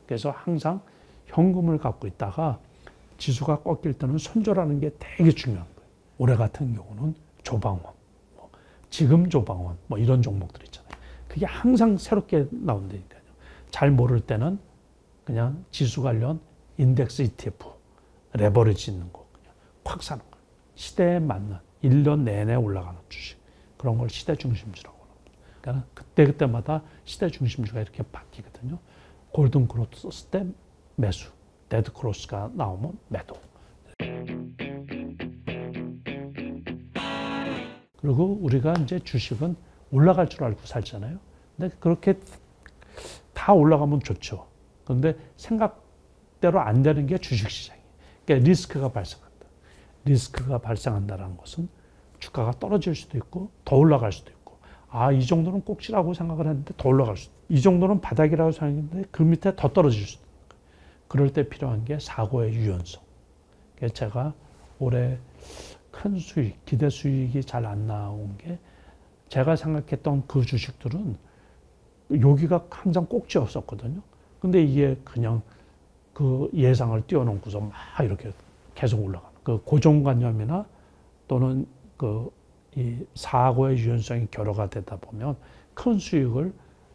그래서 항상 현금을 갖고 있다가 지수가 꺾일 때는 손절하는 게 되게 중요한 거예요. 올해 같은 경우는 조방원, 지금 조방원 이런 종목들 있잖아요. 그게 항상 새롭게 나온다니까요. 잘 모를 때는 그냥 지수 관련 인덱스 ETF, 레버리지 있는 거 그냥 콱 사는 거예요. 시대에 맞는 1년 내내 올라가는 주식. 그런 걸 시대 중심주라고 합니다. 그러니까 그때그때마다 시대 중심주가 이렇게 바뀌거든요. 골든 크로스 썼을 때 매수, 데드 크로스가 나오면 매도. 그리고 우리가 이제 주식은 올라갈 줄 알고 살잖아요. 근데 그렇게 다 올라가면 좋죠. 그런데 생각대로 안 되는 게 주식시장이에요. 그러니까 리스크가 발생한다. 리스크가 발생한다는 것은 주가가 떨어질 수도 있고 더 올라갈 수도 있고 이 정도는 꼭지라고 생각을 했는데 더 올라갈 수도 있고 이 정도는 바닥이라고 생각했는데 그 밑에 더 떨어질 수도 있고 그럴 때 필요한 게 사고의 유연성. 그래서 제가 올해 큰 수익, 기대 수익이 잘 안 나온 게 제가 생각했던 그 주식들은 여기가 항상 꼭지였었거든요. 근데 이게 그냥 그 예상을 뛰어넘고서 막 이렇게 계속 올라가는 그 고정관념이나 또는 이 사고의 유연성이 결여가 되다 보면 큰 수익을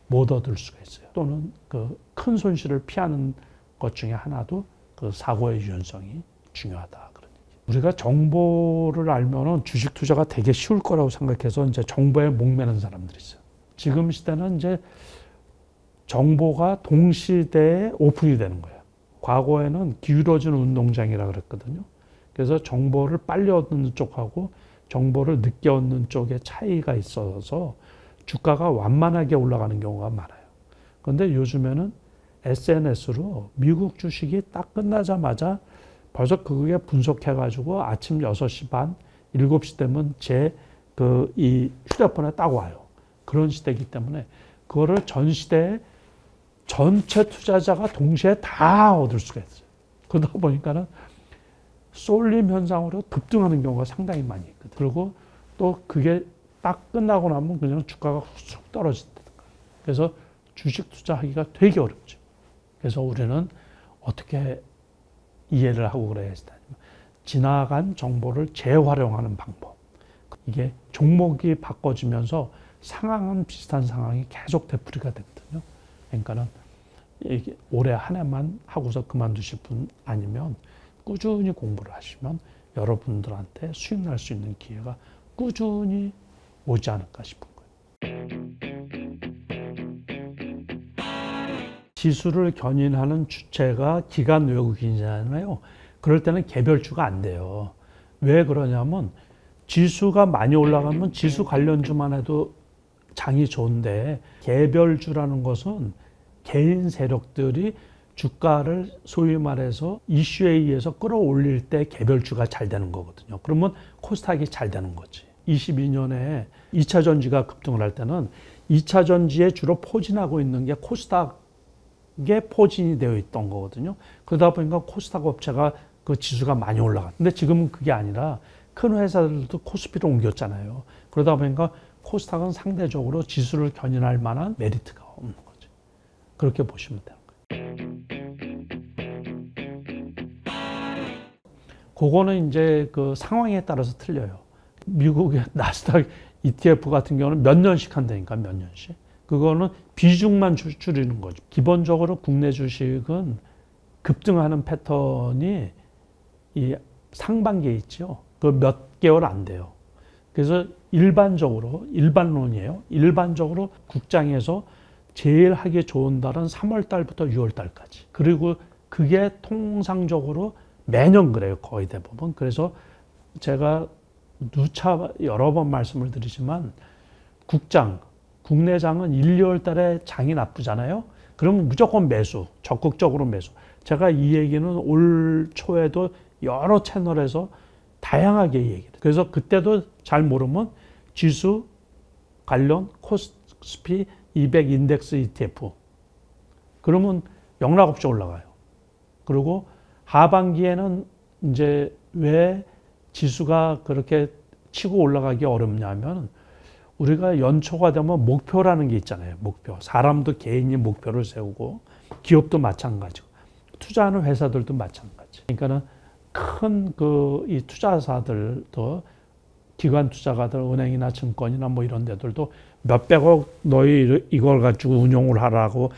못 얻을 수가 있어요. 또는 그 큰 손실을 피하는 것 중에 하나도 그 사고의 유연성이 중요하다. 우리가 정보를 알면은 주식 투자가 되게 쉬울 거라고 생각해서 이제 정보에 목매는 사람들이 있어요. 지금 시대는 이제 정보가 동시대에 오픈이 되는 거예요. 과거에는 기울어진 운동장이라 그랬거든요. 그래서 정보를 빨리 얻는 쪽하고 정보를 늦게 얻는 쪽에 차이가 있어서 주가가 완만하게 올라가는 경우가 많아요. 그런데 요즘에는 SNS로 미국 주식이 딱 끝나자마자 벌써 그게 분석해가지고 아침 6시 반, 7시 되면 이 휴대폰에 딱 와요. 그런 시대이기 때문에 그거를 전 시대에 전체 투자자가 동시에 다 얻을 수가 있어요. 그러다 보니까는 쏠림 현상으로 급등하는 경우가 상당히 많이 있거든요. 그리고 또 그게 딱 끝나고 나면 그냥 주가가 쑥 떨어진다든가. 그래서 주식 투자하기가 되게 어렵죠. 그래서 우리는 어떻게 이해를 하고 그래야 되냐면 지나간 정보를 재활용하는 방법. 이게 종목이 바꿔지면서 상황은 비슷한 상황이 계속 되풀이가 되거든요. 그러니까는 이게 올해 한 해만 하고서 그만두실 분 아니면 꾸준히 공부를 하시면 여러분들한테 수익 날 수 있는 기회가 꾸준히 오지 않을까 싶은 거예요. 지수를 견인하는 주체가 기관 외국인이잖아요. 그럴 때는 개별주가 안 돼요. 왜 그러냐면 지수가 많이 올라가면 지수 관련주만 해도 장이 좋은데 개별주라는 것은 개인 세력들이 주가를 소위 말해서 이슈에 의해서 끌어올릴 때 개별주가 잘 되는 거거든요. 그러면 코스닥이 잘 되는 거지. 22년에 2차 전지가 급등을 할 때는 2차 전지에 주로 포진하고 있는 게 코스닥에 포진이 되어 있던 거거든요. 그러다 보니까 코스닥 업체가 그 지수가 많이 올라갔는데 근데 지금은 그게 아니라 큰 회사들도 코스피로 옮겼잖아요. 그러다 보니까 코스닥은 상대적으로 지수를 견인할 만한 메리트가 없는 거죠. 그렇게 보시면 돼요. 그거는 이제 그 상황에 따라서 틀려요. 미국의 나스닥 ETF 같은 경우는 몇 년씩 한다니까, 몇 년씩. 그거는 비중만 줄이는 거죠. 기본적으로 국내 주식은 급등하는 패턴이 이 상반기에 있죠. 그 몇 개월 안 돼요. 그래서 일반론이에요. 일반적으로 국장에서 제일 하기 좋은 달은 3월 달부터 6월 달까지. 그리고 그게 통상적으로 매년 그래요. 거의 대부분. 그래서 제가 누차 여러 번 말씀을 드리지만 국내장은 1, 2월 달에 장이 나쁘잖아요. 그러면 무조건 매수, 적극적으로 매수. 제가 이 얘기는 올 초에도 여러 채널에서 다양하게 얘기해요. 그래서 그때도 잘 모르면 지수 관련 코스피 200 인덱스 ETF. 그러면 영락없이 올라가요. 그리고 하반기에는 이제 왜 지수가 그렇게 치고 올라가기 어렵냐면 우리가 연초가 되면 목표라는 게 있잖아요. 목표. 사람도 개인이 목표를 세우고 기업도 마찬가지고 투자하는 회사들도 마찬가지. 그러니까는 큰 이 투자사들도 기관 투자가들 은행이나 증권이나 뭐 이런 데들도 몇백억 너희 이걸 가지고 운용을 하라고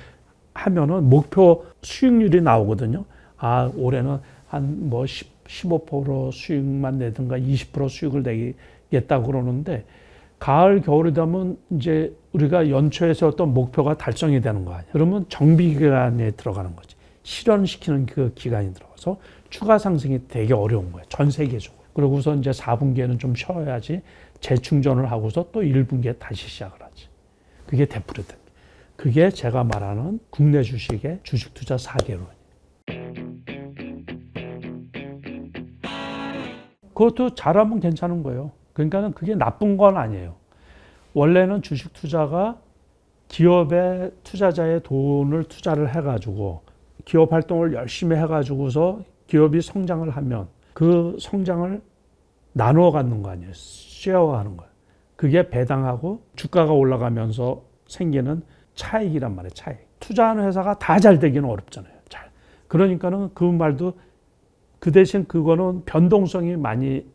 하면은 목표 수익률이 나오거든요. 아, 올해는 한 뭐 15% 수익만 내든가 20% 수익을 내겠다고 그러는데 가을, 겨울이 되면 이제 우리가 연초에 세웠던 목표가 달성이 되는 거 아니야. 그러면 정비 기간에 들어가는 거지. 실현시키는 그 기간이 들어가서 추가 상승이 되게 어려운 거예요. 전 세계적으로. 그러고서 이제 4분기에는 좀 쉬어야지 재충전을 하고서 또 1분기에 다시 시작을 하지. 그게 되풀이됩니다. 그게 제가 말하는 국내 주식의 주식 투자 4개론이에요. 그것도 잘하면 괜찮은 거예요. 그러니까는 그게 나쁜 건 아니에요. 원래는 주식 투자가 기업의 투자자의 돈을 투자를 해가지고 기업 활동을 열심히 해가지고서 기업이 성장을 하면 그 성장을 나누어 갖는 거 아니에요. 쉐어하는 거예요. 그게 배당하고 주가가 올라가면서 생기는 차익이란 말이에요. 차익. 투자하는 회사가 다 잘 되기는 어렵잖아요. 잘. 그러니까는 그 말도 그 대신 그거는 변동성이 많이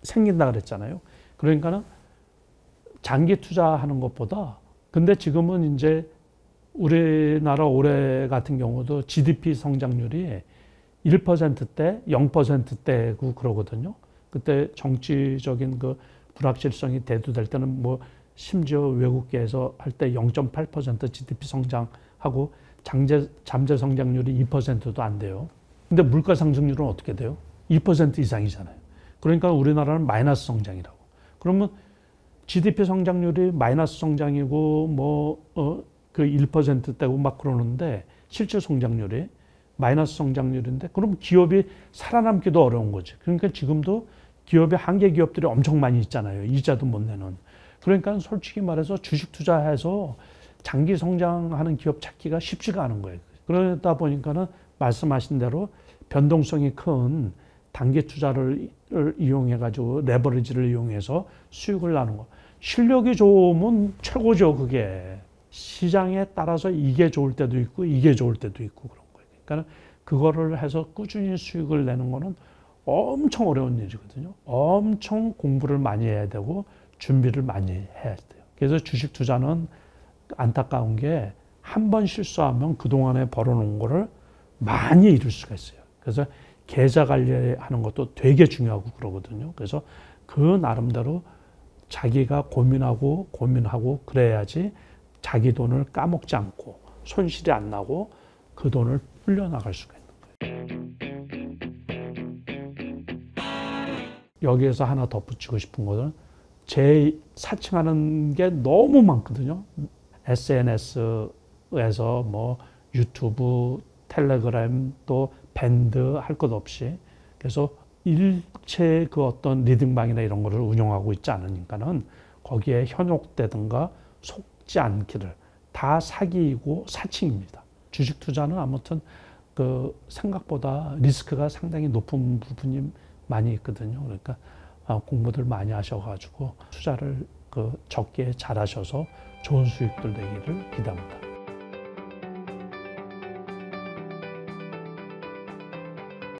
생긴다 그랬잖아요. 그러니까는 장기 투자하는 것보다 근데 지금은 이제 우리나라 올해 같은 경우도 GDP 성장률이 1%대, 0%대고 그러거든요. 그때 정치적인 그 불확실성이 대두될 때는 뭐 심지어 외국계에서 할 때 0.8% GDP 성장하고 잠재 성장률이 2%도 안 돼요. 근데 물가 상승률은 어떻게 돼요? 2% 이상이잖아요. 그러니까 우리나라는 마이너스 성장이라고. 그러면 GDP 성장률이 마이너스 성장이고 그 1%대고 막 그러는데 실질 성장률이 마이너스 성장률인데 그럼 기업이 살아남기도 어려운 거지. 그러니까 지금도 기업의 한계 기업들이 엄청 많이 있잖아요. 이자도 못 내는. 그러니까 솔직히 말해서 주식 투자해서 장기 성장하는 기업 찾기가 쉽지가 않은 거예요. 그러다 보니까는 말씀하신 대로 변동성이 큰 단기 투자를 이용해 가지고 레버리지를 이용해서 수익을 나는 거. 실력이 좋으면 최고죠, 그게. 시장에 따라서 이게 좋을 때도 있고 이게 좋을 때도 있고 그런 거예요. 그러니까 그거를 해서 꾸준히 수익을 내는 거는 엄청 어려운 일이거든요. 엄청 공부를 많이 해야 되고 준비를 많이 해야 돼요. 그래서 주식 투자는 안타까운 게 한 번 실수하면 그동안에 벌어놓은 거를 많이 잃을 수가 있어요. 그래서 계좌 관리하는 것도 되게 중요하고 그러거든요. 그래서 그 나름대로 자기가 고민하고 그래야지 자기 돈을 까먹지 않고 손실이 안 나고 그 돈을 불려나갈 수가 있는 거예요. 여기에서 하나 덧붙이고 싶은 것은 제 사칭하는 게 너무 많거든요. SNS에서 뭐 유튜브, 텔레그램 또 밴드 할 것 없이 그래서 일체 그 어떤 리딩방이나 이런 거를 운영하고 있지 않으니까는 거기에 현혹되든가 속지 않기를 다 사기이고 사칭입니다. 주식 투자는 아무튼 그 생각보다 리스크가 상당히 높은 부분이 많이 있거든요. 그러니까 공부들 많이 하셔가지고 투자를 그 적게 잘하셔서 좋은 수익들 내기를 기대합니다.